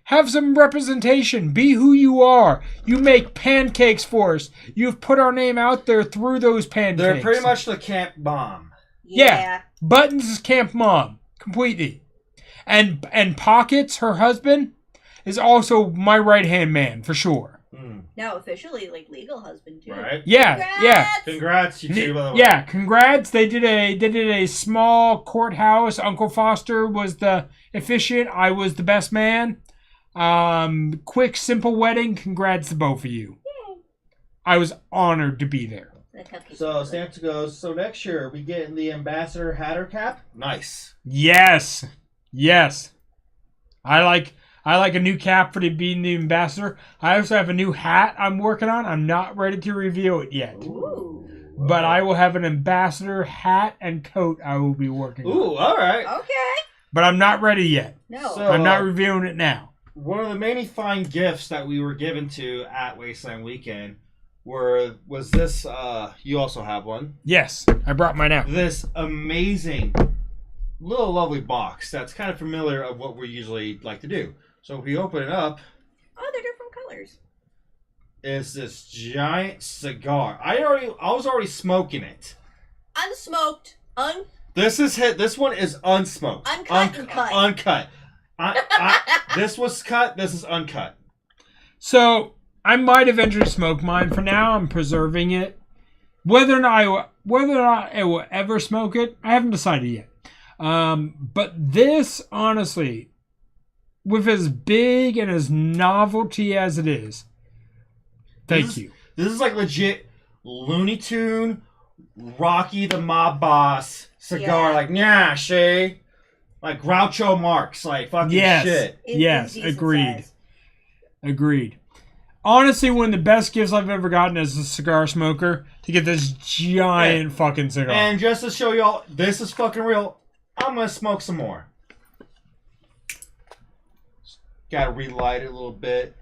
Have some representation. Be who you are. You make pancakes for us. You've put our name out there through those pancakes. They're pretty much the camp bomb. Yeah. Buttons is Camp Mom. Completely. And Pockets, her husband, is also my right-hand man, for sure. Now officially, like, legal husband, too. Right? Yeah, Congrats! yeah. Congrats, you two, by the way. Yeah, congrats. They did a small courthouse. Uncle Foster was the officiant. I was the best man. Quick, simple wedding. Congrats to both of you. Yay. I was honored to be there. So Santa goes, so next year we get the Ambassador Hatter cap? Nice. Yes. Yes. I like a new cap for being the ambassador. I also have a new hat I'm working on. I'm not ready to reveal it yet. Ooh. But I will have an ambassador hat and coat I will be working on. Ooh, all right. Okay. But I'm not ready yet. No. So, I'm not revealing it now. One of the many fine gifts that we were given to at Wasteland Weekend was this, you also have one. Yes, I brought mine out. This amazing little lovely box that's kind of familiar of what we usually like to do. So if we open it up, Oh, they're different colors. it's this giant cigar. I was already smoking it. Unsmoked. This one is unsmoked. Uncut and cut. Uncut. This was cut. This is uncut. So I might eventually smoke mine. For now, I'm preserving it. Whether or not I will ever smoke it, I haven't decided yet. But this, honestly, with as big and as novelty as it is, thank you. This is like legit Looney Tune, Rocky the Mob Boss cigar. Yeah. Like, yeah, Shay. Like Groucho Marx. Like, fucking shit. Yes, agreed. Agreed. Honestly, one of the best gifts I've ever gotten as a cigar smoker, to get this giant fucking cigar. And just to show y'all, this is fucking real, I'm gonna smoke some more. Gotta relight it a little bit.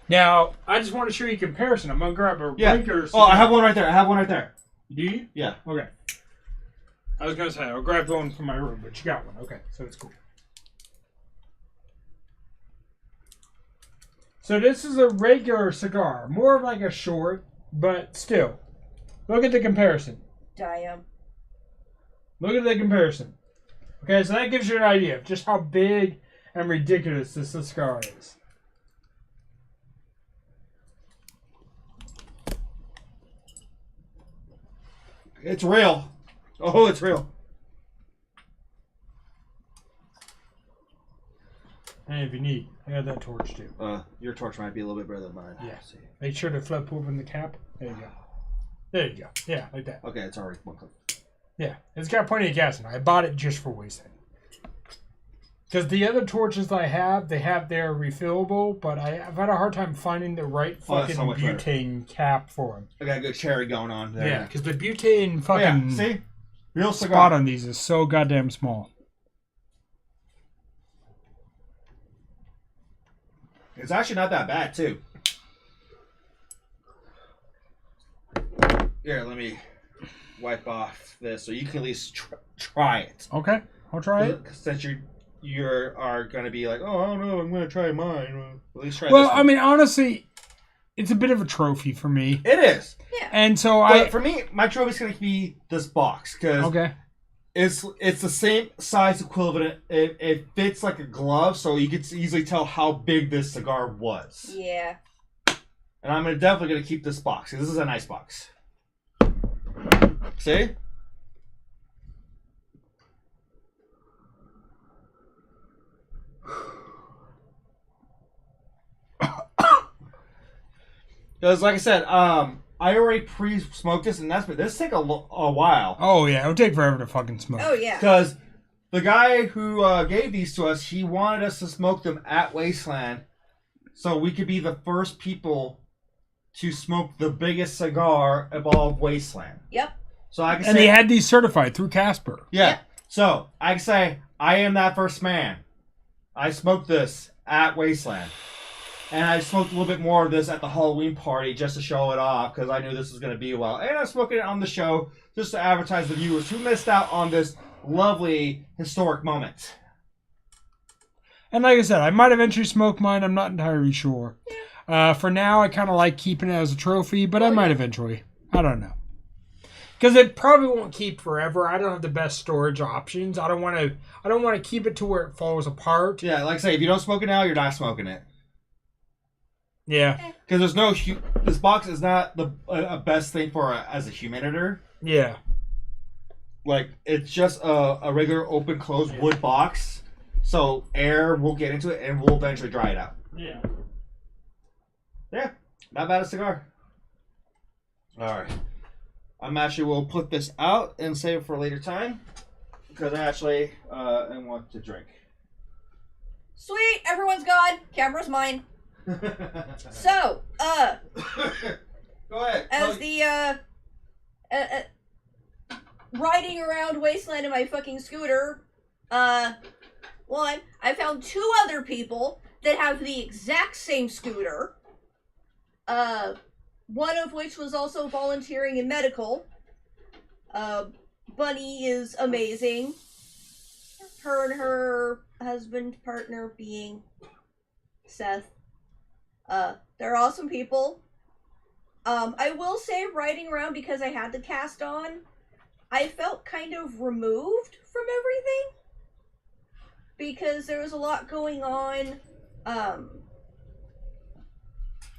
Now, I just want to show you a comparison. I'm gonna grab a regular cigar. Oh, I have one right there. Do you? Yeah. Okay. I was gonna say, I'll grab one from my room, but you got one. Okay, so it's cool. So this is a regular cigar. More of like a short, but still. Look at the comparison. Damn. Look at the comparison. Okay, so that gives you an idea of just how big and ridiculous this cigar is. It's real. Oh, it's real. And if you need, I got that torch too. Your torch might be a little bit better than mine. Yeah. Make sure to flip open the cap. There you go. There you go. Yeah, like that. Okay, it's already one clip. Yeah, it's got plenty of gas in it. I bought it just for Wasteland. Because the other torches I have, they're refillable, but I've had a hard time finding the right fucking butane cap for them. I got a good cherry going on there. Yeah, because the butane fucking see? Real cigar. spot on these is so goddamn small. It's actually not that bad, too. Here, let me wipe off this so you can at least try it. Okay, I'll try it. Since you are going to be like, oh, I don't know, I'm going to try mine. At least try this Well, one. I mean, honestly, it's a bit of a trophy for me. It is. Yeah. And so for me, my trophy's going to be this box. Because it's the same size equivalent. It fits like a glove, so you can easily tell how big this cigar was. Yeah. And I'm definitely going to keep this box. Because this is a nice box. See? Because, like I said, I already pre-smoked this, and this take a while. Oh, yeah, it'll take forever to fucking smoke. Oh, yeah. Because the guy who gave these to us, he wanted us to smoke them at Wasteland so we could be the first people to smoke the biggest cigar of all of Wasteland. Yep. So I can and say, they had these certified through Casper. Yeah. Yep. So I can say, I am that first man. I smoked this at Wasteland. And I smoked a little bit more of this at the Halloween party just to show it off because I knew this was going to be well. And I'm smoking it on the show just to advertise the viewers who missed out on this lovely historic moment. And like I said, I might eventually smoke mine. I'm not entirely sure. For now, I kind of like keeping it as a trophy, but I might eventually. I don't know. Because it probably won't keep forever. I don't have the best storage options. I don't want to keep it to where it falls apart. Yeah, like I say, if you don't smoke it now, you're not smoking it. Yeah. Because there's no... This box is not the best thing for as a humiditor. Yeah. Like, it's just a regular open-closed wood box. So air will get into it and will eventually dry it out. Yeah. Yeah. Not bad a cigar. Alright. I'm actually will put this out and save it for a later time. Because I actually want to drink. Sweet, everyone's gone. Camera's mine. So, Go ahead. as the riding around Wasteland in my fucking scooter, one, I found 2 other people that have the exact same scooter. One of which was also volunteering in medical. Bunny is amazing. Her and her husband, partner being Seth. They're awesome people. I will say, riding around, because I had the cast on, I felt kind of removed from everything. Because there was a lot going on.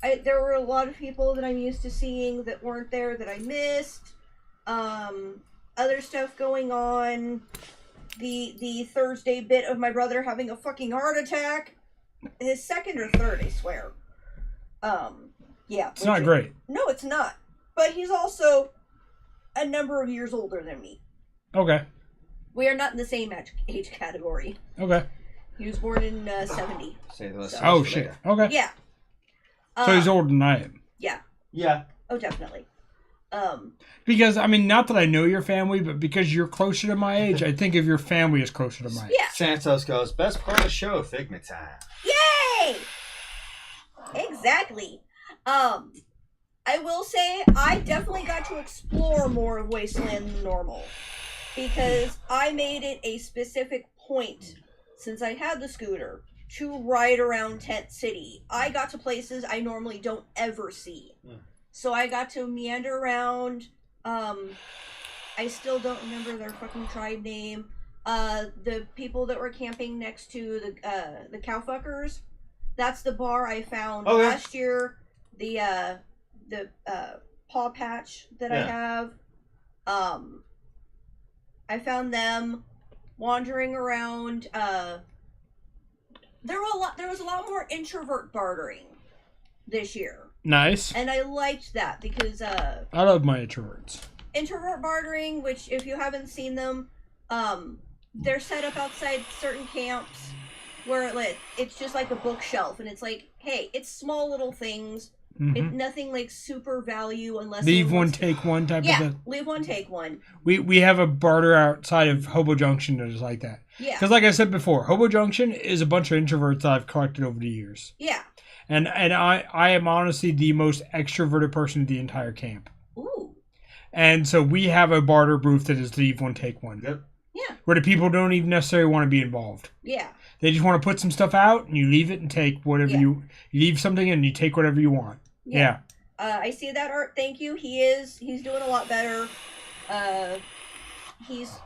There were a lot of people that I'm used to seeing that weren't there that I missed. Other stuff going on. The Thursday bit of my brother having a fucking heart attack. His second or third, I swear. Yeah. It's not great. No, it's not. But he's also a number of years older than me. Okay. We are not in the same age category. Okay. He was born in 70. Say the list. Oh, shit. Okay. Yeah. So he's older than I am. Yeah. Yeah. Oh, definitely. Because, I mean, not that I know your family, but because you're closer to my age, I think of your family as closer to my age. Yeah. Santos goes, best part of the show, Figment time. Yay! Exactly. I will say I definitely got to explore more of Wasteland than normal. Because I made it a specific point, since I had the scooter, to ride around Tent City. I got to places I normally don't ever see. So I got to meander around. I still don't remember their fucking tribe name. The people that were camping next to the cowfuckers. That's the bar I found last year. The paw patch that I have. I found them wandering around. There was a lot more introvert bartering this year. Nice. And I liked that because I love my introverts. Introvert bartering, which if you haven't seen them, they're set up outside certain camps where it's just like a bookshelf, and it's like, hey, it's small little things. Mm-hmm. Nothing like super value unless leave one, take one type of thing. Yeah, leave one, take one. We have a barter outside of Hobo Junction that is like that. Yeah. Because like I said before, Hobo Junction is a bunch of introverts that I've collected over the years. Yeah. And I am honestly the most extroverted person in the entire camp. Ooh. And so we have a barter booth that is leave one, take one. Yep. Yeah. Where the people don't even necessarily want to be involved. Yeah. They just want to put some stuff out and you leave it and take whatever you leave something and you take whatever you want. Yeah. I see that, Art. Thank you. He's doing a lot better. He's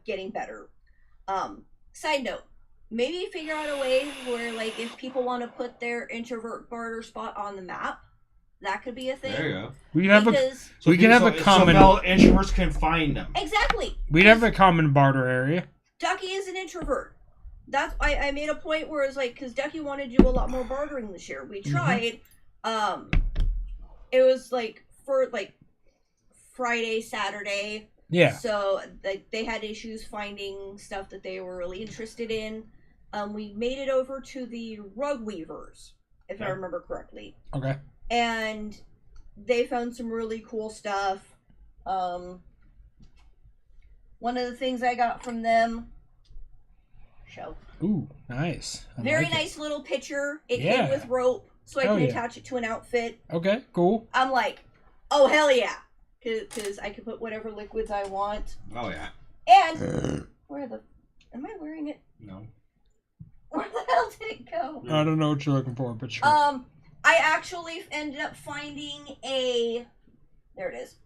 getting better. Side note, maybe figure out a way where, like, if people want to put their introvert barter spot on the map, that could be a thing. There you go. We can have a common. So introverts can find them. Exactly. We'd have a common barter area. Ducky is an introvert. That's I made a point where it's like, because Ducky wanted to do a lot more bartering this year. We tried. It was like for like Friday, Saturday. Yeah. So they had issues finding stuff that they were really interested in. We made it over to the rug weavers, if I remember correctly. Okay. And they found some really cool stuff. One of the things I got from them. Show. Ooh, nice. Very like nice little picture. It came with rope, so I can attach it to an outfit. Okay, cool. I'm like, oh hell yeah, because I can put whatever liquids I want. Oh yeah. And am I wearing it? No. Where the hell did it go? I don't know what you're looking for, but sure. I actually ended up finding a. There it is.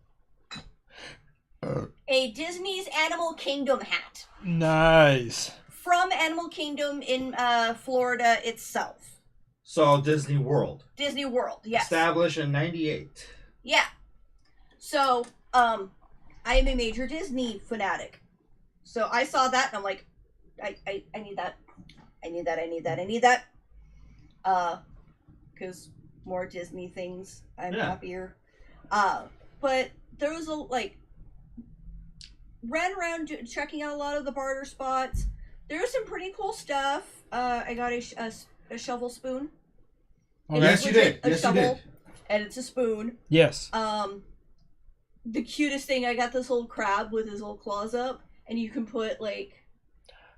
A Disney's Animal Kingdom hat. Nice. From Animal Kingdom in Florida itself. So Disney World. Disney World, yes. Established in 98. Yeah. So, I am a major Disney fanatic. So I saw that and I'm like, I need that. I need that. Because more Disney things, I'm happier. But there was ran around checking out a lot of the barter spots. There was some pretty cool stuff. I got a shovel spoon. Oh, yes, you did. A yes, shovel, you did. And it's a spoon. Yes. The cutest thing, I got this little crab with his little claws up, and you can put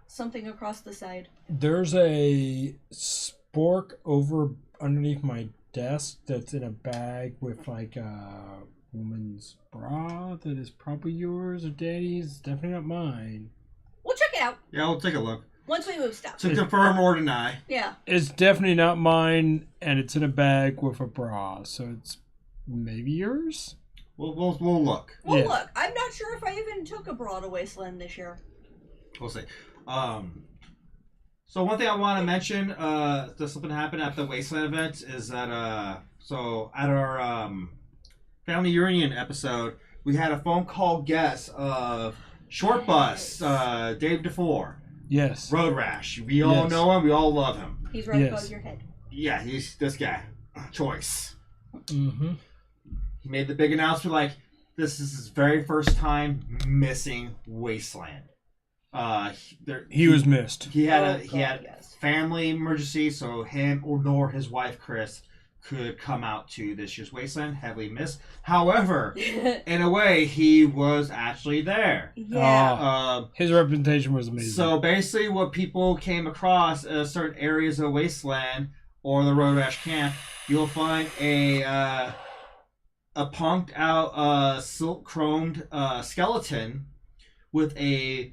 something across the side. There's a spork over underneath my desk that's in a bag with a woman's bra that is probably yours or Daddy's. Definitely not mine. We'll check it out. Yeah, we'll take a look. Once we move stuff. To confirm or deny. Yeah. It's definitely not mine, and it's in a bag with a bra, so it's maybe yours? We'll look. We'll look. I'm not sure if I even took a bra to Wasteland this year. We'll see. So one thing I want to mention, that something happened at the Wasteland event is that, so at our family reunion episode, we had a phone call guest of Short Bus, Dave DeFore. Yes. Road Rash. We all know him. We all love him. He's right above your head. Yeah, he's this guy. Choice. Mm-hmm. He made the big announcement this is his very first time missing Wasteland. He was missed. He had family emergency, so him nor his wife Chris could come out to this year's Wasteland. Heavily missed. However, in a way, he was actually there. Yeah. His representation was amazing. So basically, what people came across certain areas of Wasteland or the Road Rash camp, you'll find a punked out silk chromed skeleton with a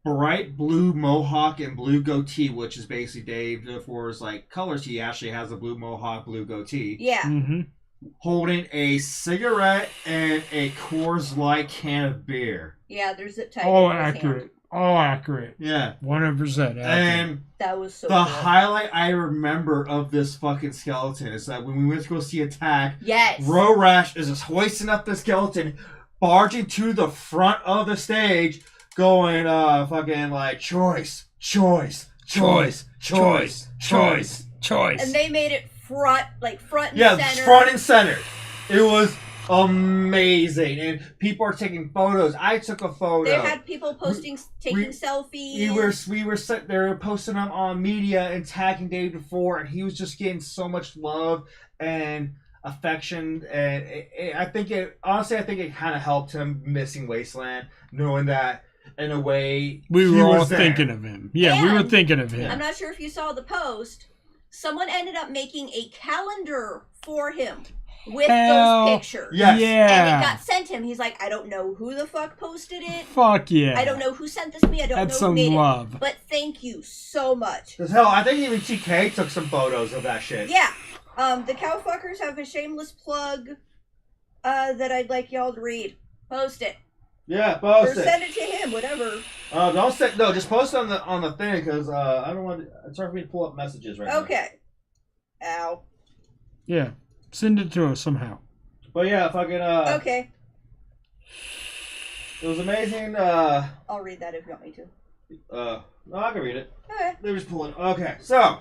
bright blue mohawk and blue goatee, which is basically Dave DeFore's colors. He actually has a blue mohawk, blue goatee. Yeah. Mm-hmm. Holding a cigarette and a Coors Light can of beer. Yeah, there's it tight. All accurate. All accurate. Yeah. 100% accurate. And that was so the cool. highlight I remember of this fucking skeleton is that when we went to go see Attack, yes, Road Rash is just hoisting up the skeleton, barging to the front of the stage, going choice. And they made it front and center. Yeah, front and center. It was amazing, and people are taking photos. I took a photo. They had people taking selfies. We were they were posting them on media and tagging Dave DeFore, and he was just getting so much love and affection, and I think it kind of helped him missing Wasteland, knowing that in a way we were all thinking of him. Yeah, and we were thinking of him. I'm not sure if you saw the post. Someone ended up making a calendar for him with those pictures. Yes. Yeah. And it got sent him. He's like, I don't know who the fuck posted it. Fuck yeah. I don't know who sent this to me. I don't That's know who made love. it. But thank you so much. Because hell, I think even TK took some photos of that shit. Yeah. The Cowfuckers have a shameless plug that I'd like y'all to read. Post it. Yeah, post or it. Send it to him, whatever. Just post it on the thing, because I don't want. It's hard for me to pull up messages right now. Okay. Ow. Yeah, send it to us somehow. But yeah, fucking. Okay. It was amazing. I'll read that if you want me to. No, I can read it. Okay. Let me just pull it. Okay, so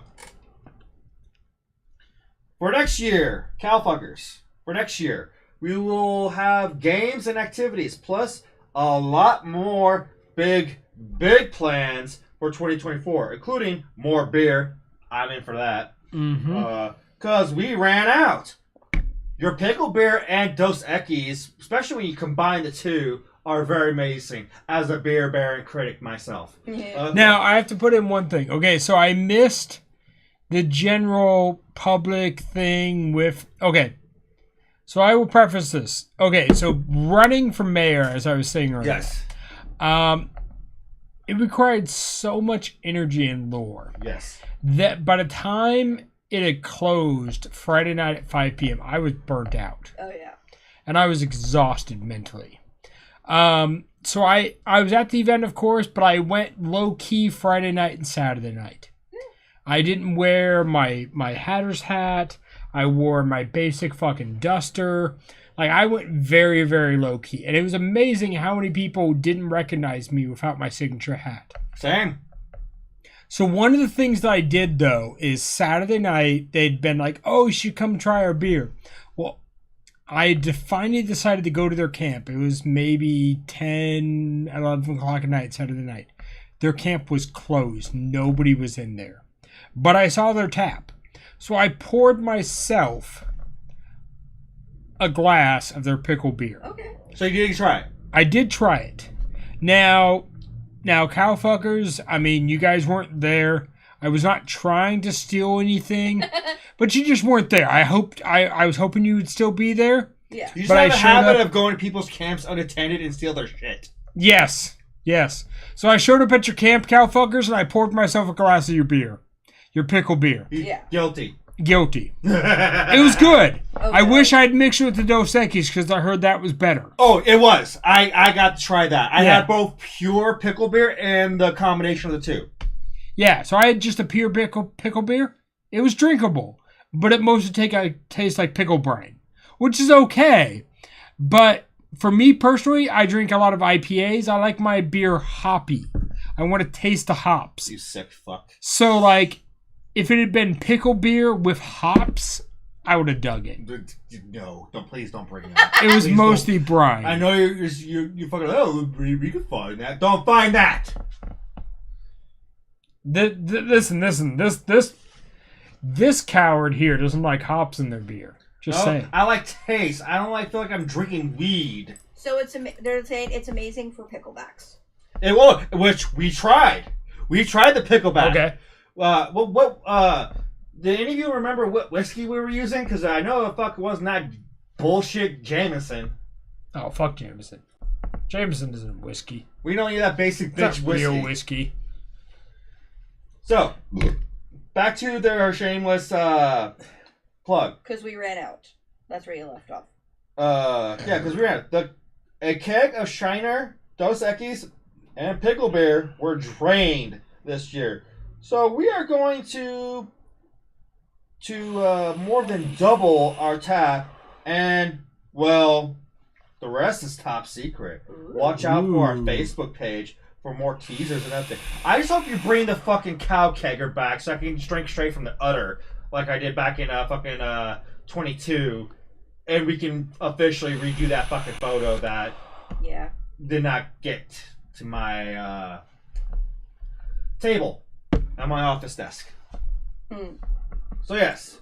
for next year, Cowfuckers. For next year, we will have games and activities, plus a lot more big plans for 2024, including more beer. I'm in for that. Mm-hmm. Because we ran out. Your pickle beer and Dos Equis, especially when you combine the two, are very amazing. As a beer baron critic myself. Yeah. Now, I have to put in one thing. Okay, so I missed the general public thing with... Okay, so I will preface this. Okay, so running for mayor, as I was saying earlier. Yes. it required so much energy and lore Yes. that by the time it had closed Friday night at 5 p.m., I was burnt out. Oh, yeah. And I was exhausted mentally. So I was at the event, of course, but I went low-key Friday night and Saturday night. I didn't wear my hatter's hat. I wore my basic fucking duster. Like, I went very, very low-key. And it was amazing how many people didn't recognize me without my signature hat. Same. So one of the things that I did, though, is Saturday night, they'd been like, oh, you should come try our beer. Well, I finally decided to go to their camp. It was maybe 10, 11 o'clock at night, Saturday night. Their camp was closed. Nobody was in there. But I saw their tap. So I poured myself a glass of their pickle beer. Okay. So you did try it? I did try it. Now, cowfuckers, I mean, you guys weren't there. I was not trying to steal anything, but you just weren't there. I was hoping you would still be there. Yeah. You just But have I a showed habit up- of going to people's camps unattended and steal their shit. Yes. So I showed up at your camp, cowfuckers, and I poured myself a glass of your beer. Your pickle beer. Yeah. Guilty. Guilty. It was good. Okay. I wish I'd mixed it with the Dos Equis because I heard that was better. Oh, it was. I got to try that. I Yeah. had both pure pickle beer and the combination of the two. Yeah, so I had just a pure pickle beer. It was drinkable, but it mostly tastes like pickle brine, which is okay. But for me personally, I drink a lot of IPAs. I like my beer hoppy. I want to taste the hops. You sick fuck. So, like, if it had been pickle beer with hops, I would have dug it. No, please don't bring it up. It was Please mostly brine. don't. I know you fucking. Oh, we can find that. Don't find that. Listen. This coward here doesn't like hops in their beer. Just saying. I like taste. I don't feel like I'm drinking weed. So they're saying it's amazing for picklebacks. It will, which we tried. We tried the pickleback. Okay. Did any of you remember what whiskey we were using? Because I know the fuck wasn't that bullshit Jameson. Oh, fuck Jameson. Jameson isn't whiskey. We don't need that basic That's bitch whiskey. real whiskey. So, back to their shameless plug. Because we ran out. That's where you left off. Yeah, because we ran a keg of Shiner, Dos Equis, and pickle beer were drained this year. So we are going to more than double our tap, and well, the rest is top secret. Watch out for our Facebook page for more teasers and everything. I just hope you bring the fucking cow kegger back so I can just drink straight from the udder like I did back in 22, and we can officially redo that fucking photo that did not get to my table at my office desk. So yes,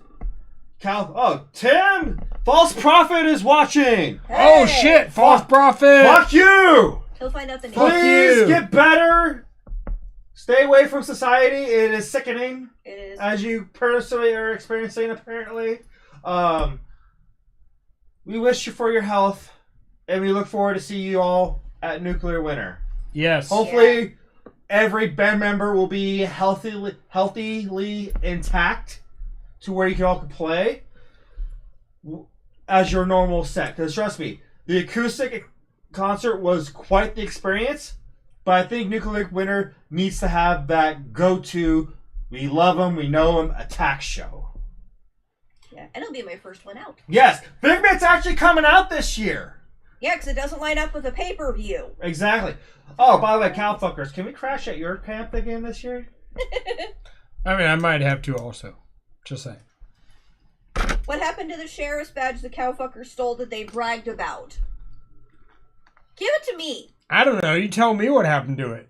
Tim, False Prophet is watching. Hey! Oh shit! False prophet! Fuck you! He'll find out the name. Fuck Please you. get better. Stay away from society. It is sickening, It is. as you personally are experiencing. Apparently, we wish you for your health, and we look forward to see you all at Nuclear Winter. Yes. Hopefully, every band member will be healthily intact to where you all can play as your normal set. Because trust me, the acoustic concert was quite the experience, but I think Nuclear Winter needs to have that go-to, we love them, we know them, attack show. Yeah, and it'll be my first one out. Yes, Figment's actually coming out this year. Yeah, because it doesn't line up with a pay-per-view. Exactly. Oh, by the way, cowfuckers, can we crash at your camp again this year? I mean, I might have to also. Just saying. What happened to the sheriff's badge the cowfucker stole that they bragged about? Give it to me. I don't know. You tell me what happened to it.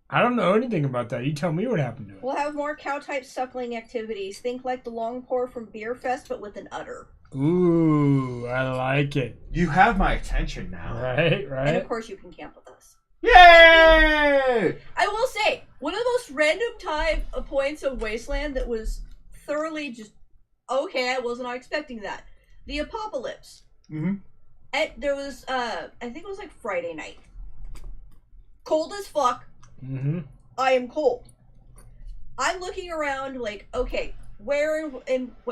I don't know anything about that. You tell me what happened to it. We'll have more cow-type suckling activities. Think like the long pour from Beer Fest, but with an udder. Ooh, I like it. You have my attention now. Right, And right. of course you can camp with us. Yay! I will say, one of the most random points of Wasteland that was thoroughly just, okay, I was not expecting that. The apocalypse. Mm-hmm. There was, I think it was like Friday night. cold as fuck. Mm-hmm. I am cold. I'm looking around like, okay, where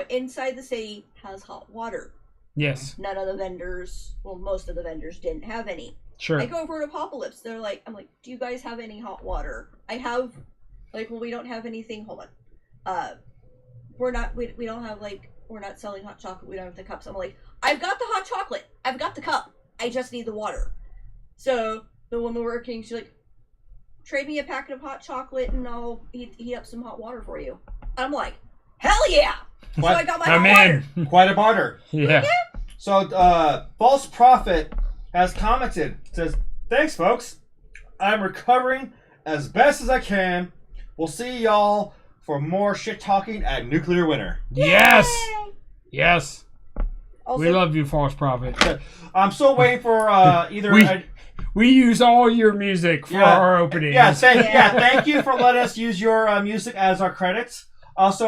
inside the city has hot water? Yes. None of the vendors, well, most of the vendors didn't have any. Sure. I go over to Apocalypse. I'm like, do you guys have any hot water? I have, like, well, we don't have anything. Hold on. We don't have, like, we're not selling hot chocolate. We don't have the cups. I'm like, I've got the hot chocolate. I've got the cup. I just need the water. So the woman working, she's like, trade me a packet of hot chocolate and I'll heat up some hot water for you. I'm like, hell yeah! What? So I got my hot water. Quite a barter. Yeah. So, False Prophet has commented, says, thanks, folks. I'm recovering as best as I can. We'll see y'all for more shit talking at Nuclear Winter. Yes. Yay! Yes. Also, We love you, False Prophet. I'm still waiting for either. We use all your music for our opening. Thank you for letting us use your music as our credits. Also,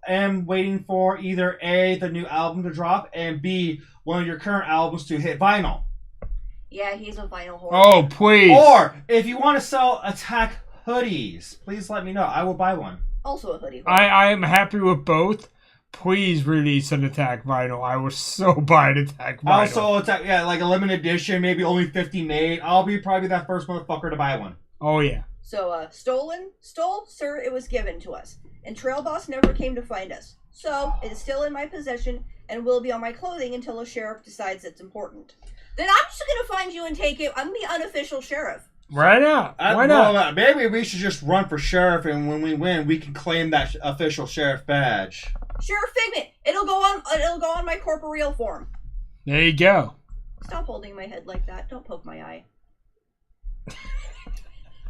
am waiting for either A, the new album to drop, and B, one of your current albums to hit vinyl. Yeah, he's a vinyl whore. Oh, please. Or, if you want to sell Attack hoodies, please let me know. I will buy one. Also a hoodie whore. I am happy with both. Please release an Attack vinyl. I will so buy an Attack vinyl. Also, Attack, like a limited edition, maybe only 50 made. I'll be probably that first motherfucker to buy one. Oh, yeah. So, stole, sir, it was given to us. And Trail Boss never came to find us. So, it is still in my possession and will be on my clothing until a sheriff decides it's important. Then I'm just gonna find you and take it. I'm the unofficial sheriff. Right now. Why not? Maybe we should just run for sheriff, and when we win, we can claim that official sheriff badge. Sheriff Figment! It'll go on my corporeal form. There you go. Stop holding my head like that. Don't poke my eye.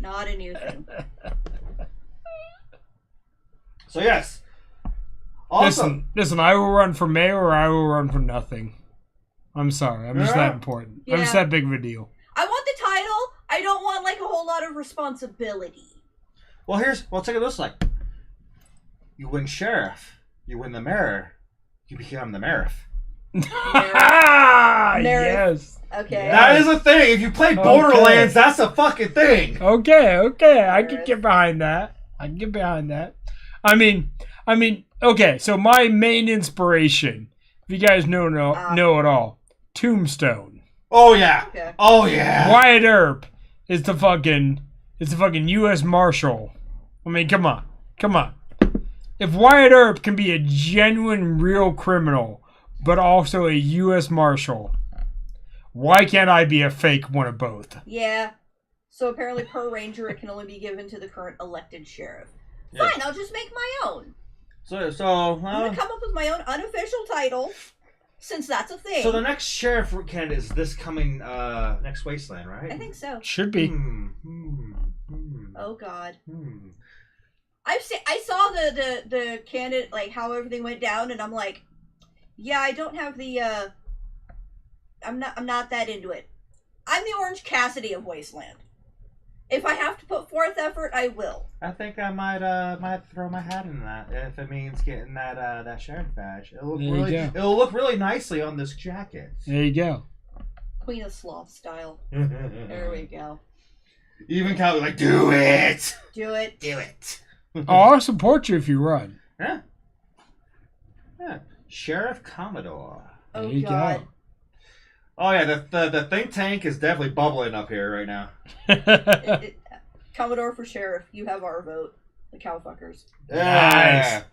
Not a new thing. So yes. Also, Listen, I will run for mayor or I will run for nothing. I'm sorry. I'm just that important. I'm just that big of a deal. I want the title. I don't want like a whole lot of responsibility. well, take it this way. You win sheriff. You win the mayor. You become the mayor. Yes. Okay. That is a thing. If you play Borderlands, that's a fucking thing. Okay. I can get behind that. I mean, okay, so my main inspiration, if you guys know it all, Tombstone. Oh yeah. Okay. Oh yeah. Wyatt Earp is the fucking U.S. Marshal. I mean, come on. If Wyatt Earp can be a genuine, real criminal, but also a U.S. Marshal, why can't I be a fake one of both? Yeah. So apparently per ranger it can only be given to the current elected sheriff. Yeah. Fine, I'll just make my own. So I'm gonna come up with my own unofficial title, since that's a thing. So the next sheriff candidate is this coming next Wasteland, right? I think so. Should be. Oh God. I saw the candidate, like how everything went down, and I'm like, yeah, I don't have the I'm not that into it. I'm the Orange Cassidy of Wasteland. If I have to put forth effort, I will. I think I might throw my hat in that if it means getting that sheriff badge. It'll look really nicely on this jacket. There you go. Queen of Sloth style. There we go. Even Calvin like, do it. Do it. Do it. Oh, I'll support you if you run. Yeah. Sheriff Commodore. Oh There you God. go. Oh yeah, the think tank is definitely bubbling up here right now. Commodore for sheriff. You have our vote. The cowfuckers. Yeah.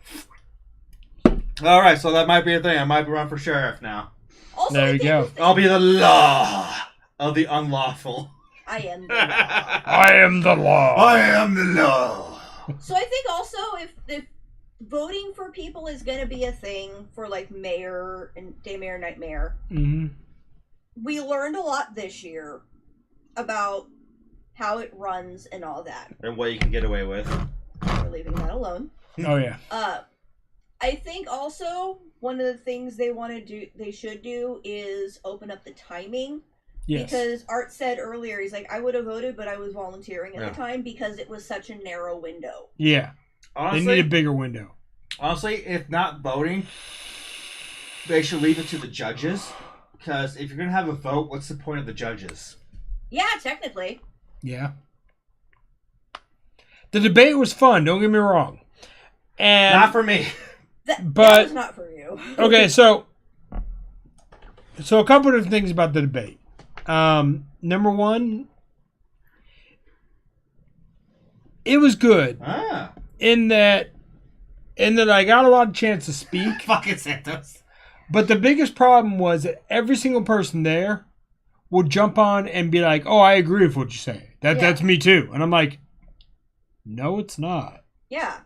All right, so that might be a thing. I might be run for sheriff now. Also, There you go. I'll be the law of the unlawful. I am the law. I am the law. I am the law. So I think also if voting for people is going to be a thing for like mayor and day mayor, night mayor, we learned a lot this year about how it runs and all that. And what you can get away with. We're leaving that alone. Oh yeah. I think also one of the things they should do is open up the timing. Yes. Because Art said earlier, he's like, I would have voted, but I was volunteering at the time because it was such a narrow window. Yeah. Honestly, they need a bigger window. Honestly, if not voting, they should leave it to the judges. Because if you're going to have a vote, what's the point of the judges? Yeah, technically. Yeah. The debate was fun. Don't get me wrong. And Not for me. That was not for you. Okay, so a couple of things about the debate. Number one, it was good in that I got a lot of chance to speak. Fucking Santos. But the biggest problem was that every single person there would jump on and be like, "Oh, I agree with what you say. That's me too." And I'm like, "No, it's not." Yeah.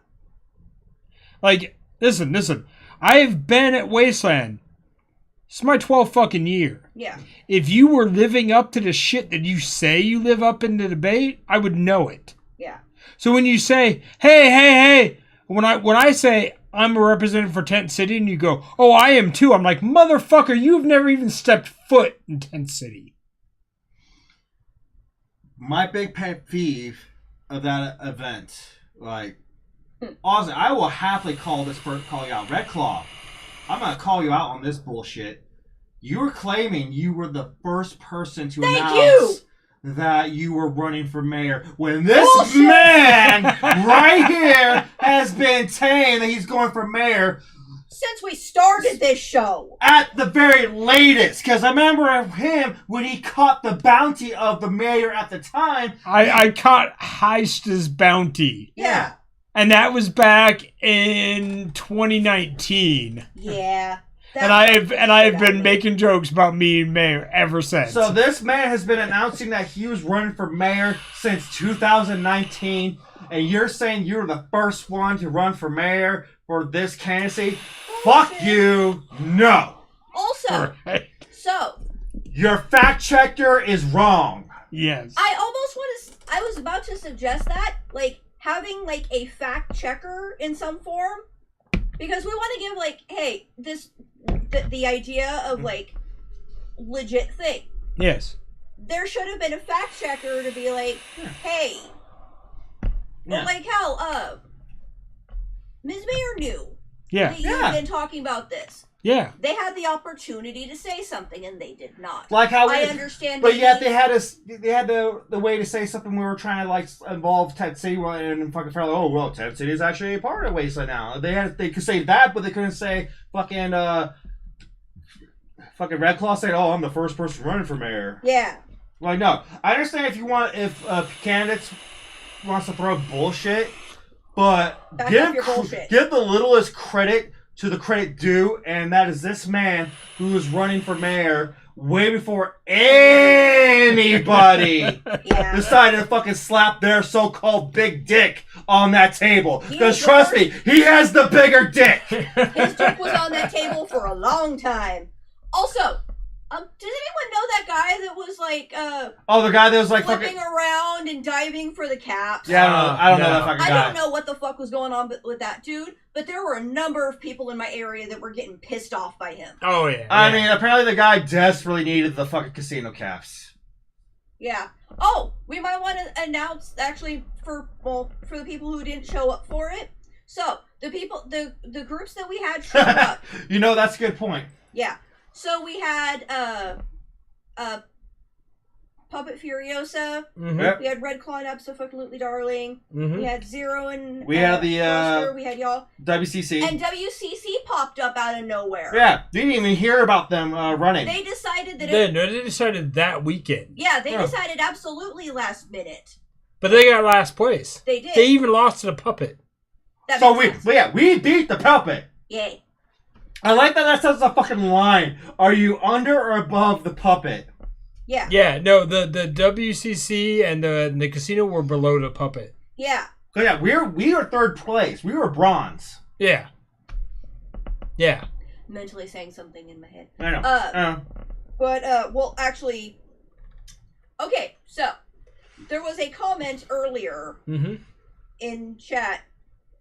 Like, listen. I've been at Wasteland. It's my 12th fucking year. Yeah. If you were living up to the shit that you say you live up in the debate, I would know it. Yeah. So when you say, hey, when I say I'm a representative for Tent City and you go, "Oh, I am too," I'm like, motherfucker, you've never even stepped foot in Tent City. My big pet peeve of that event, like, honestly, I will happily call you out. Red Claw, I'm going to call you out on this bullshit. You were claiming you were the first person to announce that you were running for mayor when this man right here has been saying that he's going for mayor since we started this show. At the very latest. Because I remember him when he caught the bounty of the mayor at the time. I caught Heister's bounty. Yeah. And that was back in 2019. Yeah. And I have been making jokes about me and mayor ever since. So this man has been announcing that he was running for mayor since 2019, and you're saying you were the first one to run for mayor for this candidacy? Fuck you! No. Also, so your fact checker is wrong. Yes. I was about to suggest that, like, having like a fact checker in some form, because we want to give like, hey, the idea of like legit thing. Yes. There should have been a fact checker to be like, hey, or like how Ms. Mayor knew that you've been talking about this. Yeah. They had the opportunity to say something and they did not. Like how I understand. But yet they had the way to say something. We were trying to like involve Tent City and fucking fairly. Oh well, Tent City is actually a part of Wasteland now. They could say that, but they couldn't say fucking Red Claw said, "Oh, I'm the first person running for mayor." Yeah. Like no, I understand if candidates wants to throw bullshit, but give the littlest credit to the credit due, and that is this man who is running for mayor way before anybody decided to fucking slap their so-called big dick on that table. Because trust me, he has the bigger dick. His dick was on that table for a long time. Also, does anyone know that guy that was like the guy that was like flipping around and diving for the caps? Yeah, I don't know that fucking guy. I don't know what the fuck was going on with that dude, but there were a number of people in my area that were getting pissed off by him. Oh yeah. I mean, apparently the guy desperately needed the fucking casino caps. Yeah. Oh, we might want to announce actually for the people who didn't show up for it. So the groups that we had showed up. You know, that's a good point. Yeah. So we had Puppet Furiosa. Mm-hmm. We had Red Claw and Absolutely Darling. Mm-hmm. We had Zero and we had the Foster. We had y'all. WCC. And WCC popped up out of nowhere. Yeah, didn't even hear about them running. They decided that they decided that weekend. Yeah, they decided absolutely last minute. But they got last place. They did. They even lost to the Puppet. So we beat the Puppet. Yay. I like that says a fucking line. Are you under or above the Puppet? Yeah. Yeah, no, the WCC and the casino were below the Puppet. Yeah. So yeah, we were third place. We were bronze. Yeah. Yeah. Mentally saying something in my head. I know. But well, actually, okay. So there was a comment earlier in chat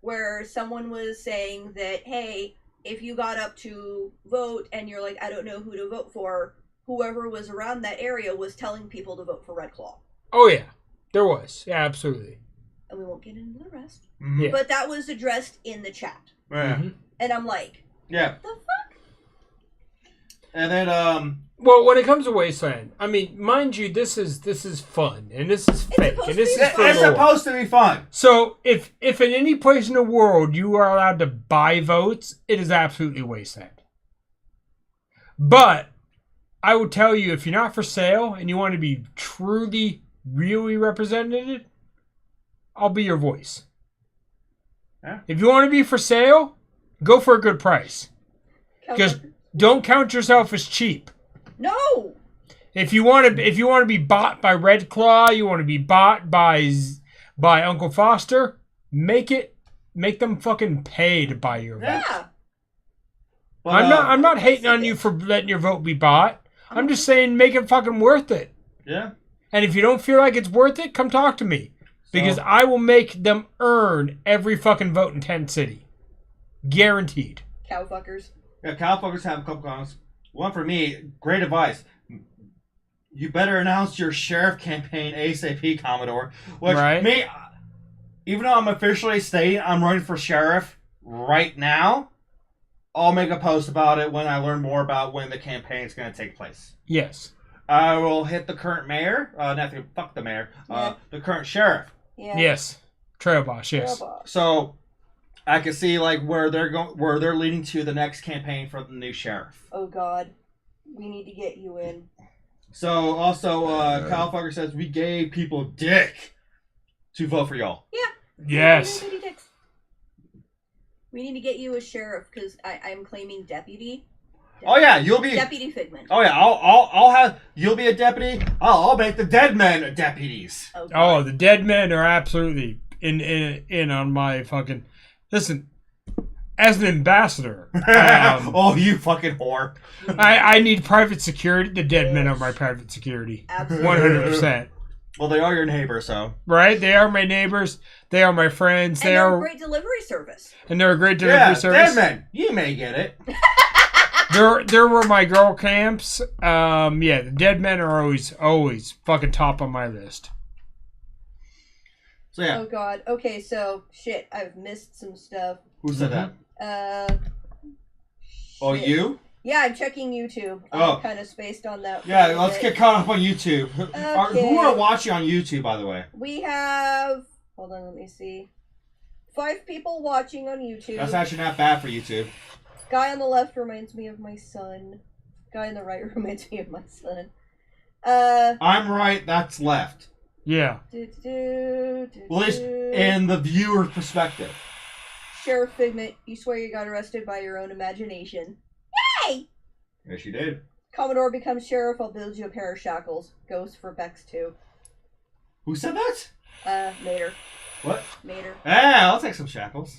where someone was saying that, hey, if you got up to vote and you're like, I don't know who to vote for, whoever was around that area was telling people to vote for Red Claw. Oh, yeah. There was. Yeah, absolutely. And we won't get into the rest. Mm-hmm. Yeah. But that was addressed in the chat. Yeah. Mm-hmm. And I'm like, yeah. the fuck? And then Well, when it comes to Wasteland, I mean, mind you, this is fun and this is fake and this is for It's lore. supposed to be fun. So if in any place in the world you are allowed to buy votes, it is absolutely Wasteland. But I will tell you, if you're not for sale and you want to be truly, really represented, I'll be your voice. Yeah. If you want to be for sale, go for a good price. Because don't count yourself as cheap. No. If you want to be bought by Red Claw, you want to be bought by Uncle Foster, make them fucking pay to buy your vote. Yeah. But, I'm not hating on you for letting your vote be bought. I'm just saying make it fucking worth it. Yeah. And if you don't feel like it's worth it, come talk to me. Because I will make them earn every fucking vote in Tent City. Guaranteed. Cowfuckers. Yeah, cowfuckers have a couple comments. One for me, great advice. You better announce your sheriff campaign ASAP, Commodore. Which, Right. me, even though I'm officially stating I'm running for sheriff right now, I'll make a post about it when I learn more about when the campaign is going to take place. Yes. I will hit the current mayor, fuck the mayor, the current sheriff. Yeah. Yes. Trail boss, yes. So I can see like where they're leading to the next campaign for the new sheriff. Oh God, we need to get you in. So also, Kyle Fucker says we gave people dick to vote for y'all. Yeah. Yes. We need to get you a sheriff because I'm claiming deputy. Oh yeah, you'll be Deputy Figment. Oh yeah, I'll have you'll be a deputy. I'll make the dead men deputies. Oh, the dead men are absolutely in on my fucking. Listen, as an ambassador, oh you fucking whore! I need private security. The dead men are my private security. Absolutely. 100%. Well, they are your neighbors, so right. They are my neighbors. They are my friends. And they're a great delivery service. And they're a great delivery service. Dead men, you may get it. There were my girl camps. Yeah, the dead men are always fucking top on my list. So yeah. Oh God. Okay, so shit, I've missed some stuff. Who said that? Oh, you? Yeah, I'm checking YouTube. Oh. I'm kind of spaced on that. Yeah, let's get caught up on YouTube. Okay. Who are watching on YouTube, by the way? We have. Hold on, let me see. 5 people watching on YouTube. That's actually not bad for YouTube. Guy on the left reminds me of my son. Guy on the right reminds me of my son. I'm right, that's left. Yeah. Well, at least in the viewer's perspective. Sheriff Figment, you swear you got arrested by your own imagination. Yay! Yes, you did. Commodore becomes sheriff, I'll build you a pair of shackles. Goes for Bex too. Who said that? Mater. What? Mater. Ah, I'll take some shackles.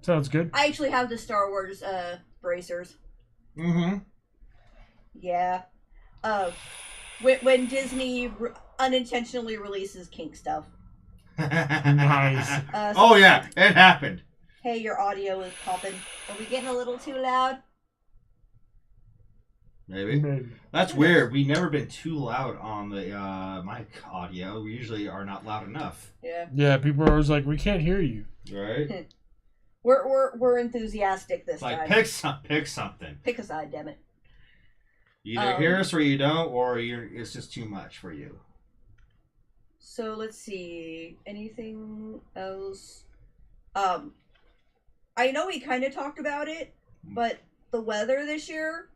Sounds good. I actually have the Star Wars, bracers. Mm-hmm. Yeah. When Disney unintentionally releases kink stuff. Nice. Oh yeah, it happened. Hey, your audio is popping. Are we getting a little too loud? Maybe. That's weird. We've never been too loud on the mic audio. We usually are not loud enough. Yeah. Yeah, people are always like, we can't hear you. Right? We're enthusiastic this like, time. pick something. Pick a side, damn it. You either hear us or you don't, or it's just too much for you. So let's see. Anything else? I know we kind of talked about it, but the weather this year,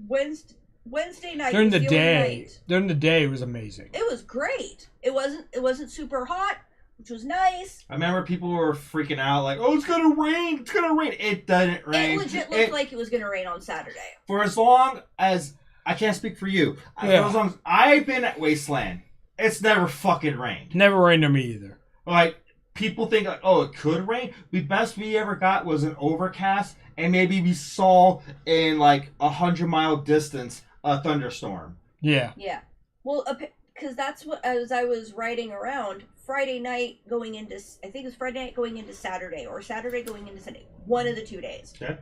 Wednesday night During was the only day, night. during the day, it was amazing. It was great. It wasn't super hot, which was nice. I remember people were freaking out, like, "Oh, it's gonna rain! It's gonna rain!" It doesn't rain. It legit looked like it was gonna rain on Saturday. For as long as I can't speak for you, for as long as I've been at Wasteland, it's never fucking rained. Never rained on me either. Like, people think, like, oh, it could rain. The best we ever got was an overcast, and maybe we saw in like 100-mile distance a thunderstorm. Yeah. Yeah. Well, because that's what, as I was riding around, Friday night going into, I think it was Friday night going into Saturday, or Saturday going into Sunday. One of the 2 days. Okay.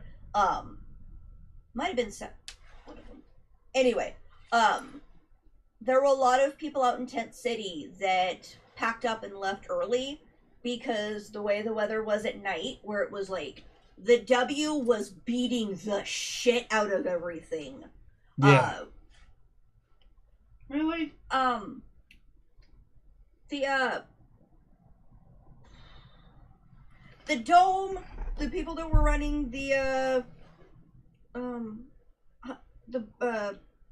Might have been one of them. Anyway, there were a lot of people out in Tent City that packed up and left early because the way the weather was at night, where it was like the W was beating the shit out of everything. Yeah. Really? The Dome, the people that were running the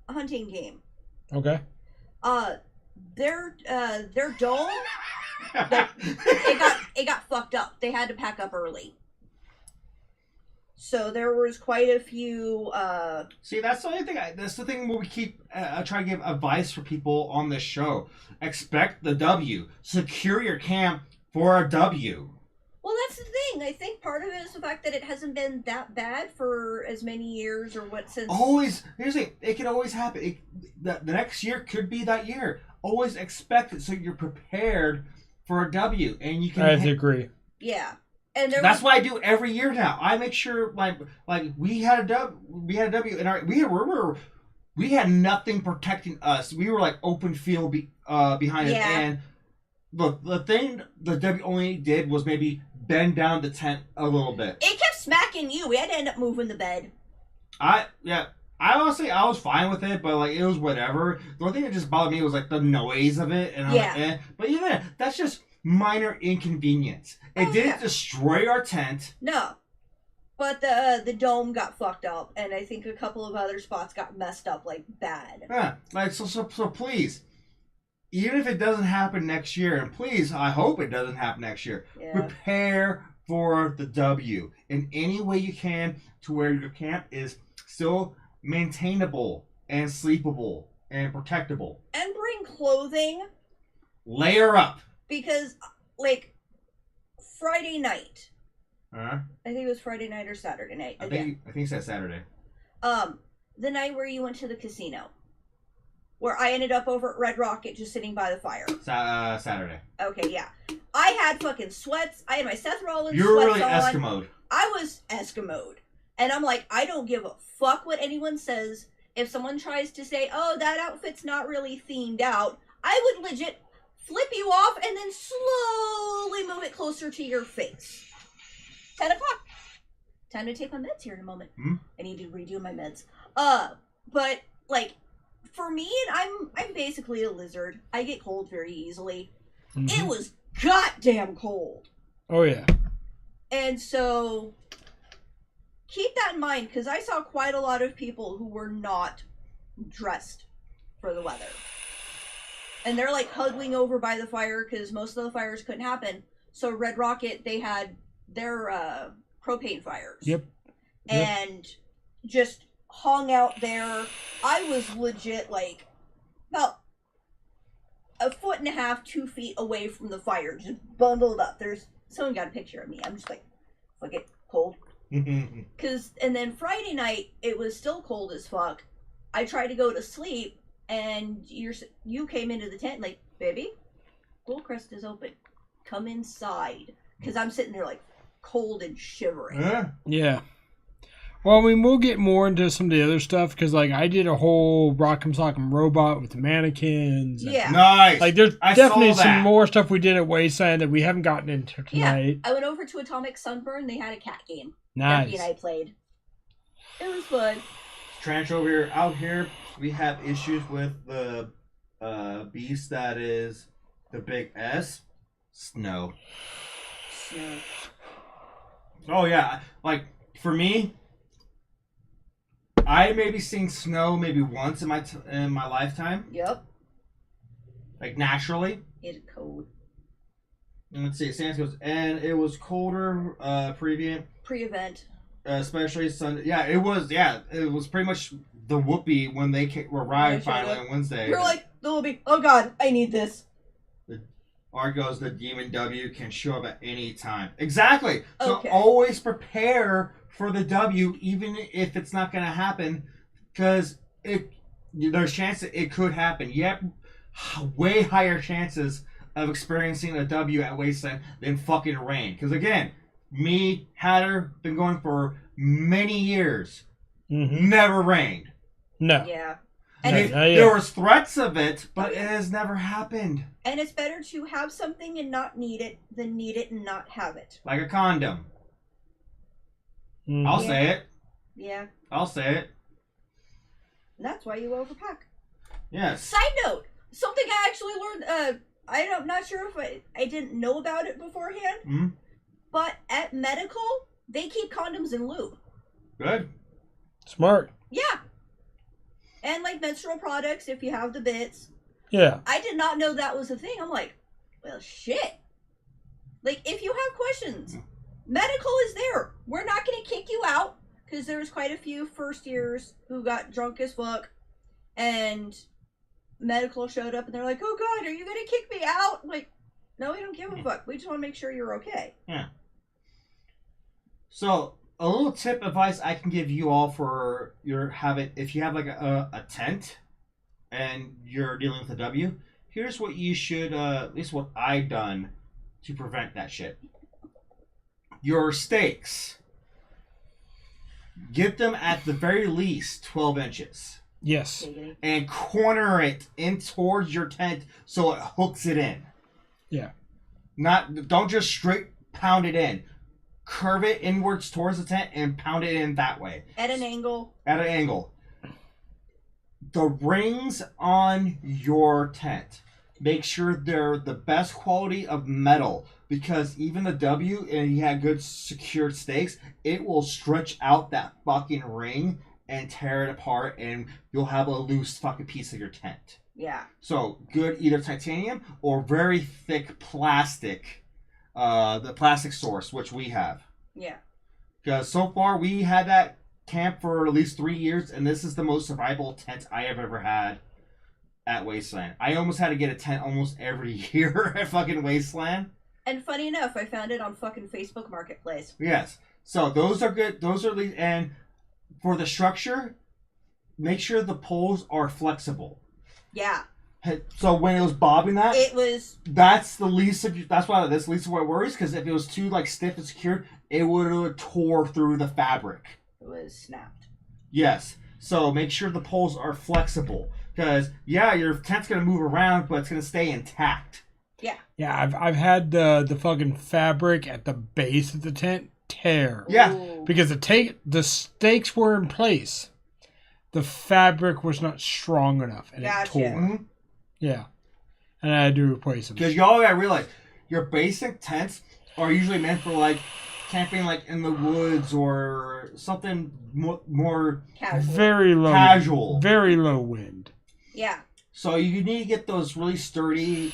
hunting game, Okay. their Dome, it got fucked up. They had to pack up early. So there was quite a few. See, that's the only thing. That's the thing where we keep try to give advice for people on this show. Expect the W. Secure your camp for a W. Well, that's the thing. I think part of it is the fact that it hasn't been that bad for as many years or what since. Always, here's the thing. It can always happen. The next year could be that year. Always expect it so you're prepared for a W, and you can. I agree. Yeah. And that's what I do every year now. I make sure, like we had a W, and we had nothing protecting us. We were like open field behind it, and the thing the W only did was maybe bend down the tent a little bit. It kept smacking you. We had to end up moving the bed. I honestly I was fine with it, but like it was whatever. The only thing that just bothered me was like the noise of it, and I'm like, eh. But even that's just minor inconvenience. It didn't destroy our tent. No. But the Dome got fucked up, and I think a couple of other spots got messed up like bad. Yeah, like so please, even if it doesn't happen next year, and please, I hope it doesn't happen next year, prepare for the W in any way you can to where your camp is still maintainable and sleepable and protectable. And bring clothing. Layer up. Because, like, Friday night. I think it was Friday night or Saturday night. I think it said Saturday. The night where you went to the casino. Where I ended up over at Red Rocket just sitting by the fire. Saturday. Okay, yeah. I had fucking sweats. I had my Seth Rollins You were sweats really on. Eskimo'd. I was Eskimo'd. And I'm like, I don't give a fuck what anyone says. If someone tries to say, oh, that outfit's not really themed out, I would legit flip you off and then slowly move it closer to your face. 10 o'clock. Time to take my meds here in a moment. I need to redo my meds. But like for me, and I'm basically a lizard. I get cold very easily. It was goddamn cold. Oh yeah. And so keep that in mind, because I saw quite a lot of people who were not dressed for the weather. And they're like huddling over by the fire because most of the fires couldn't happen. So Red Rocket, they had their propane fires. Yep. And just hung out there. I was legit like about 1.5 2 feet away from the fire, just bundled up. Someone got a picture of me. I'm just like it cold. And then Friday night, it was still cold as fuck. I tried to go to sleep. And you came into the tent like, baby, Goldcrest is open. Come inside. Because I'm sitting there like cold and shivering. Yeah. Well, I mean, we'll get more into some of the other stuff because, like, I did a whole Rock'em Sock'em Robot with the mannequins. Yeah. Nice. Like, there's definitely some more stuff we did at Wasteland that we haven't gotten into tonight. Yeah. I went over to Atomic Sunburn. They had a cat game. Nice. Becky and I played. It was fun. Trench over here. Out here, we have issues with the beast that is the big S. Snow. Oh, yeah. Like, for me, I maybe seen snow maybe once in my lifetime. Yep. Like, naturally. It's cold. And let's see. Santa goes, and it was colder Pre-event. Especially Sunday. Yeah, it was. Yeah, it was pretty much the whoopee when they arrived finally on Wednesday. You're like, the whoopee. Oh God, I need this. Argos, the Demon W can show up at any time. Exactly. So Okay. always prepare for the W, even if it's not going to happen, because there's chance that it could happen. You have way higher chances of experiencing a W at Wasteland than fucking rain. Because again, me, Hatter, been going for many years. Never rained. No. Yeah. And there was threats of it, but it has never happened. And it's better to have something and not need it than need it and not have it. Like a condom. I'll say it. Yeah. I'll say it. That's why you overpack. Yes. Side note, something I actually learned, I'm not sure if I didn't know about it beforehand, but at medical, they keep condoms in lube. Good. Smart. Yeah. And like menstrual products, if you have the bits. Yeah. I did not know that was a thing. I'm like, well, shit. Like, if you have questions, medical is there. We're not going to kick you out, because there's quite a few first years who got drunk as fuck, and medical showed up, and they're like, oh God, are you going to kick me out? I'm like, no, we don't give a fuck. We just want to make sure you're okay. Yeah. So, a little tip advice I can give you all for your habit, if you have like a tent and you're dealing with a W, here's what you should, at least what I've done to prevent that shit. Your stakes. Get them at the very least 12 inches. Yes. And corner it in towards your tent so it hooks it in. Yeah. Don't just straight pound it in. Curve it inwards towards the tent and pound it in that way. At an angle. At an angle. The rings on your tent, make sure they're the best quality of metal, because even the W, and you have good secured stakes, it will stretch out that fucking ring and tear it apart, and you'll have a loose fucking piece of your tent. Yeah. So good either titanium or very thick plastic. The plastic source, which we have. Yeah. Because so far we had that camp for at least 3 years, and this is the most survivable tent I have ever had at Wasteland. I almost had to get a tent almost every year at fucking Wasteland. And funny enough, I found it on fucking Facebook Marketplace. Yes. So those are good. Those are the, and for the structure, make sure the poles are flexible. Yeah. So when it was bobbing that's the least of that's why that's the least of what worries, because if it was too like stiff and secure, it would have tore through the fabric. It was snapped. Yes. So make sure the poles are flexible, because yeah, your tent's gonna move around, but it's gonna stay intact. Yeah. Yeah, I've had the fucking fabric at the base of the tent tear. Yeah. Ooh. Because the stakes were in place. The fabric was not strong enough, and Gotcha. it tore. Mm-hmm. Yeah. And I had to replace them. Because y'all gotta realize, your basic tents are usually meant for like camping like in the woods or something more Casual. Very low. casual. Very low wind. Yeah. So you need to get those really sturdy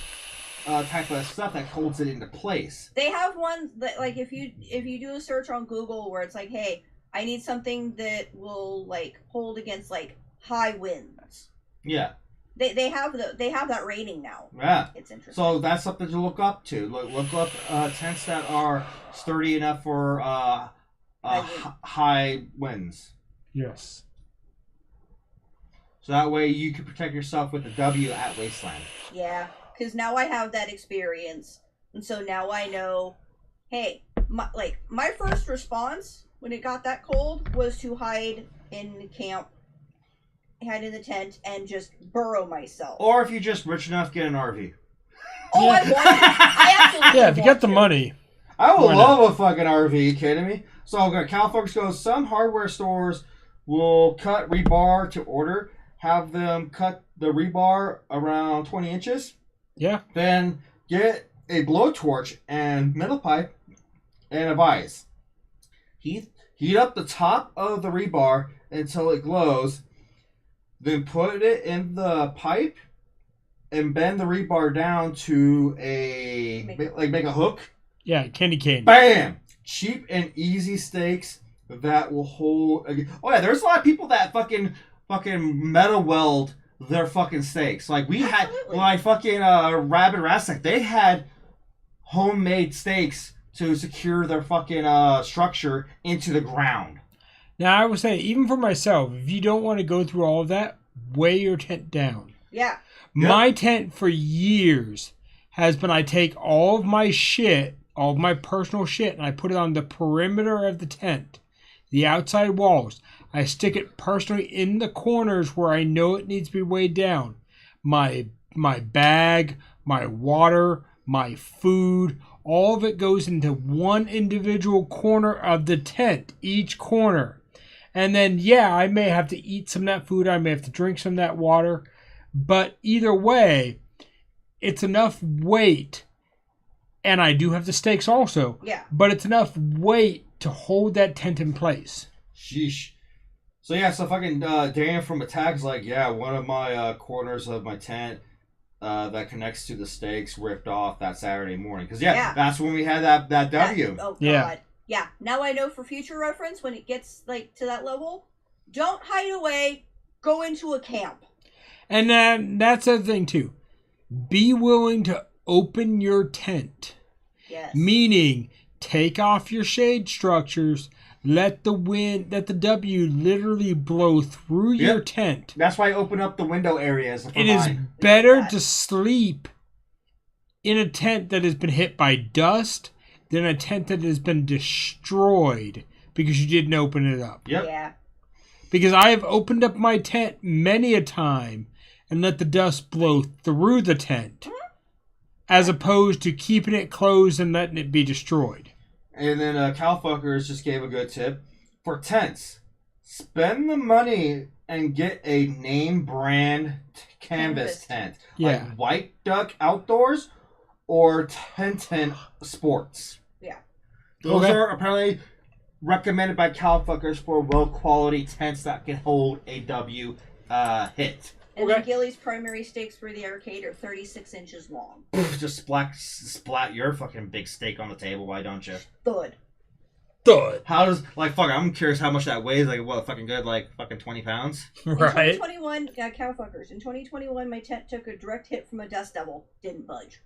type of stuff that holds it into place. They have ones that, like, if you do a search on Google where it's like, hey, I need something that will like hold against like high winds. Yeah. They have that rating now. Yeah. It's interesting. So that's something to look up to. Look up tents that are sturdy enough for high winds. Yes. Mm-hmm. So that way you can protect yourself with the W at Wasteland. Yeah, because now I have that experience, and so now I know. Hey, my first response when it got that cold was to hide in the camp, hide in the tent, and just burrow myself. Or if you're just rich enough, get an RV. Oh, I want it. I absolutely Yeah, if you want got the to. money. I would Why love a fucking RV, you kidding me? So CalFocus goes, some hardware stores will cut rebar to order, have them cut the rebar around 20 inches, Yeah. then get a blowtorch and metal pipe and a vise. Heat up the top of the rebar until it glows, then put it in the pipe and bend the rebar down to make a hook. Yeah, candy cane. Bam! Cheap and easy stakes that will hold. Oh yeah, there's a lot of people that fucking metal weld their fucking stakes. Like we had, Absolutely. like fucking Rabbit Rastic, they had homemade stakes to secure their fucking structure into the ground. Now, I would say, even for myself, if you don't want to go through all of that, weigh your tent down. Yeah. My tent for years has been I take all of my shit, all of my personal shit, and I put it on the perimeter of the tent, the outside walls. I stick it personally in the corners where I know it needs to be weighed down. My bag, my water, my food, all of it goes into one individual corner of the tent, each corner. And then, yeah, I may have to eat some of that food, I may have to drink some of that water, but either way, it's enough weight, and I do have the stakes also, but it's enough weight to hold that tent in place. Sheesh. So yeah, so fucking Dan from Attack's like, yeah, one of my corners of my tent that connects to the stakes ripped off that Saturday morning. Because that's when we had that W. Oh god. Yeah. Now I know for future reference, when it gets like to that level, don't hide away. Go into a camp. And then that's the thing too. Be willing to open your tent. Yes. Meaning, take off your shade structures. Let the W literally blow through your tent. That's why I open up the window areas. It is better to sleep in a tent that has been hit by dust than a tent that has been destroyed because you didn't open it up. Yep. Yeah. Because I have opened up my tent many a time and let the dust blow through the tent as opposed to keeping it closed and letting it be destroyed. And then Calfuckers just gave a good tip. For tents, spend the money and get a name brand canvas tent. Yeah. Like White Duck Outdoors or 1010 Sports. Yeah. Those are apparently recommended by Calfuckers for well-quality tents that can hold a W hit. And then Gilly's primary stakes for the arcade are 36 inches long. Just splat your fucking big steak on the table, why don't you? Thud. How does, like, fuck, I'm curious how much that weighs. Like, what, fucking good, like, fucking 20 pounds? Right. In 2021, cowfuckers. In 2021, my tent took a direct hit from a dust devil. Didn't budge.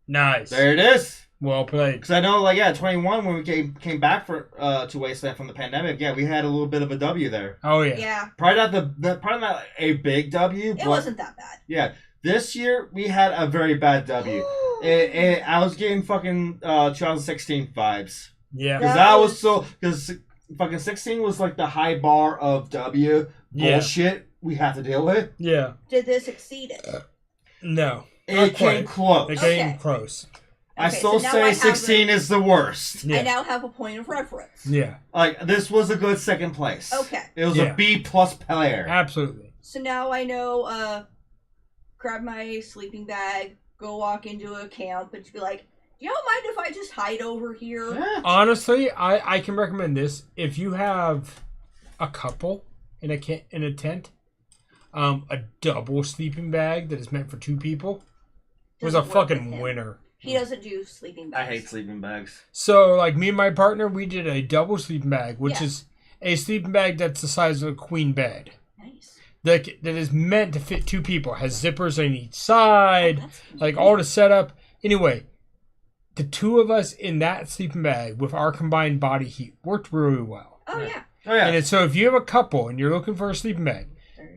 Nice. There it is. Well played. Because I know, like, 21, when we came back to Wasteland from the pandemic, we had a little bit of a W there. Oh, yeah. Yeah. Probably not a big W. It wasn't that bad. Yeah. This year, we had a very bad W. I was getting fucking 2016 vibes. Yeah. Because fucking 16 was like the high bar of W bullshit we had to deal with. Yeah. Did this exceed it? No. It came close. It came close. I still say 16 is the worst. I now have a point of reference. Yeah. Like, this was a good second place. Okay. It was a B+ player. Absolutely. So now I know, grab my sleeping bag, go walk into a camp, and just be like, do y'all mind if I just hide over here? Yeah. Honestly, I can recommend this. If you have a couple in a tent, a double sleeping bag that is meant for two people was a fucking winner. He doesn't do sleeping bags. I hate sleeping bags. So, like, me and my partner, we did a double sleeping bag, which is a sleeping bag that's the size of a queen bed. Nice. That is meant to fit two people. It has zippers on each side, like all the setup. Anyway, the two of us in that sleeping bag with our combined body heat worked really well. Oh, yeah. Oh, yeah. And so if you have a couple and you're looking for a sleeping bag,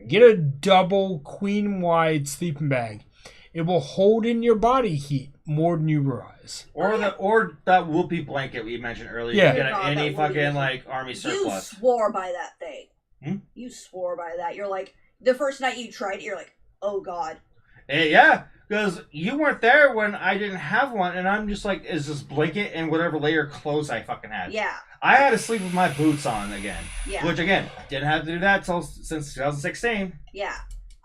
get a double queen-wide sleeping bag. It will hold in your body heat more than you realize. Or that whoopee blanket we mentioned earlier. Yeah. You can get any fucking like army surplus. You swore by that thing. You swore by that. You're like, the first night you tried it, you're like, oh god. Yeah, because you weren't there when I didn't have one, and I'm just like, is this blanket and whatever layer of clothes I fucking had. Yeah. I had to sleep with my boots on again. Yeah. Which again, didn't have to do that since 2016. Yeah.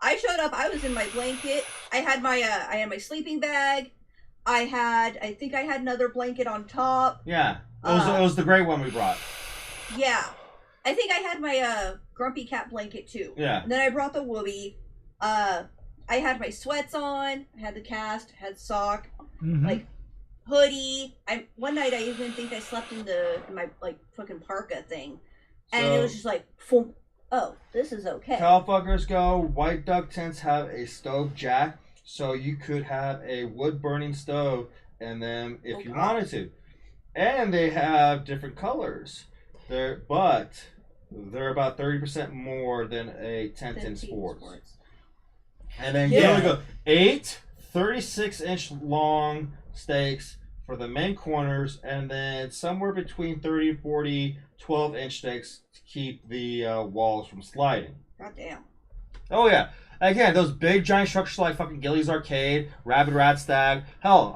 I showed up, I was in my blanket. I had my sleeping bag. I think I had another blanket on top. Yeah. It was the gray one we brought. Yeah. I think I had my grumpy cat blanket too. Yeah. And then I brought the whoopee. I had my sweats on, I had the cast, had sock, like hoodie. One night I even think I slept in my like fucking parka thing. And it was just like, oh, this is okay. Cowfuckers go. White Duck tents have a stove jack, so you could have a wood burning stove in them if you wanted to. And they have different colors. They're about 30% more than a tent in sports. And then you only go 8 36-inch long stakes for the main corners, and then somewhere between 30 40 12-inch stakes to keep the walls from sliding. God damn. Oh yeah. Again, those big giant structures like fucking Gilly's Arcade, Rabid Rat Stag. Hell,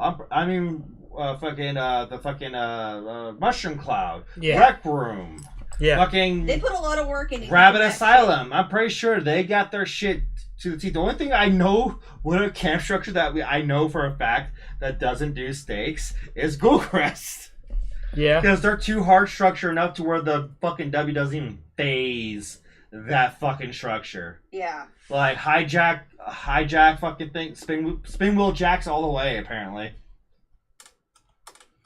the Mushroom Cloud, Yeah. Rec Room, Yeah. fucking They put a lot of work into Rabbit keeping that Asylum. I'm pretty sure they got their shit to the teeth. The only thing I know with a camp structure I know for a fact that doesn't do stakes is Ghoulcrest. Yeah. Because they're too hard structure enough to where the fucking W doesn't even phase that fucking structure. Yeah. Like hijack fucking thing, spin wheel jacks all the way apparently.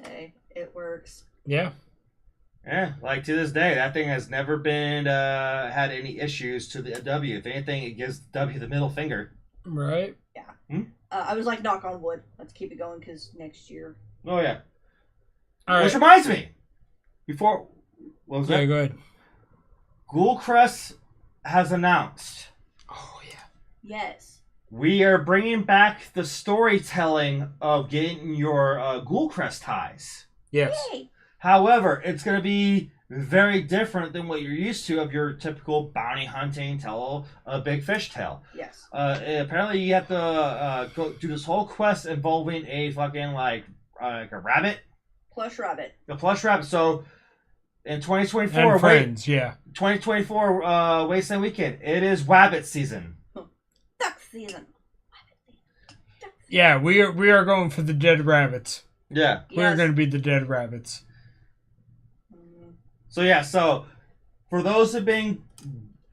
Hey, it works. Yeah. Yeah, like to this day, that thing has never been had any issues to the W. If anything, it gives W the middle finger. Right. I was like, knock on wood. Let's keep it going because next year. Oh yeah. All right. Which reminds me, before what was Yeah, that? go ahead. Ghoulcrest has announced Oh yeah. Yes. we are bringing back the storytelling of getting your Ghoulcrest ties. Yes. Yay! However, it's going to be very different than what you're used to of your typical bounty hunting, tell a big fish tale. Yes. Apparently, you have to go do this whole quest involving a fucking like a rabbit, Plush rabbit. a plush rabbit. So in 2024, And friends. Yeah. 2024 Wasteland Weekend, it is Wabbit season. Duck season. Yeah. We are going for the dead rabbits. Yeah. We are going to be the dead rabbits. So yeah, so for those who've been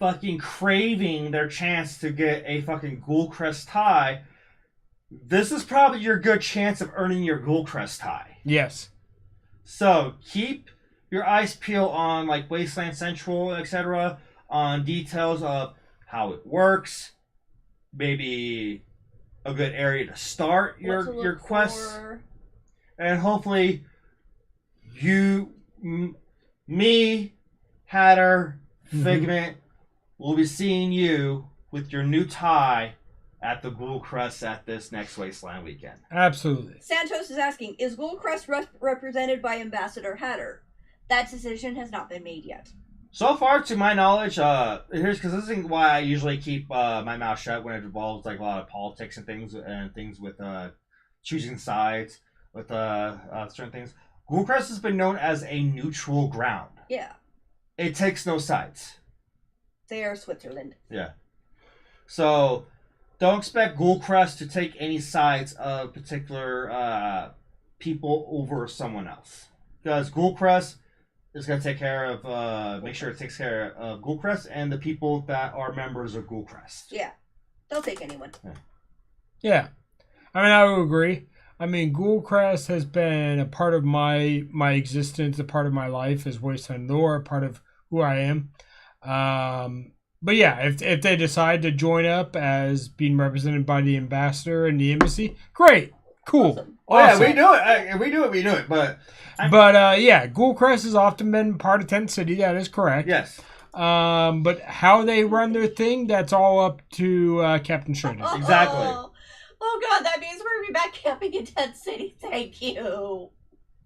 fucking craving their chance to get a fucking Ghoulcrest tie, this is probably your good chance of earning your Ghoulcrest tie. Yes. So keep your eyes peeled on like Wasteland Central, etc., on details of how it works, maybe a good area to start your quest, and hopefully you. Me, Hatter, Figment, will be seeing you with your new tie at the Ghoulcrest at this next Wasteland Weekend. Absolutely. Santos is asking, is Ghoulcrest represented by Ambassador Hatter? That decision has not been made yet. So far, to my knowledge, here's because this is why I usually keep my mouth shut when it involves like a lot of politics and things with choosing sides with certain things. Ghoulcrest has been known as a neutral ground. Yeah. It takes no sides. They are Switzerland. Yeah. So, don't expect Ghoulcrest to take any sides of particular people over someone else. Because Ghoulcrest is going to take care of, make sure it takes care of Ghoulcrest and the people that are members of Ghoulcrest. Yeah. They'll take anyone. Yeah. I mean, I would agree. I mean, Ghoulcrest has been a part of my existence, a part of my life as Wasteland lore, a part of who I am. But yeah, if they decide to join up as being represented by the ambassador and the embassy, great, cool. Awesome. Oh yeah, Awesome. we do it. We do it. But yeah, Ghoulcrest has often been part of Tent City. That is correct. yes, But how they run their thing, that's all up to Captain Shredder. Exactly. Oh god, that means we're gonna be back camping in Tent City. Thank you.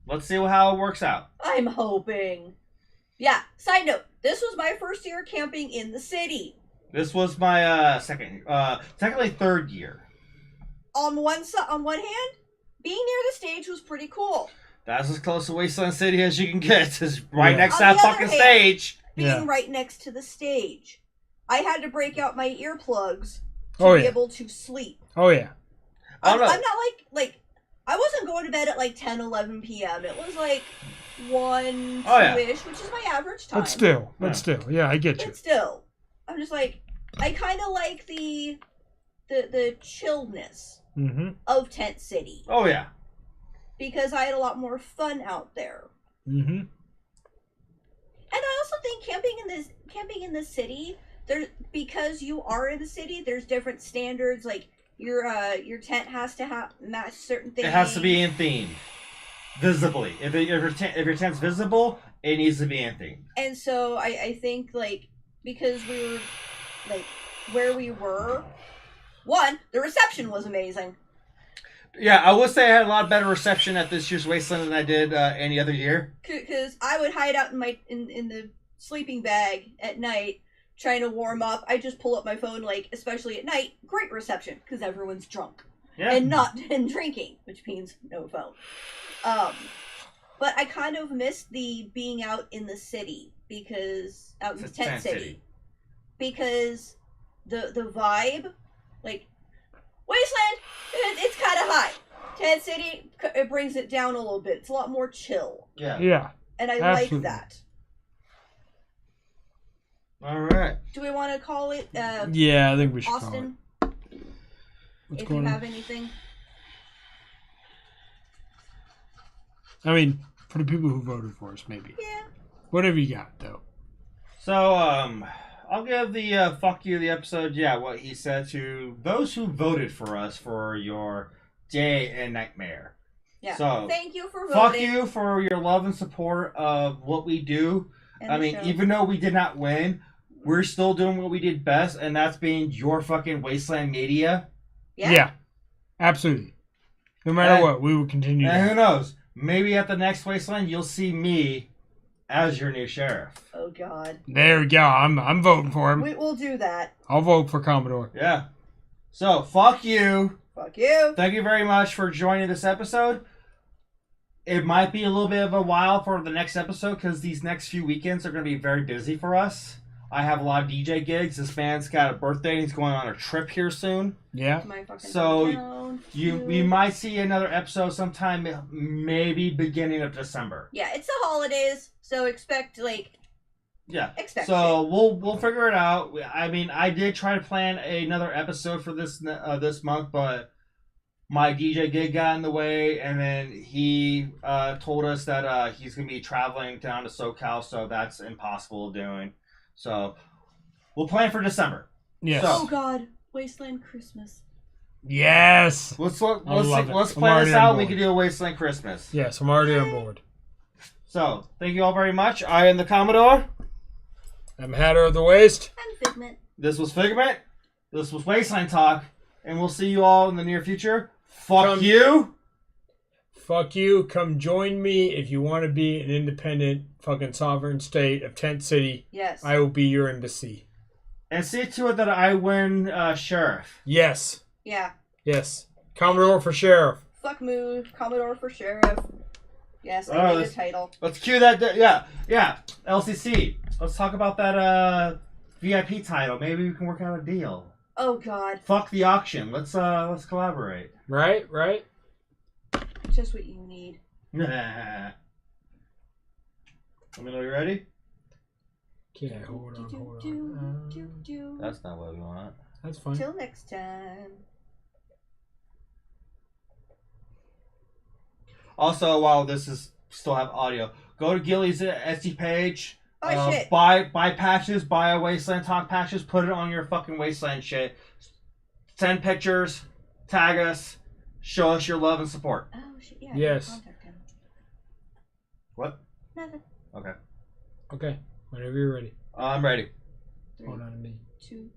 let's see how it works out. I'm hoping. Yeah, side note, this was my first year camping in the city. This was my technically third year. On one hand, being near the stage was pretty cool. That's as close to Wasteland City as you can get. It's right Yeah. next to On that the other fucking hand- stage. Being Yeah. right next to the stage. I had to break out my earplugs to Oh, be yeah. able to sleep. Oh yeah. I I'm don't know. not like I wasn't going to bed at like 10, 11 p.m. It was like 1, Oh, yeah. 2-ish, which is my average time. But still, yeah, I get you. But still, I'm just like, I kind of like the chillness Mm-hmm. of Tent City Oh yeah. because I had a lot more fun out there. Mm-hmm. And I also think camping in the city, there because you are in the city, there's different standards. Like your tent has to match certain things. It has to be in theme, visibly. If your tent's visible, it needs to be in theme. And so I think like because we were like where we were, one, the reception was amazing. Yeah, I would say I had a lot better reception at this year's Wasteland than I did any other year. Because I would hide out in the sleeping bag at night trying to warm up. I just pull up my phone, like, especially at night, great reception, because everyone's drunk. Yeah. And drinking, which means no phone. But I kind of miss the being out in the city, because, out in Tent City. Because the vibe, like, Wasteland, it's kind of high. Tent City, it brings it down a little bit. It's a lot more chill. Yeah. Yeah. And I Absolutely. like that. All right. Do we want to call it Yeah, I think we should Austin? call it. What's If going you on? have anything. I mean, for the people who voted for us, maybe. Yeah. Whatever you got, though. So, I'll give the fuck you the episode. Yeah, what he said to those who voted for us for your day and nightmare. Yeah. So, thank you for voting. fuck you for your love and support of what we do. and I the mean, show. even though we did not win, we're still doing what we did best, and that's being your fucking Wasteland media. Yeah. Absolutely. No matter And- what, we will continue. And who that. knows? Maybe at the next Wasteland, you'll see me as your new sheriff. Oh God. There we go. I'm voting for him. We will do that. I'll vote for Commodore. Yeah. So, fuck you. Fuck you. Thank you very much for joining this episode. It might be a little bit of a while for the next episode because these next few weekends are going to be very busy for us. I have a lot of DJ gigs. This man's got a birthday and he's going on a trip here soon. Yeah. My fucking So, hometown. We might see another episode sometime, maybe beginning of December. Yeah, it's the holidays, so expect Yeah. shit. So we'll figure it out. I mean, I did try to plan another episode for this month, but my DJ gig got in the way, and then he told us that he's gonna be traveling down to SoCal, so that's impossible of doing. So we'll plan for December. Yes. So- Oh God, Wasteland Christmas. Yes. Let's love it. let's I'm plan already this on out. We board. can do a Wasteland Christmas. Yes, I'm already on board. So thank you all very much. I am the Commodore. I'm Hatter of the Waste. And Figment. This was Figment. This was Wasteland Talk, and we'll see you all in the near future. Fuck you. Fuck you. Come join me if you want to be an independent fucking sovereign state of Tent City. Yes. I will be your embassy. And see to it that I win sheriff. Yes. Yeah. Yes. Commodore for sheriff. Fuck Moo. Commodore for sheriff. Yes, I Oh, need a title. Let's cue that. Yeah. LCC. Let's talk about that VIP title. Maybe we can work out a deal. Oh God. Fuck the auction. Let's collaborate. Right? Just what you need. Let me know you're ready. Okay, hold on. That's not what we want. That's fine. Till next time. Also, while this is still have audio, go to Gilly's Etsy page. Oh shit. Buy patches. Buy a Wasteland Talk patches. Put it on your fucking Wasteland shit. Send pictures. Tag us. Show us your love and support. Oh shit. Yeah. Yes. Contact him. What? Nothing. Okay. Okay, whenever you're ready. I'm ready. 3, Hold on to me. 2.